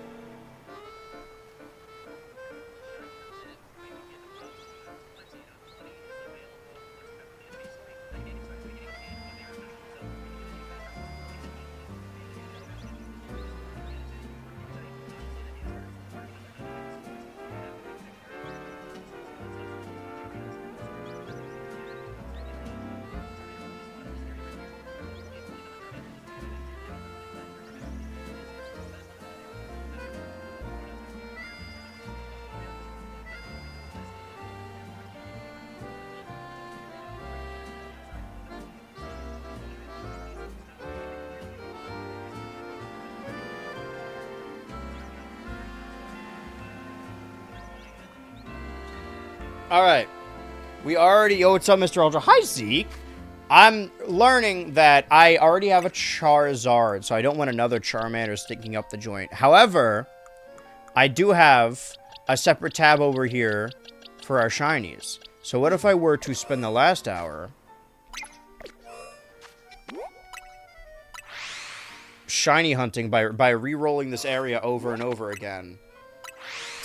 Alright. We already... Oh, what's up, Mr. Ultra? Hi, Zeke. I'm learning that I already have a Charizard, so I don't want another Charmander sticking up the joint. However, I do have a separate tab over here for our shinies. So what if I were to spend the last hour shiny hunting by re-rolling this area over and over again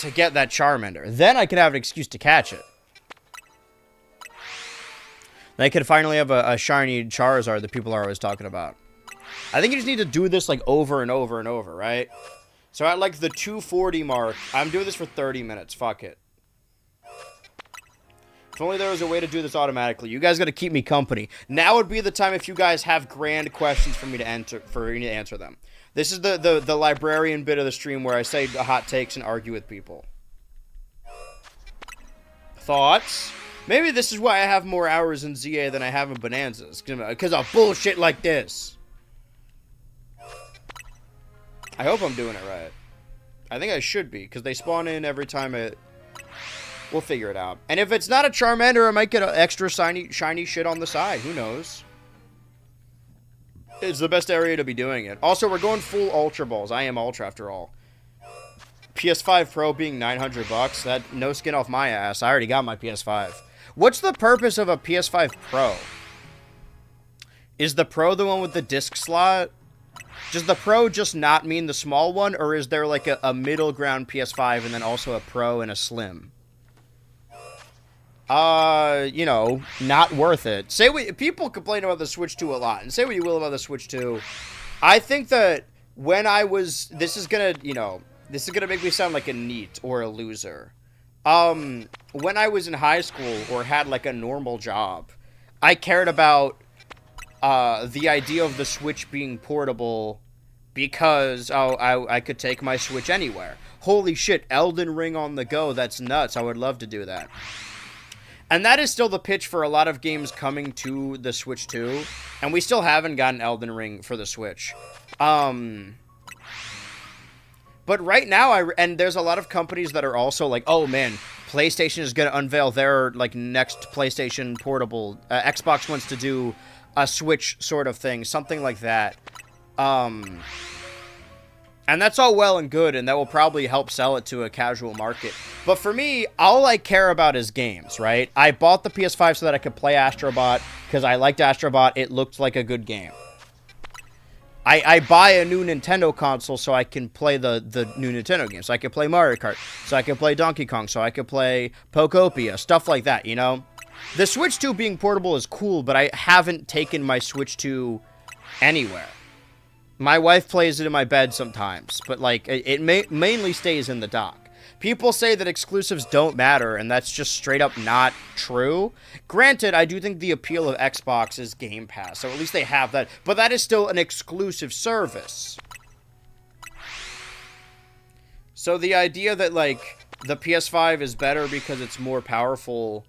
to get that Charmander? Then I could have an excuse to catch it. Then I could finally have a shiny Charizard that people are always talking about. I think you just need to do this like over and over and over, right? So at like the 240 mark, I'm doing this for 30 minutes. Fuck it. If only there was a way to do this automatically. You guys got to keep me company. Now would be the time if you guys have grand questions for me to answer them. This is the librarian bit of the stream where I say hot takes and argue with people. Thoughts? Maybe this is why I have more hours in ZA than I have in Bonanzas. Because of bullshit like this. I hope I'm doing it right. I think I should be, because they spawn in every time it... We'll figure it out. And if it's not a Charmander, I might get an extra shiny shit on the side. Who knows? It's the best area to be doing it. Also, we're going full Ultra Balls. I am Ultra after all. PS5 Pro being $900. That no skin off my ass. I already got my PS5. What's the purpose of a PS5 Pro? Is the Pro the one with the disc slot? Does the Pro just not mean the small one, or is there like a middle ground PS5 and then also a Pro and a Slim? You know, not worth it. People complain about the Switch 2 a lot, and say what you will about the Switch 2. I think that when I was, this is gonna make me sound like a neat or a loser. When I was in high school or had like a normal job, I cared about the idea of the Switch being portable because I could take my Switch anywhere. Holy shit, Elden Ring on the go, that's nuts. I would love to do that. And that is still the pitch for a lot of games coming to the Switch 2, and we still haven't gotten Elden Ring for the Switch. But right now, and there's a lot of companies that are also like, oh man, PlayStation is going to unveil their like next PlayStation portable. Xbox wants to do a Switch sort of thing, something like that. And that's all well and good, and that will probably help sell it to a casual market. But for me, all I care about is games, right? I bought the PS5 so that I could play Astrobot, because I liked Astrobot. It looked like a good game. I buy a new Nintendo console so I can play the new Nintendo games. So I can play Mario Kart, so I can play Donkey Kong, so I can play Pokopia, stuff like that, you know? The Switch 2 being portable is cool, but I haven't taken my Switch 2 anywhere. My wife plays it in my bed sometimes, but like it mainly stays in the dock. People say that exclusives don't matter, and that's just straight up not true. Granted, I do think the appeal of Xbox is Game Pass, so at least they have that, but that is still an exclusive service. So the idea that like the PS5 is better because it's more powerful,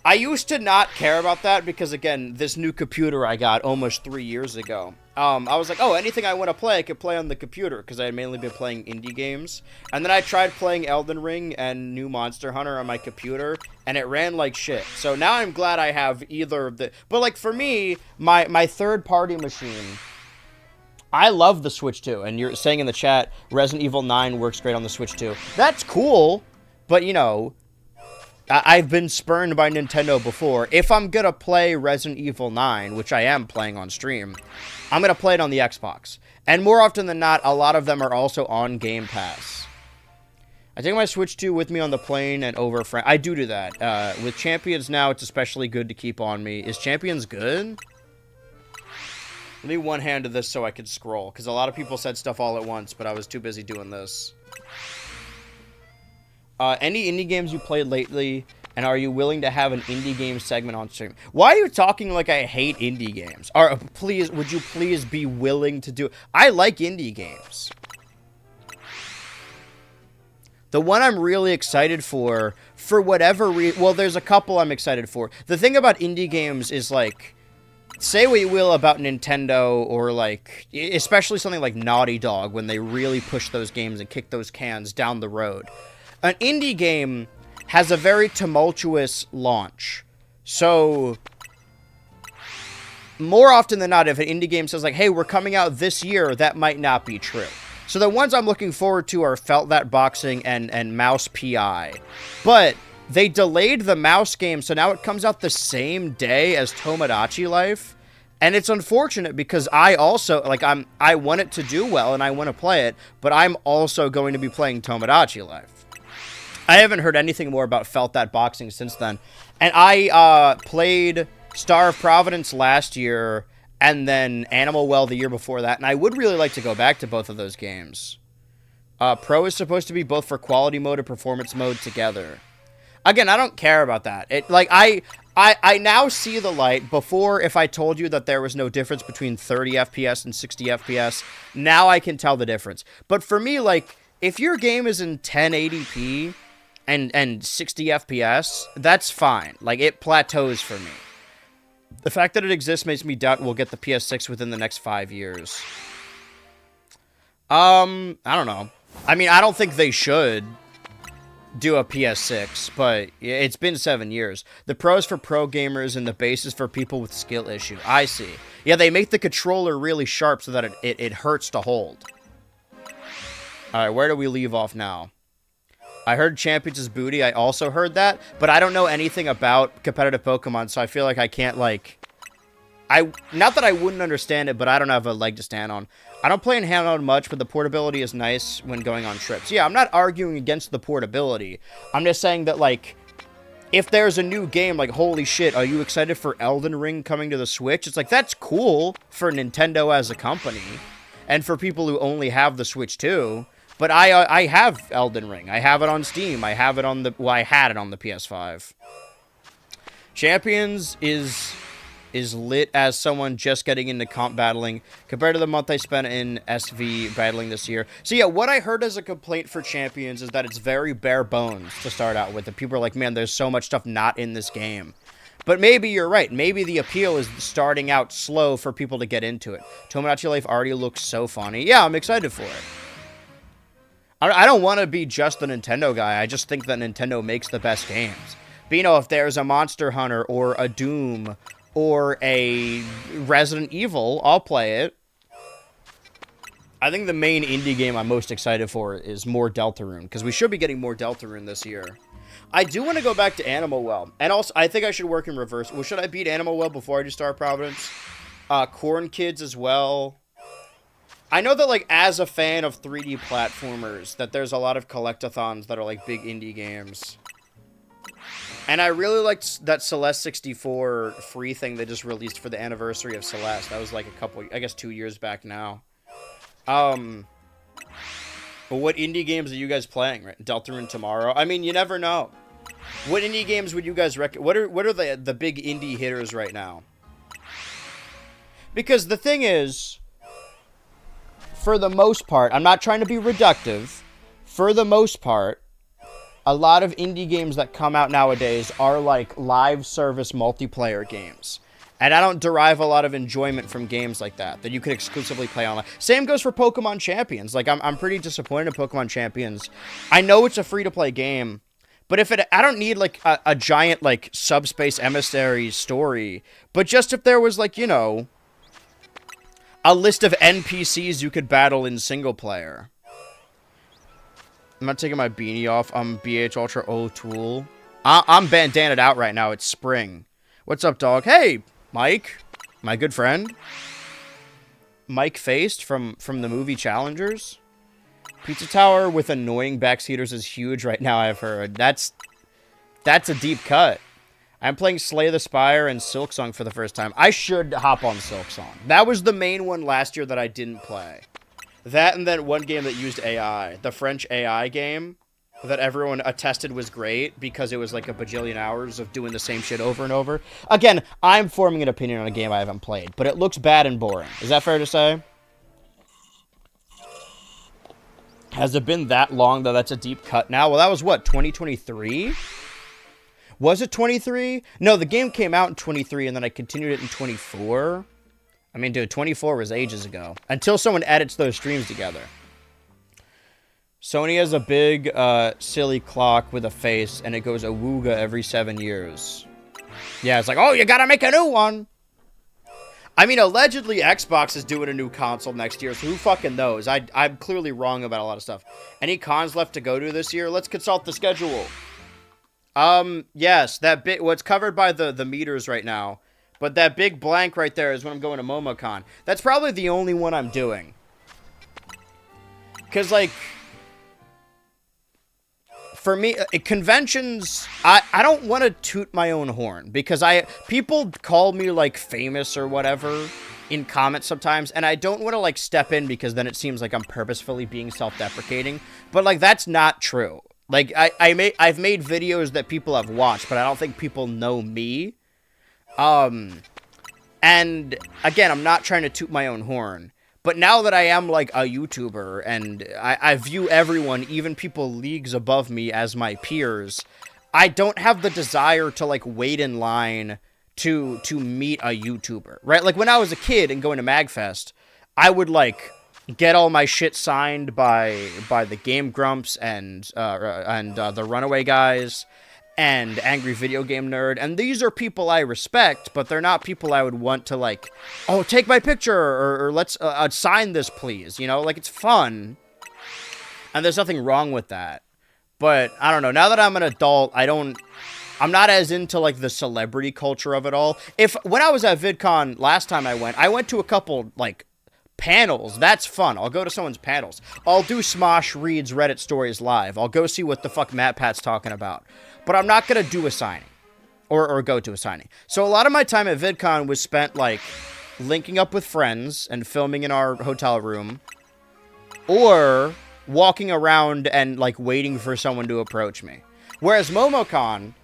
I used to not care about that because, again, this new computer I got almost 3 years ago. I was like, oh, anything I want to play, I could play on the computer because I had mainly been playing indie games. And then I tried playing Elden Ring and New Monster Hunter on my computer, and it ran like shit. So now I'm glad I have either of the... But, like, for me, my third-party machine, I love the Switch 2. And you're saying in the chat, Resident Evil 9 works great on the Switch 2. That's cool, but, you know... I've been spurned by Nintendo before. If I'm gonna play Resident Evil 9, which I am playing on stream, I'm gonna play it on the Xbox. And more often than not, a lot of them are also on Game Pass. I take my Switch 2 with me on the plane and over... I do that. With Champions now, it's especially good to keep on me. Is Champions good? Let me one-hand to this so I can scroll, because a lot of people said stuff all at once, but I was too busy doing this. Any indie games you played lately, and are you willing to have an indie game segment on stream? Why are you talking like I hate indie games? Or please, would you please be willing to do... I like indie games. The one I'm really excited for whatever reason... Well, there's a couple I'm excited for. The thing about indie games is, like... Say what you will about Nintendo or, like... Especially something like Naughty Dog, when they really push those games and kick those cans down the road. An indie game has a very tumultuous launch. So, more often than not, if an indie game says, like, hey, we're coming out this year, that might not be true. So the ones I'm looking forward to are Felt That Boxing and Mouse PI. But they delayed the Mouse game, so now it comes out the same day as Tomodachi Life. And it's unfortunate because I also, like, I want it to do well and I want to play it, but I'm also going to be playing Tomodachi Life. I haven't heard anything more about Felt That Boxing since then. And I played Star of Providence last year and then Animal Well the year before that. And I would really like to go back to both of those games. Pro is supposed to be both for quality mode and performance mode together. Again, I don't care about that. I now see the light. Before, if I told you that there was no difference between 30 FPS and 60 FPS, now I can tell the difference. But for me, like, if your game is in 1080p... and 60 FPS, that's fine. Like, it plateaus for me. The fact that it exists makes me doubt we'll get the PS6 within the next 5 years. I don't know. I mean, I don't think they should do a PS6, but it's been 7 years. The Pro is for pro gamers, and the base is for people with skill issue. I see. Yeah, they make the controller really sharp so that it hurts to hold. Alright, where do we leave off now? I heard Champions is booty. I also heard that, but I don't know anything about competitive Pokemon, so I feel like I can't, like... not that I wouldn't understand it, but I don't have a leg to stand on. I don't play in handheld much, but the portability is nice when going on trips. Yeah, I'm not arguing against the portability. I'm just saying that, like, if there's a new game, like, holy shit, are you excited for Elden Ring coming to the Switch? It's like, that's cool for Nintendo as a company, and for people who only have the Switch too. But I have Elden Ring. I have it on Steam. I have it on the, well, I had it on the PS5. Champions is lit as someone just getting into comp battling compared to the month I spent in SV battling this year. So yeah, what I heard as a complaint for Champions is that it's very bare bones to start out with. And people are like, man, there's so much stuff not in this game. But maybe you're right. Maybe the appeal is starting out slow for people to get into it. Tomodachi Life already looks so funny. Yeah, I'm excited for it. I don't want to be just the Nintendo guy. I just think that Nintendo makes the best games. But, you know, if there's a Monster Hunter or a Doom or a Resident Evil, I'll play it. I think the main indie game I'm most excited for is more Deltarune, because we should be getting more Deltarune this year. I do want to go back to Animal Well, and also I think I should work in reverse. Well, should I beat Animal Well before I do Star Providence? Corn Kids as well. I know that, like, as a fan of 3D platformers, that there's a lot of collectathons that are, like, big indie games. And I really liked that Celeste 64 free thing they just released for the anniversary of Celeste. That was, like, I guess 2 years back now. But what indie games are you guys playing, right? Deltarune tomorrow? I mean, you never know. What indie games would you guys recommend? What are the big indie hitters right now? Because the thing is, for the most part, I'm not trying to be reductive. For the most part, a lot of indie games that come out nowadays are like live service multiplayer games. And I don't derive a lot of enjoyment from games like that you could exclusively play online. Same goes for Pokemon Champions. Like, I'm pretty disappointed in Pokemon Champions. I know it's a free-to-play game, but I don't need, like, a giant, like, Subspace Emissary story. But just if there was, like, you know, a list of NPCs you could battle in single player. I'm not taking my beanie off. I'm BH Ultra O'Toole. I'm bandanaed out right now. It's spring. What's up, dog? Hey, Mike. My good friend. Mike Faced from the movie Challengers. Pizza Tower with annoying backseaters is huge right now, I've heard. That's a deep cut. I'm playing Slay the Spire and Silksong for the first time. I should hop on Silksong. That was the main one last year that I didn't play. That and then one game that used AI. The French AI game that everyone attested was great because it was like a bajillion hours of doing the same shit over and over. Again, I'm forming an opinion on a game I haven't played, but it looks bad and boring. Is that fair to say? Has it been that long that that's a deep cut now? Well, that was what, 2023? Was it 23? No, the game came out in 23, and then I continued it in 24. I mean, dude, 24 was ages ago. Until someone edits those streams together. Sony has a big, silly clock with a face, and it goes awooga every 7 years. Yeah, it's like, oh, you gotta make a new one! I mean, allegedly, Xbox is doing a new console next year, so who fucking knows? I'm clearly wrong about a lot of stuff. Any cons left to go to this year? Let's consult the schedule. Yes, that big, what's covered by the meters right now, but that big blank right there is when I'm going to MomoCon. That's probably the only one I'm doing. Because, like, for me, conventions, I don't want to toot my own horn, because people call me, like, famous or whatever in comments sometimes, and I don't want to, like, step in, because then it seems like I'm purposefully being self-deprecating, but, like, that's not true. Like, I've made videos that people have watched, but I don't think people know me. And, again, I'm not trying to toot my own horn. But now that I am, like, a YouTuber, and I view everyone, even people leagues above me, as my peers, I don't have the desire to, like, wait in line to meet a YouTuber, right? Like, when I was a kid and going to MagFest, I would, like, get all my shit signed by the Game Grumps and the Runaway Guys and Angry Video Game Nerd, and these are people I respect, but they're not people I would want to, like, oh, take my picture, or let's sign this, please, you know? Like, it's fun, and there's nothing wrong with that, but I don't know, now that I'm an adult, I'm I'm not as into like the celebrity culture of it all. When I was at VidCon last time I went to a couple like panels. That's fun. I'll go to someone's panels. I'll do Smosh reads Reddit stories live. I'll go see what the fuck MatPat's talking about. But I'm not gonna do a signing. Or go to a signing. So a lot of my time at VidCon was spent like linking up with friends and filming in our hotel room. Or walking around and like waiting for someone to approach me. Whereas MomoCon,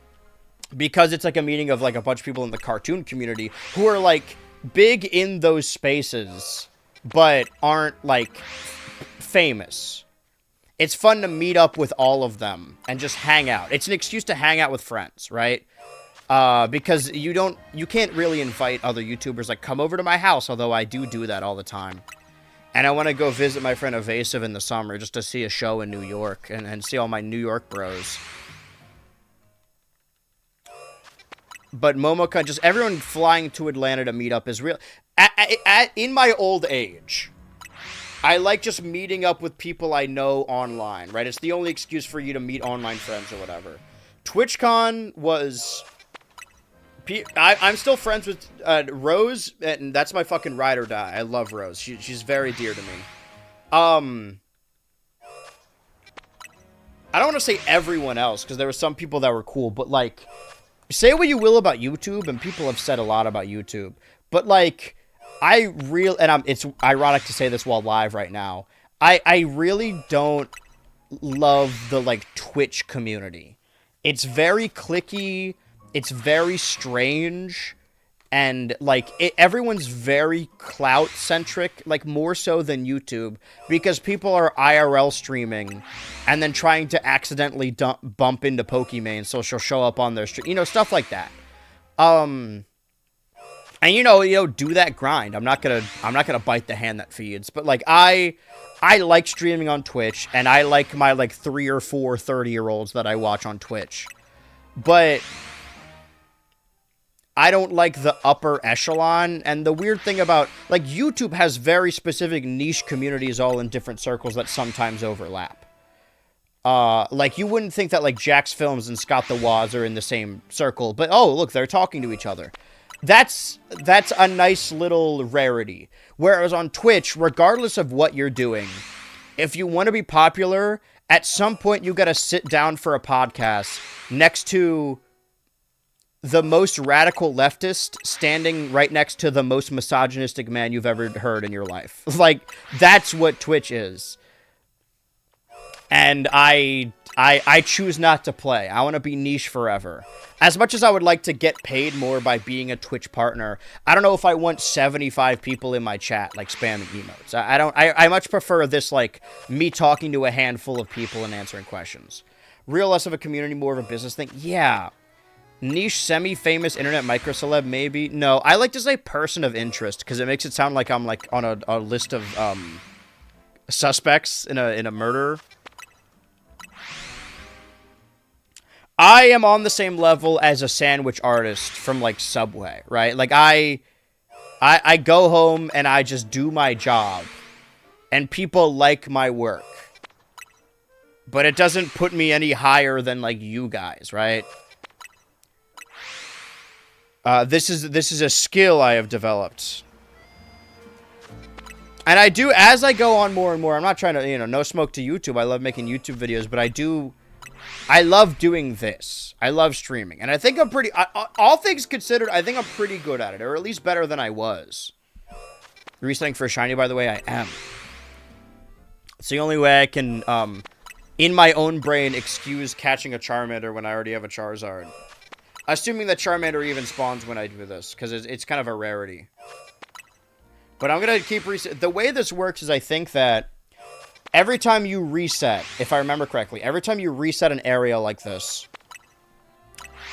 because it's like a meeting of like a bunch of people in the cartoon community who are like big in those spaces, but aren't like famous. It's fun to meet up with all of them and just hang out. It's an excuse to hang out with friends, right? Because you can't really invite other YouTubers like come over to my house, although I do that all the time. And I want to go visit my friend Evasive in the summer just to see a show in New York and see all my New York bros. But MomoCon, just everyone flying to Atlanta to meet up is real. In my old age, I like just meeting up with people I know online, right? It's the only excuse for you to meet online friends or whatever. TwitchCon was... I'm still friends with Rose, and that's my fucking ride or die. I love Rose. She's very dear to me. I don't want to say everyone else, because there were some people that were cool, but, like, say what you will about YouTube, and people have said a lot about YouTube, but, like, it's ironic to say this while live right now, I really don't love the, like, Twitch community. It's very cliquey. It's very strange, and, like, everyone's very clout-centric, like, more so than YouTube, because people are IRL streaming, and then trying to accidentally bump into Pokimane, so she'll show up on their stream, you know, stuff like that. And, you know, do that grind. I'm not gonna bite the hand that feeds, but, like, I like streaming on Twitch, and I like my, like, 3 or 4 30-year-olds that I watch on Twitch, but... I don't like the upper echelon, and the weird thing about, like, YouTube has very specific niche communities all in different circles that sometimes overlap. Like, you wouldn't think that, like, Jax Films and Scott the Woz are in the same circle, but, oh, look, they're talking to each other. That's a nice little rarity. Whereas on Twitch, regardless of what you're doing, if you want to be popular, at some point you gotta sit down for a podcast next to... the most radical leftist standing right next to the most misogynistic man you've ever heard in your life. Like, that's what Twitch is. And I choose not to play. I want to be niche forever. As much as I would like to get paid more by being a Twitch partner, I don't know if I want 75 people in my chat, like, spamming emotes. I much prefer this, like, me talking to a handful of people and answering questions. Real less of a community, more of a business thing. Yeah. Niche, semi-famous internet microceleb, maybe? No, I like to say person of interest, because it makes it sound like I'm, like, on a list of, suspects in a murder. I am on the same level as a sandwich artist from, like, Subway, right? Like, I go home and I just do my job, and people like my work. But it doesn't put me any higher than, like, you guys, right? This is a skill I have developed. And I do, as I go on more and more, I'm not trying to, you know, no smoke to YouTube. I love making YouTube videos, but I love doing this. I love streaming. And I think I'm pretty, all things considered, I think I'm pretty good at it, or at least better than I was. Resetting for a shiny, by the way, I am. It's the only way I can, in my own brain, excuse catching a Charmander when I already have a Charizard. Assuming that Charmander even spawns when I do this, because it's kind of a rarity. But I'm going to keep the way this works is I think that every time you reset, if I remember correctly, every time you reset an area like this,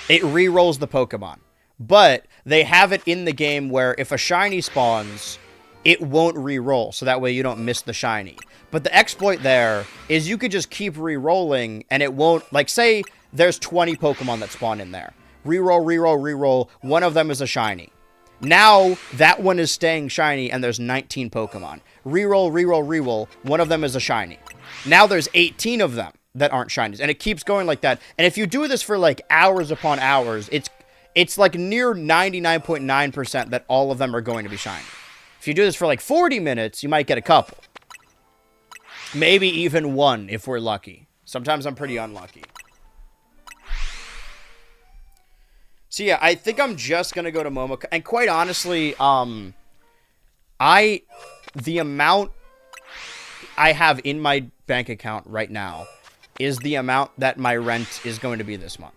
it re-rolls the Pokemon. But they have it in the game where if a shiny spawns, it won't re-roll, so that way you don't miss the shiny. But the exploit there is you could just keep re-rolling, and it won't, like, say there's 20 Pokemon that spawn in there. Reroll, reroll, reroll. One of them is a shiny. Now, that one is staying shiny, and there's 19 Pokemon. Reroll, reroll, reroll. One of them is a shiny. Now there's 18 of them. that aren't shinies. And it keeps going like that. And if you do this for like hours upon hours, it's like near 99.9% that all of them are going to be shiny. If you do this for like 40 minutes, you might get a couple. Maybe even one if we're lucky. Sometimes I'm pretty unlucky. So yeah, I think I'm just going to go to Momoka. And quite honestly, the amount I have in my bank account right now is the amount that my rent is going to be this month.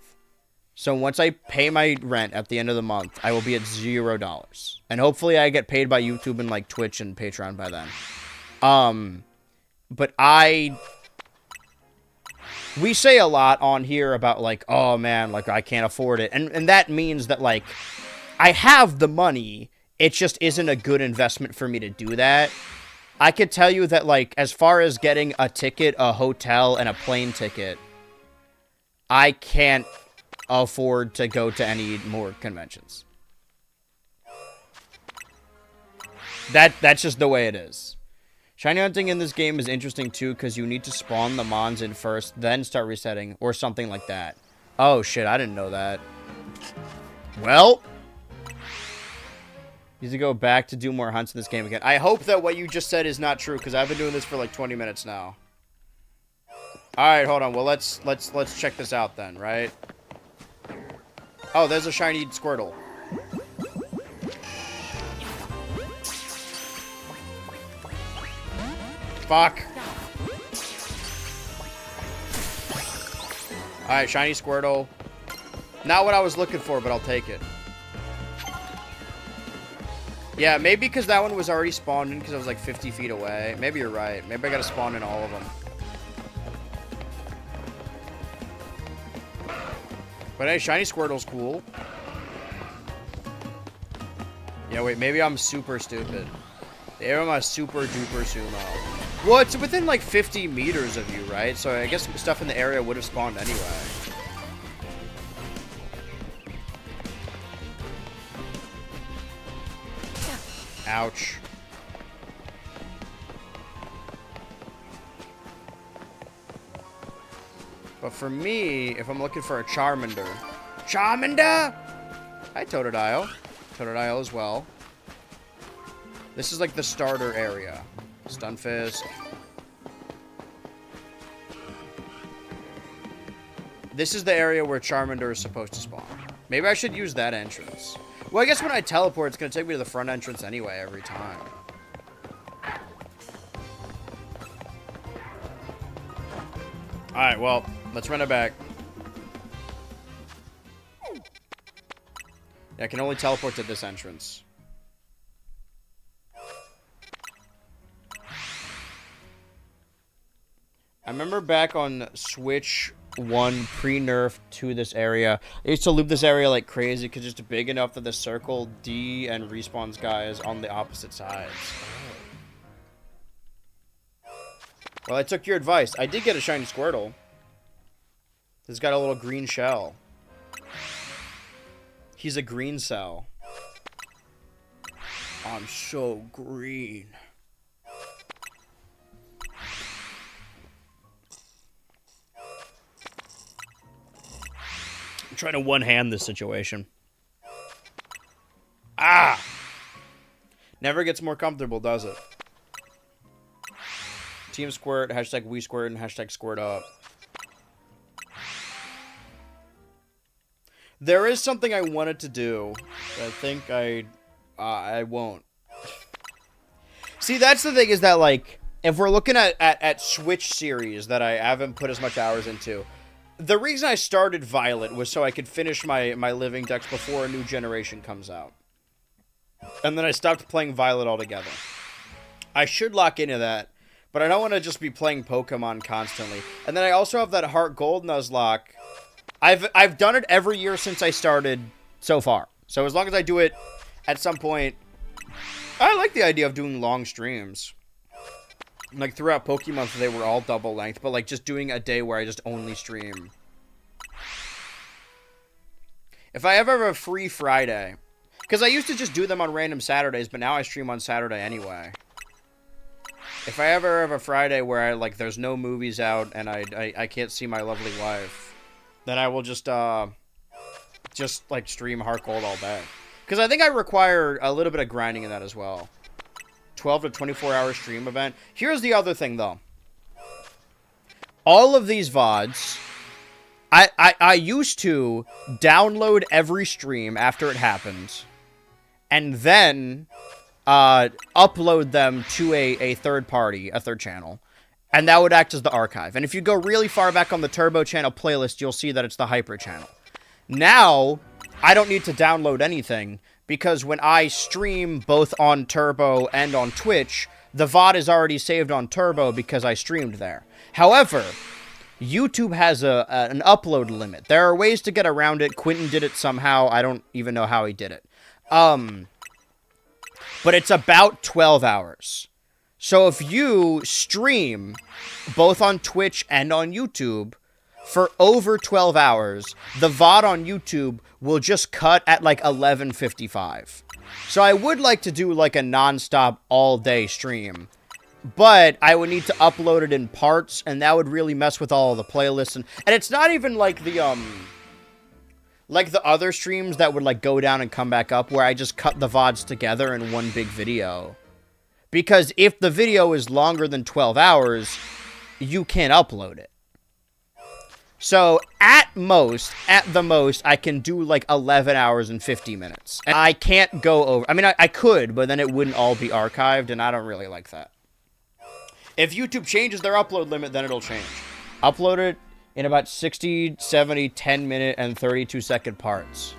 So once I pay my rent at the end of the month, I will be at $0. And hopefully I get paid by YouTube and like Twitch and Patreon by then. But we say a lot on here about like, oh man, like I can't afford it. And that means that like I have the money. It just isn't a good investment for me to do that. I could tell you that like as far as getting a ticket, a hotel, and a plane ticket, I can't afford to go to any more conventions. That's just the way it is. Shiny hunting in this game is interesting too because you need to spawn the mons in first, then start resetting, or something like that. Oh shit, I didn't know that. Well, need to go back to do more hunts in this game again. I hope that what you just said is not true because I've been doing this for like 20 minutes now. All right, hold on. Well, let's check this out then, right? Oh, there's a shiny Squirtle. Fuck. Alright, shiny Squirtle. Not what I was looking for, but I'll take it. Yeah, maybe because that one was already spawned in because I was like 50 feet away. Maybe you're right. Maybe I gotta spawn in all of them. But hey, shiny Squirtle's cool. Yeah, wait, maybe I'm super stupid. Maybe I'm a super duper sumo. Well, it's within like 50 meters of you, right? So I guess stuff in the area would have spawned anyway. Ouch. But for me, if I'm looking for a Charmander... Charmander! Hi, Totodile. Totodile as well. This is like the starter area. Stunfisk. This is the area where Charmander is supposed to spawn. Maybe I should use that entrance. Well, I guess when I teleport, it's going to take me to the front entrance anyway every time. Alright, well, let's run it back. Yeah, I can only teleport to this entrance. I remember back on Switch 1 pre-nerf to this area, I used to loop this area like crazy because it's big enough that the circle D and respawns guys on the opposite sides. Well, I took your advice. I did get a shiny Squirtle. He's got a little green shell. He's a green cell. I'm so green. I'm trying to one-hand this situation. Ah! Never gets more comfortable, does it? Team Squirt, hashtag we squirt, and hashtag squirt up. There is something I wanted to do, but I think I won't. See, that's the thing is that, like, if we're looking at Switch series that I haven't put as much hours into, the reason I started Violet was so I could finish my living decks before a new generation comes out. And then I stopped playing Violet altogether. I should lock into that, but I don't want to just be playing Pokemon constantly. And then I also have that Heart Gold Nuzlocke. I've done it every year since I started so far. So as long as I do it at some point, I like the idea of doing long streams. Like throughout Pokemon, they were all double length, but like just doing a day where I just only stream. If I ever have a free Friday, because I used to just do them on random Saturdays, but now I stream on Saturday anyway. If I ever have a Friday where I like there's no movies out and I can't see my lovely wife, then I will just like stream Heart Gold all day. Because I think I require a little bit of grinding in that as well. 12 to 24 hour stream event. Here's the other thing though. All of these VODs, I used to download every stream after it happened, and then upload them to a third party, a third channel, and that would act as the archive. And if you go really far back on the Turbo channel playlist, you'll see that it's the Hyper channel. Now, I don't need to download anything, because when I stream both on Turbo and on Twitch, the VOD is already saved on Turbo because I streamed there. However, YouTube has an upload limit. There are ways to get around it. Quentin did it somehow. I don't even know how he did it. But it's about 12 hours. So if you stream both on Twitch and on YouTube for over 12 hours, the VOD on YouTube will just cut at like 11:55. So I would like to do like a non-stop all-day stream, but I would need to upload it in parts, and that would really mess with all of the playlists. And it's not even like the other streams that would like go down and come back up where I just cut the VODs together in one big video. Because if the video is longer than 12 hours, you can't upload it. So at the most, I can do like 11 hours and 50 minutes. And I can't go over. I mean, I could, but then it wouldn't all be archived, and I don't really like that. If YouTube changes their upload limit, then it'll change. Upload it in about 60, 70, 10-minute, and 32-second parts.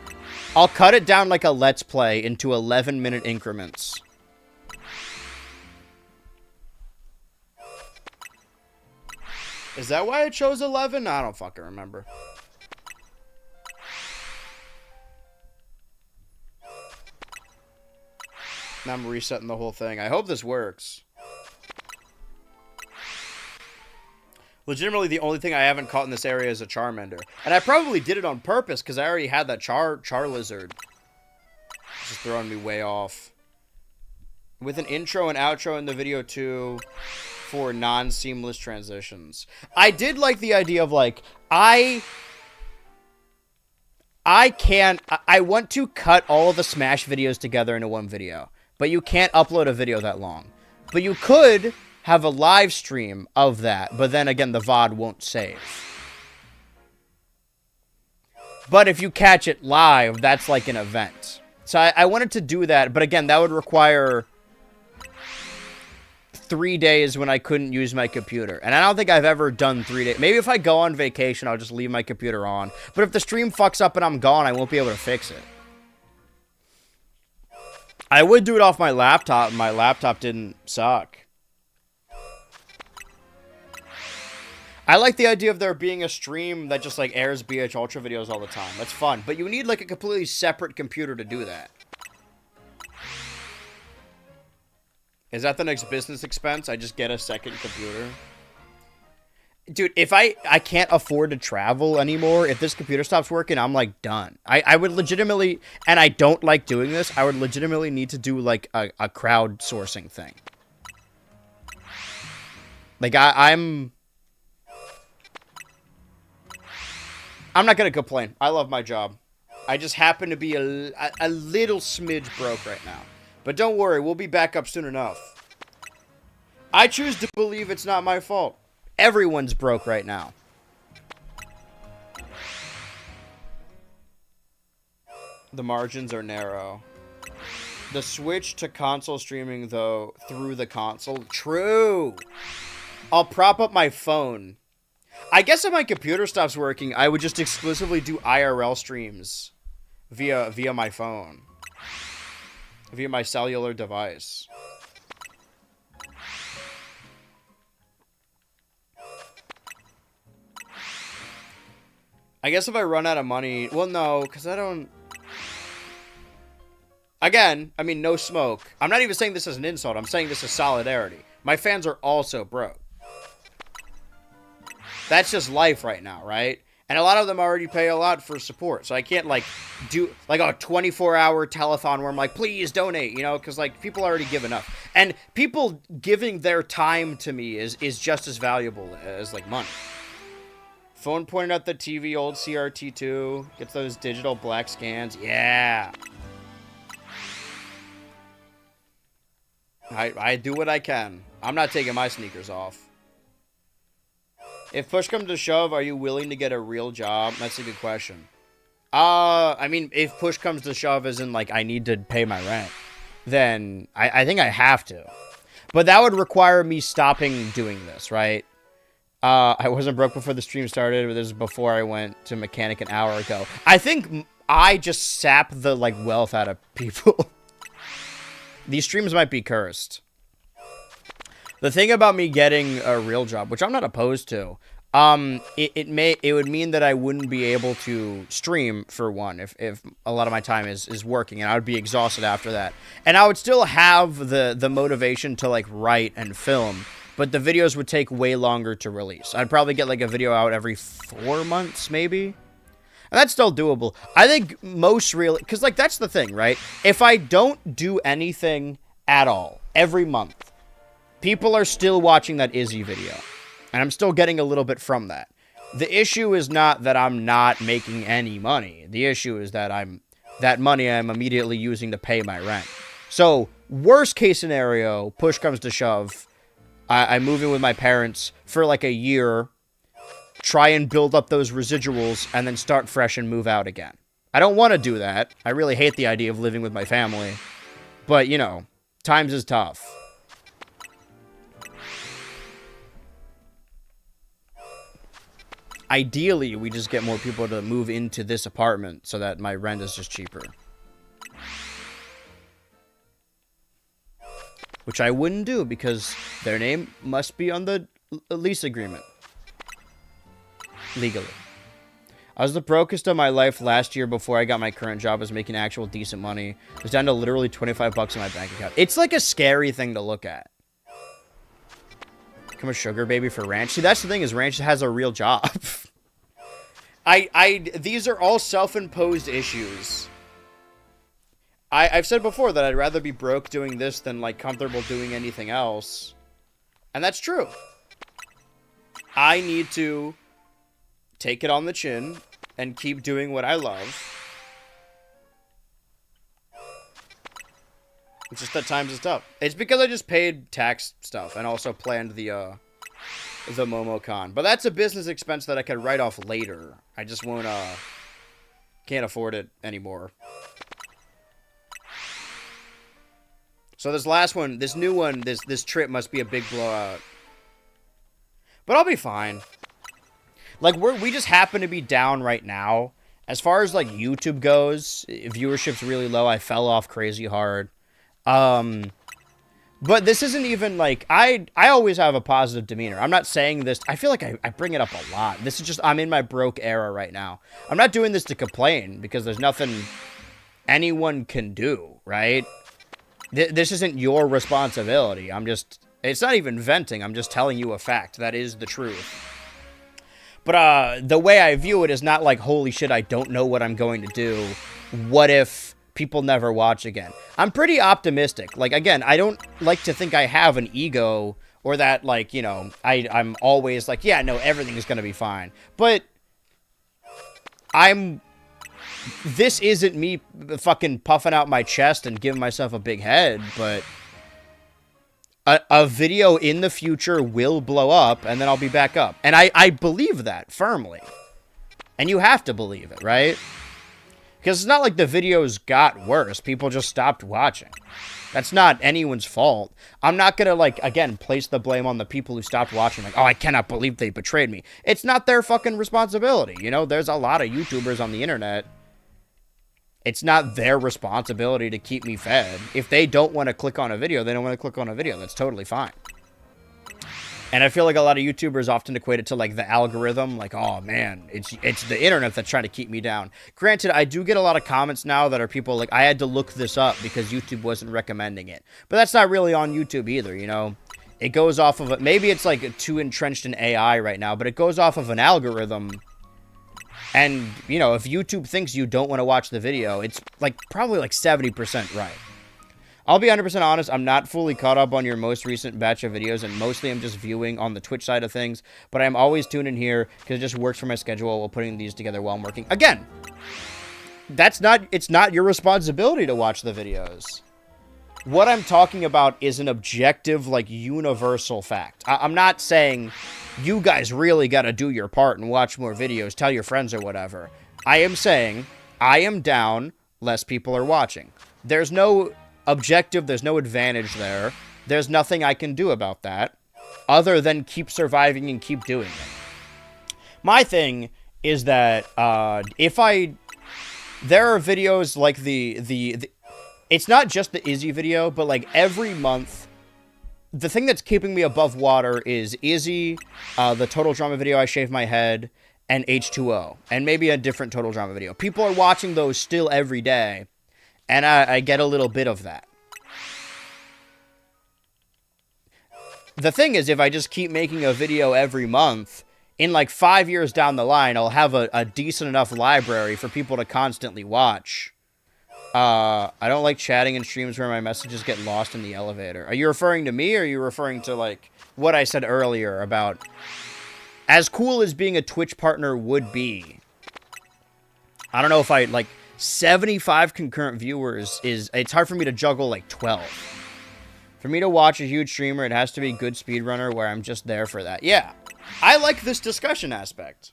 I'll cut it down like a Let's Play into 11-minute increments. Is that why I chose 11? I don't fucking remember. Now I'm resetting the whole thing. I hope this works. Legitimately, the only thing I haven't caught in this area is a Charmander. And I probably did it on purpose, because I already had that Charlizard. Just throwing me way off. With an intro and outro in the video, too, for non-seamless transitions. I did like the idea of, like, I want to cut all the Smash videos together into one video. But you can't upload a video that long. But you could have a live stream of that, but then again, the VOD won't save. But if you catch it live, that's like an event. So I wanted to do that, but again, that would require 3 days when I couldn't use my computer. And I don't think I've ever done 3 days. Maybe if I go on vacation, I'll just leave my computer on. But if the stream fucks up and I'm gone, I won't be able to fix it. I would do it off my laptop, and my laptop didn't suck. I like the idea of there being a stream that just, like, airs BH Ultra videos all the time. That's fun. But you need, like, a completely separate computer to do that. Is that the next business expense? I just get a second computer? Dude, if I can't afford to travel anymore, if this computer stops working, I'm, like, done. I would legitimately, and I don't like doing this, I would legitimately need to do, like, a crowdsourcing thing. Like, I'm not gonna complain. I love my job. I just happen to be a little smidge broke right now. But don't worry, we'll be back up soon enough. I choose to believe it's not my fault. Everyone's broke right now. The margins are narrow. The switch to console streaming, though, through the console. True! I'll prop up my phone. I guess if my computer stops working, I would just exclusively do IRL streams via my phone. Via my cellular device. I guess if I run out of money... Well, no, because I don't... Again, I mean, no smoke. I'm not even saying this as an insult. I'm saying this as solidarity. My fans are also broke. That's just life right now, right? And a lot of them already pay a lot for support. So I can't, like, do, like, a 24-hour telethon where I'm like, please donate, you know? Because, like, people already give enough. And people giving their time to me is just as valuable as, like, money. Phone pointed at the TV, old CRT2. Gets those digital black scans. Yeah. I do what I can. I'm not taking my sneakers off. If push comes to shove, are you willing to get a real job? That's a good question. I mean, if push comes to shove as in, like, I need to pay my rent, then I think I have to. But that would require me stopping doing this, right? I wasn't broke before the stream started, but this is before I went to mechanic an hour ago. I think I just sap the, like, wealth out of people. These streams might be cursed. The thing about me getting a real job, which I'm not opposed to, it would mean that I wouldn't be able to stream for one if a lot of my time is working, and I would be exhausted after that. And I would still have the motivation to, like, write and film, but the videos would take way longer to release. I'd probably get, like, a video out every 4 months, maybe. And that's still doable. I think most really, because, like, that's the thing, right? If I don't do anything at all every month, people are still watching that Izzy video, and I'm still getting a little bit from that. The issue is not that I'm not making any money. The issue is that that money I'm immediately using to pay my rent. So, worst case scenario, push comes to shove, I move in with my parents for like a year, try and build up those residuals, and then start fresh and move out again. I don't want to do that. I really hate the idea of living with my family. But, you know, times is tough. Ideally, we just get more people to move into this apartment so that my rent is just cheaper. Which I wouldn't do because their name must be on the lease agreement. Legally. I was the brokest of my life last year before I got my current job. I was making actual decent money. It was down to literally 25 bucks in my bank account. It's like a scary thing to look at. Become a sugar baby for Ranch. See, that's the thing, is Ranch has a real job. These are all self-imposed issues. I've said before that I'd rather be broke doing this than, like, comfortable doing anything else. And that's true. I need to take it on the chin and keep doing what I love. It's just that times is tough. It's because I just paid tax stuff and also planned the MomoCon. But that's a business expense that I could write off later. I just won't, can't afford it anymore. So this last one, this new one, this trip must be a big blowout. But I'll be fine. Like, we just happen to be down right now. As far as, like, YouTube goes, viewership's really low. I fell off crazy hard. But this isn't even, like, I always have a positive demeanor. I'm not saying this. I feel like I bring it up a lot. This is just, I'm in my broke era right now. I'm not doing this to complain because there's nothing anyone can do, right? This isn't your responsibility. It's not even venting. I'm just telling you a fact. That is the truth. But the way I view it is not like, holy shit, I don't know what I'm going to do. What if people never watch again? I'm pretty optimistic. Like, again, I don't like to think I have an ego or that, like, you know, I'm always like, yeah, no, everything's going to be fine. But this isn't me fucking puffing out my chest and giving myself a big head, but a video in the future will blow up, and then I'll be back up. And I believe that firmly. And you have to believe it, right? Because it's not like the videos got worse. People just stopped watching. That's not anyone's fault. I'm not going to, like, again, place the blame on the people who stopped watching. Like, oh, I cannot believe they betrayed me. It's not their fucking responsibility. You know, there's a lot of YouTubers on the internet. It's not their responsibility to keep me fed. If they don't want to click on a video, they don't want to click on a video. That's totally fine. And I feel like a lot of YouTubers often equate it to, like, the algorithm. Like, oh, man, it's the internet that's trying to keep me down. Granted, I do get a lot of comments now that are people like, I had to look this up because YouTube wasn't recommending it. But that's not really on YouTube either, you know? It goes off of, maybe it's, like, too entrenched in AI right now, but it goes off of an algorithm And, you know, if YouTube thinks you don't want to watch the video, it's like probably like 70% right. I'll be 100% honest, I'm not fully caught up on your most recent batch of videos, and mostly I'm just viewing on the Twitch side of things, but I'm always tuning in here because it just works for my schedule while putting these together while I'm working. Again, it's not your responsibility to watch the videos. What I'm talking about is an objective, like, universal fact. I'm not saying you guys really got to do your part and watch more videos, tell your friends or whatever. I am saying I am down, less people are watching. There's no objective, there's no advantage there. There's nothing I can do about that other than keep surviving and keep doing it. My thing is that there are videos like the it's not just the Izzy video, but like every month, the thing that's keeping me above water is Izzy, the Total Drama video, I Shave My Head, and H2O, and maybe a different Total Drama video. People are watching those still every day, and I get a little bit of that. The thing is, if I just keep making a video every month, in like 5 years down the line, I'll have a decent enough library for people to constantly watch. I don't like chatting in streams where my messages get lost in the elevator. Are you referring to me, or are you referring to, like, what I said earlier about as cool as being a Twitch partner would be? I don't know if like, 75 concurrent viewers it's hard for me to juggle, like, 12. For me to watch a huge streamer, it has to be a good speedrunner where I'm just there for that. Yeah, I like this discussion aspect.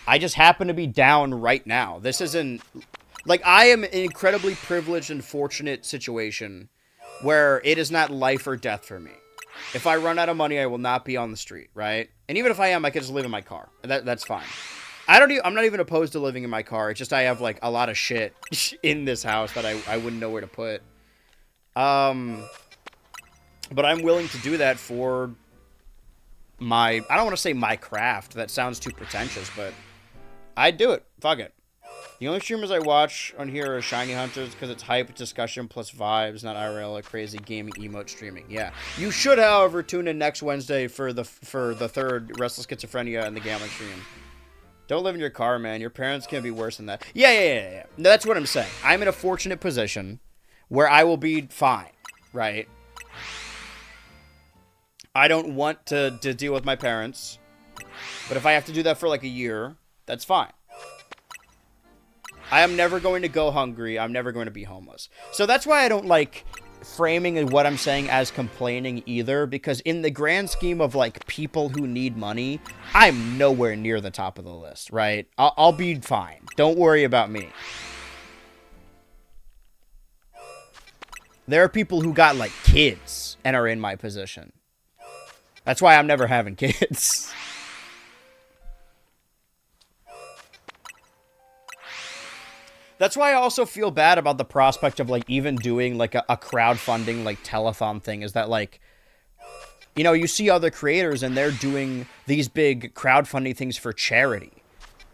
I just happen to be down right now. This isn't... Like, I am in an incredibly privileged and fortunate situation where it is not life or death for me. If I run out of money, I will not be on the street, right? And even if I am, I can just live in my car. That's fine. I'm not even opposed to living in my car. It's just I have, like, a lot of shit in this house that I wouldn't know where to put. But I'm willing to do that for my... I don't want to say my craft. That sounds too pretentious, but... I'd do it. Fuck it. The only streamers I watch on here are Shiny Hunters because it's hype, discussion, plus vibes, not IRL or crazy gaming emote streaming. Yeah. You should, however, tune in next Wednesday for the third Restless Schizophrenia and the gambling stream. Don't live in your car, man. Your parents can be worse than that. Yeah. No, that's what I'm saying. I'm in a fortunate position where I will be fine, right? I don't want to deal with my parents, but if I have to do that for like a year... That's fine. I am never going to go hungry. I'm never going to be homeless. So that's why I don't like framing what I'm saying as complaining either, because in the grand scheme of like people who need money, I'm nowhere near the top of the list, right? I'll be fine. Don't worry about me. There are people who got like kids and are in my position. That's why I'm never having kids. That's why I also feel bad about the prospect of, like, even doing, like, a crowdfunding, like, telethon thing. Is that, like, you know, you see other creators and they're doing these big crowdfunding things for charity.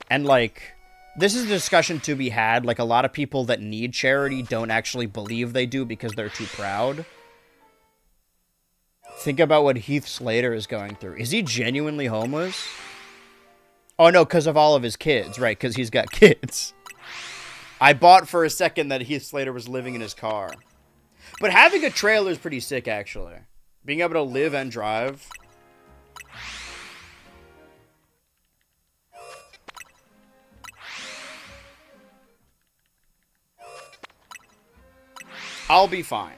And, like, this is a discussion to be had. Like, a lot of people that need charity don't actually believe they do because they're too proud. Think about what Heath Slater is going through. Is he genuinely homeless? Oh, no, because of all of his kids, right? Because he's got kids. I bought for a second that Heath Slater was living in his car. But having a trailer is pretty sick, actually. Being able to live and drive. I'll be fine.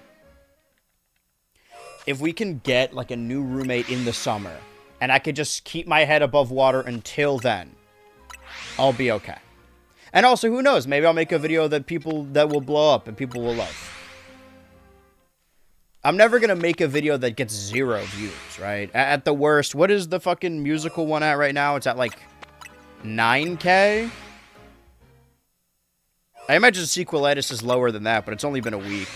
If we can get, like, a new roommate in the summer, and I could just keep my head above water until then, I'll be okay. And also, who knows? Maybe I'll make a video that will blow up and people will love. I'm never going to make a video that gets 0 views, right? At the worst, what is the fucking musical one at right now? It's at like 9K? I imagine Sequelitis is lower than that, but it's only been a week.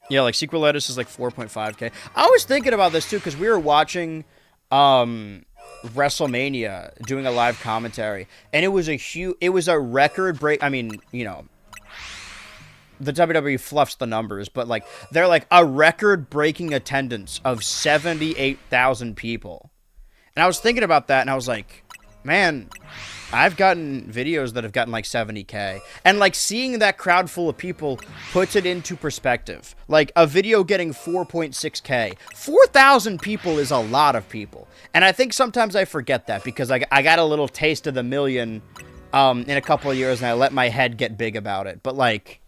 Yeah, like Sequelitis is like 4.5K. I was thinking about this too, because we were watching WrestleMania, doing a live commentary, and it was a record break. I mean, you know, the WWE fluffs the numbers, but like they're like a record breaking attendance of 78,000 people. And I was thinking about that, and I was like, man, I've gotten videos that have gotten like 70K. And like seeing that crowd full of people puts it into perspective. Like a video getting 4.6K. 4,000 people is a lot of people. And I think sometimes I forget that because I got a little taste of the million in a couple of years, and I let my head get big about it. But like,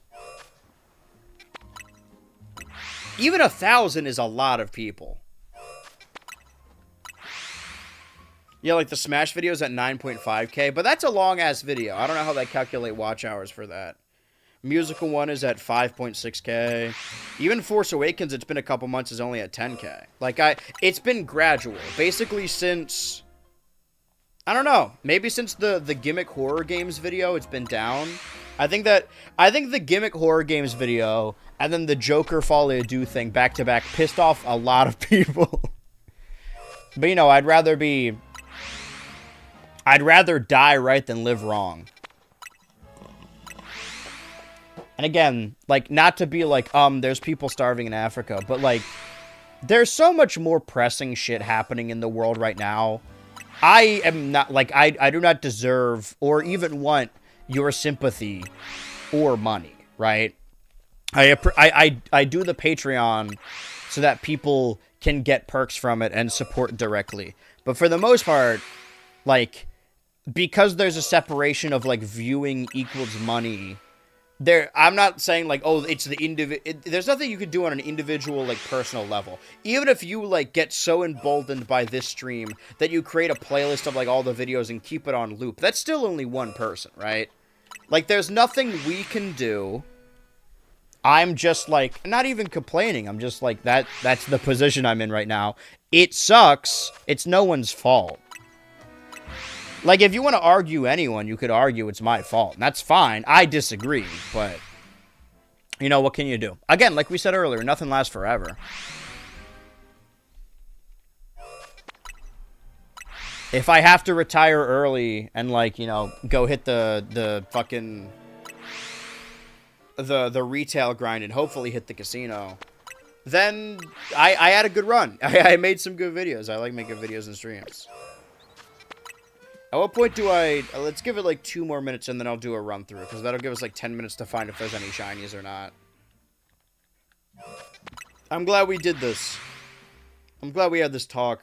even 1,000 is a lot of people. Yeah, like the Smash video's at 9.5K, but that's a long-ass video. I don't know how they calculate watch hours for that. Musical one is at 5.6K. Even Force Awakens, it's been a couple months, is only at 10K. Like, it's been gradual. Basically since, I don't know, maybe since the Gimmick Horror Games video, it's been down. I think the Gimmick Horror Games video and then the Joker Folie à Deux thing back-to-back pissed off a lot of people. But, you know, I'd rather die right than live wrong. And again, like, not to be like, there's people starving in Africa, but, like, there's so much more pressing shit happening in the world right now. I am not, like, I do not deserve or even want your sympathy or money, right? I do the Patreon so that people can get perks from it and support directly. But for the most part, like, because there's a separation of, like, viewing equals money, I'm not saying, like, oh, it's the there's nothing you could do on an individual, like, personal level. Even if you, like, get so emboldened by this stream that you create a playlist of, like, all the videos and keep it on loop, that's still only one person, right? Like, there's nothing we can do. I'm just, like, not even complaining. I'm just, like, that's the position I'm in right now. It sucks. It's no one's fault. Like, if you want to argue anyone, you could argue it's my fault. And that's fine. I disagree, but, you know, what can you do? Again, like we said earlier, nothing lasts forever. If I have to retire early and, like, you know, go hit the fucking, the retail grind and hopefully hit the casino, then I had a good run. I made some good videos. I like making videos and streams. At what point do let's give it like 2 more minutes and then I'll do a run through, because that'll give us like 10 minutes to find if there's any shinies or not. I'm glad we did this. I'm glad we had this talk.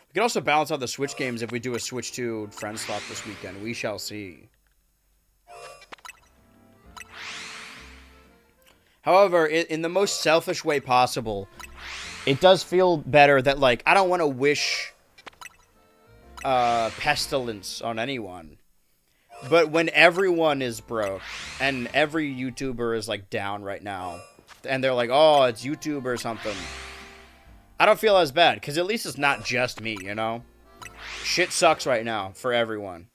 We can also balance out the Switch games if we do a Switch 2 friend swap this weekend. We shall see. However, in the most selfish way possible, it does feel better that, like, I don't want to wish pestilence on anyone. But when everyone is broke, and every YouTuber is, like, down right now, and they're like, oh, it's YouTube or something, I don't feel as bad, because at least it's not just me, you know? Shit sucks right now for everyone.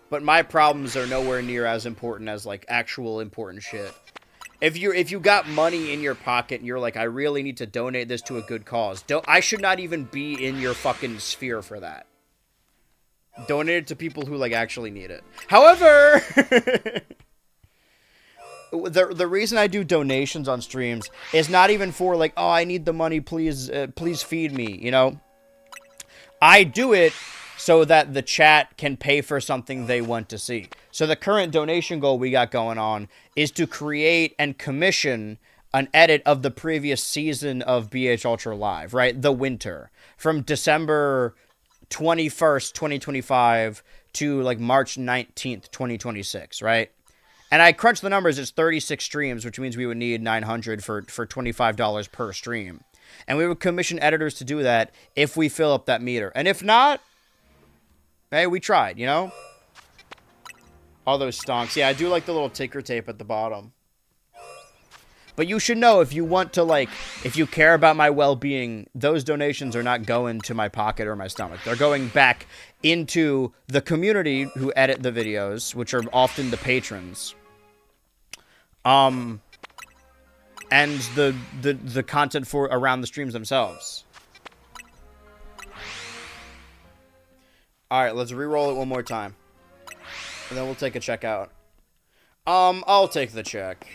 But my problems are nowhere near as important as, like, actual important shit. If you got money in your pocket and you're like, I really need to donate this to a good cause, I should not even be in your fucking sphere for that. Donate it to people who, like, actually need it. However, the reason I do donations on streams is not even for, like, oh, I need the money, please feed me, you know? I do it so that the chat can pay for something they want to see. So the current donation goal we got going on is to create and commission an edit of the previous season of BH Ultra Live, right? The winter. From December 21st, 2025 to, like, March 19th, 2026, right? And I crunched the numbers, it's 36 streams, which means we would need 900 for $25 per stream. And we would commission editors to do that if we fill up that meter. And if not, hey, we tried, you know? All those stonks. Yeah, I do like the little ticker tape at the bottom. But you should know, if you want to, like, if you care about my well-being, those donations are not going to my pocket or my stomach. They're going back into the community who edit the videos, which are often the patrons. And the content for around the streams themselves. Alright, let's re-roll it one more time. And then we'll take a check out. I'll take the check.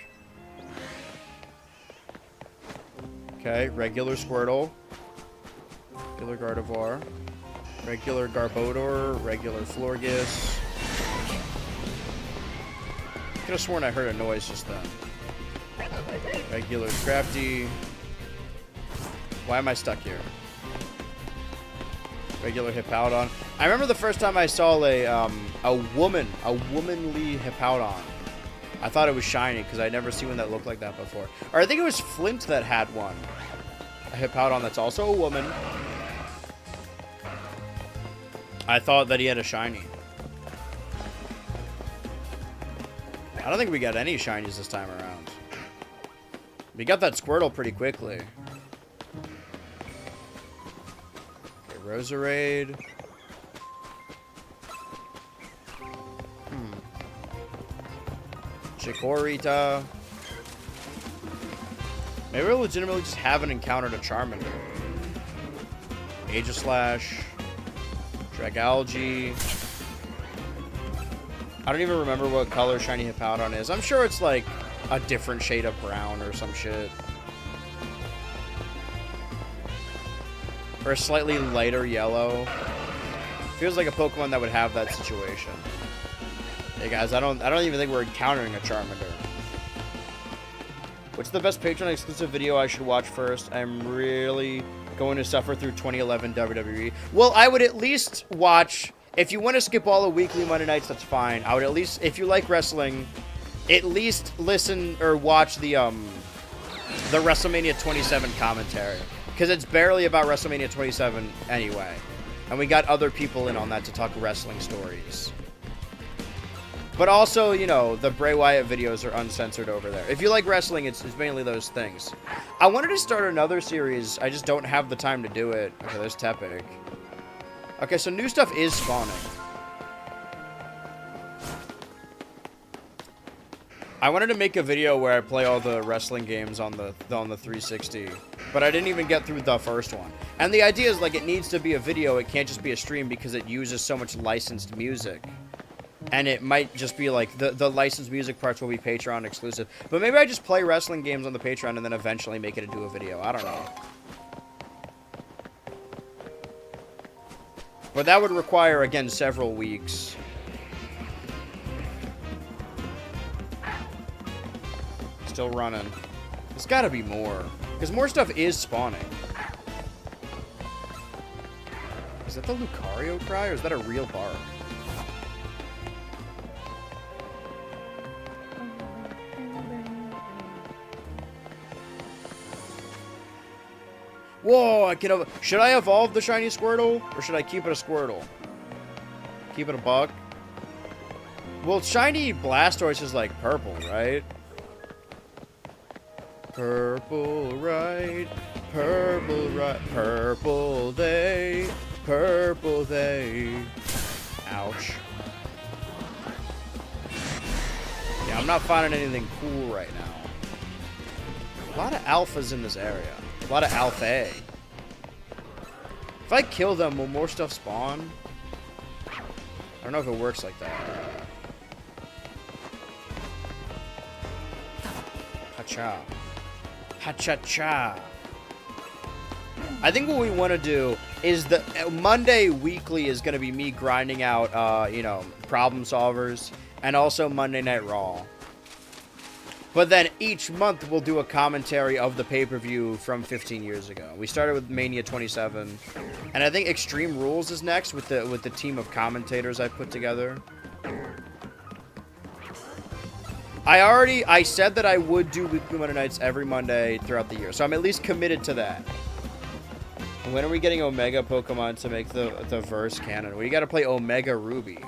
Okay, regular Squirtle. Regular Gardevoir. Regular Garbodor. Regular Florges. Could have sworn I heard a noise just then. Regular Scrafty. Why am I stuck here? Regular Hippowdon. I remember the first time I saw a womanly Hippowdon. I thought it was shiny because I'd never seen one that looked like that before. Or I think it was Flint that had one. A Hippowdon that's also a woman. I thought that he had a shiny. I don't think we got any shinies this time around. We got that Squirtle pretty quickly. Okay, Roserade. Chikorita. Maybe we legitimately just haven't encountered a Charmander. Aegislash. Dragalge. I don't even remember what color Shiny Hippowdon is. I'm sure it's like a different shade of brown or some shit. Or a slightly lighter yellow. Feels like a Pokemon that would have that situation. Hey guys, I don't even think we're encountering a Charmander. What's the best Patreon exclusive video I should watch first? I'm really going to suffer through 2011 WWE. Well, I would at least watch, if you want to skip all the weekly Monday nights, that's fine. I would at least, if you like wrestling, at least listen or watch the WrestleMania 27 commentary. Because it's barely about WrestleMania 27 anyway. And we got other people in on that to talk wrestling stories. But also, you know, the Bray Wyatt videos are uncensored over there. If you like wrestling, it's mainly those things. I wanted to start another series. I just don't have the time to do it. Okay, there's Tepig. Okay, so new stuff is spawning. I wanted to make a video where I play all the wrestling games on the 360. But I didn't even get through the first one. And the idea is, like, it needs to be a video. It can't just be a stream because it uses so much licensed music. And it might just be like the licensed music parts will be Patreon exclusive. But maybe I just play wrestling games on the Patreon and then eventually make it into a video. I don't know. But that would require, again, several weeks. Still running. There's got to be more. Because more stuff is spawning. Is that the Lucario cry or is that a real bark? Whoa, I can... Should I evolve the shiny Squirtle? Or should I keep it a Squirtle? Keep it a bug? Well, shiny Blastoise is like purple, right? Purple right, purple right, purple they, purple they. Ouch. Yeah, I'm not finding anything cool right now. A lot of alphas in this area. A lot of alpha. If I kill them, will more stuff spawn? I don't know if it works like that. Hacha. Hacha-cha. I think what we want to do is the Monday weekly is going to be me grinding out, you know, problem solvers and also Monday Night Raw. But then each month we'll do a commentary of the pay-per-view from 15 years ago. We started with Mania 27, and I think Extreme Rules is next with the team of commentators I put together. I said that I would do weekly Monday nights every Monday throughout the year, so I'm at least committed to that. When are we getting Omega Pokemon to make the verse canon? We got to play Omega Ruby.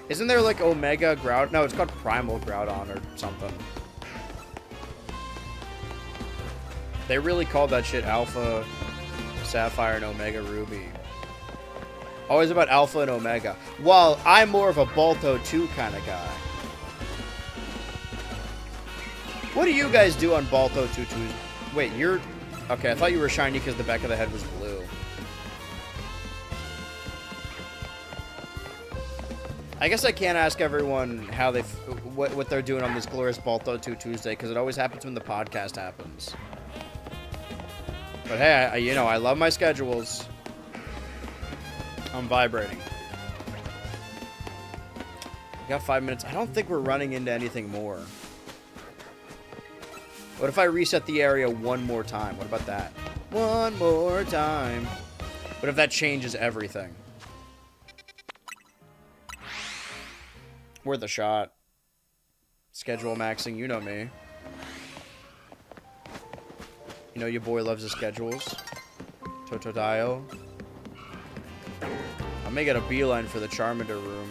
Isn't there like Omega Groudon? No, it's called Primal Groudon or something. They really called that shit Alpha Sapphire and Omega Ruby. Always about Alpha and Omega. While I'm more of a Balto 2 kind of guy. What do you guys do on Balto 2? Wait, you're... Okay, I thought you were shiny because the back of the head was blue. I guess I can't ask everyone how they... what they're doing on this glorious Balto 2 Tuesday, because it always happens when the podcast happens. But hey, you know, I love my schedules. I'm vibrating. We got 5 minutes. I don't think we're running into anything more. What if I reset the area one more time? What about that? One more time. What if that changes everything? Worth a shot. Schedule maxing, you know me. You know your boy loves his schedules. Totodile. I'm gonna get a beeline for the Charmander room.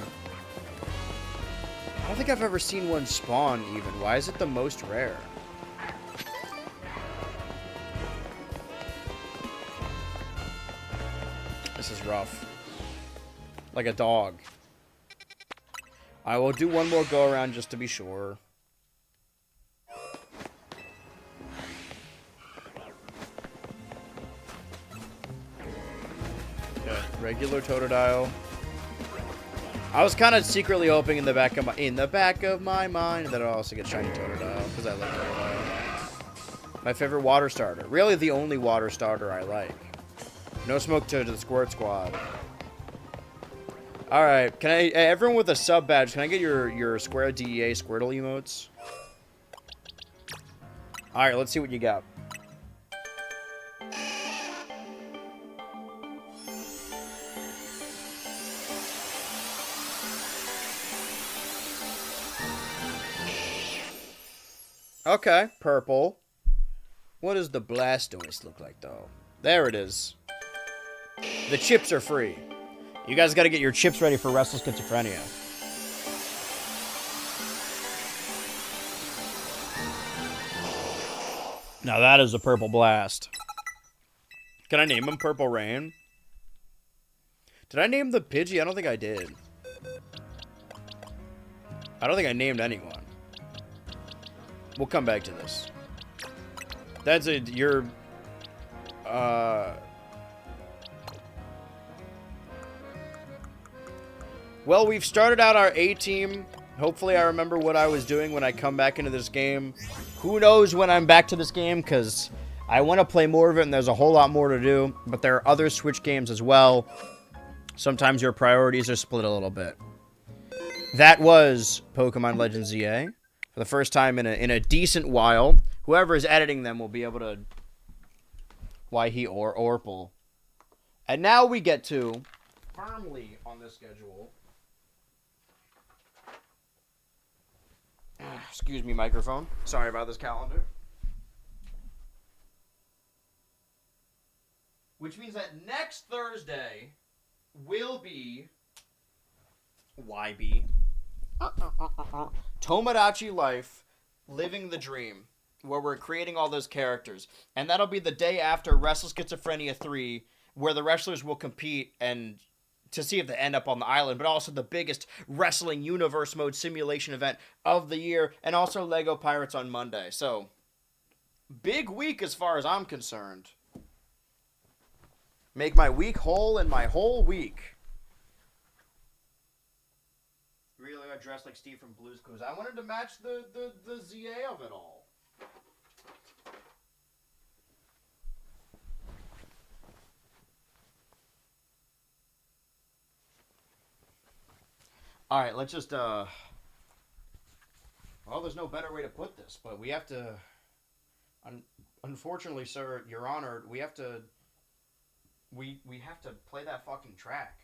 I don't think I've ever seen one spawn even. Why is it the most rare? This is rough. Like a dog. I will do one more go around just to be sure. Okay, regular Totodile. I was kind of secretly hoping in the back of my mind that I'll also get shiny Totodile because I like Totodile. My favorite water starter. Really the only water starter I like. No smoke to the Squirt Squad. Alright, can I everyone with a sub badge, can I get your Square DEA Squirtle emotes? Alright, let's see what you got. Okay, purple. What does the Blastoise look like, though? There it is. The chips are free. You guys got to get your chips ready for Restless Schizophrenia. Now that is a Purple Blast. Can I name him Purple Rain? Did I name the Pidgey? I don't think I did. I don't think I named anyone. We'll come back to this. That's your well, we've started out our A team. Hopefully I remember what I was doing when I come back into this game. Who knows when I'm back to this game, because I want to play more of it and there's a whole lot more to do. But there are other Switch games as well. Sometimes your priorities are split a little bit. That was Pokemon Legends ZA. For the first time in a decent while. Whoever is editing them will be able to... or Orpal. And now we get to, firmly on this schedule... Excuse me, microphone. Sorry about this calendar. Which means that next Thursday will be... YB. Tomodachi Life, Living the Dream, where we're creating all those characters. And that'll be the day after Restless Schizophrenia 3, where the wrestlers will compete and to see if they end up on the island, but also the biggest wrestling universe mode simulation event of the year, and also Lego Pirates on Monday. So, big week as far as I'm concerned. Make my week whole and my whole week. Really, I dressed like Steve from Blue's Clues. I wanted to match the ZA of it all. Alright, let's just, well, there's no better way to put this, but we have to, unfortunately, sir, Your Honor, we have to play that fucking track.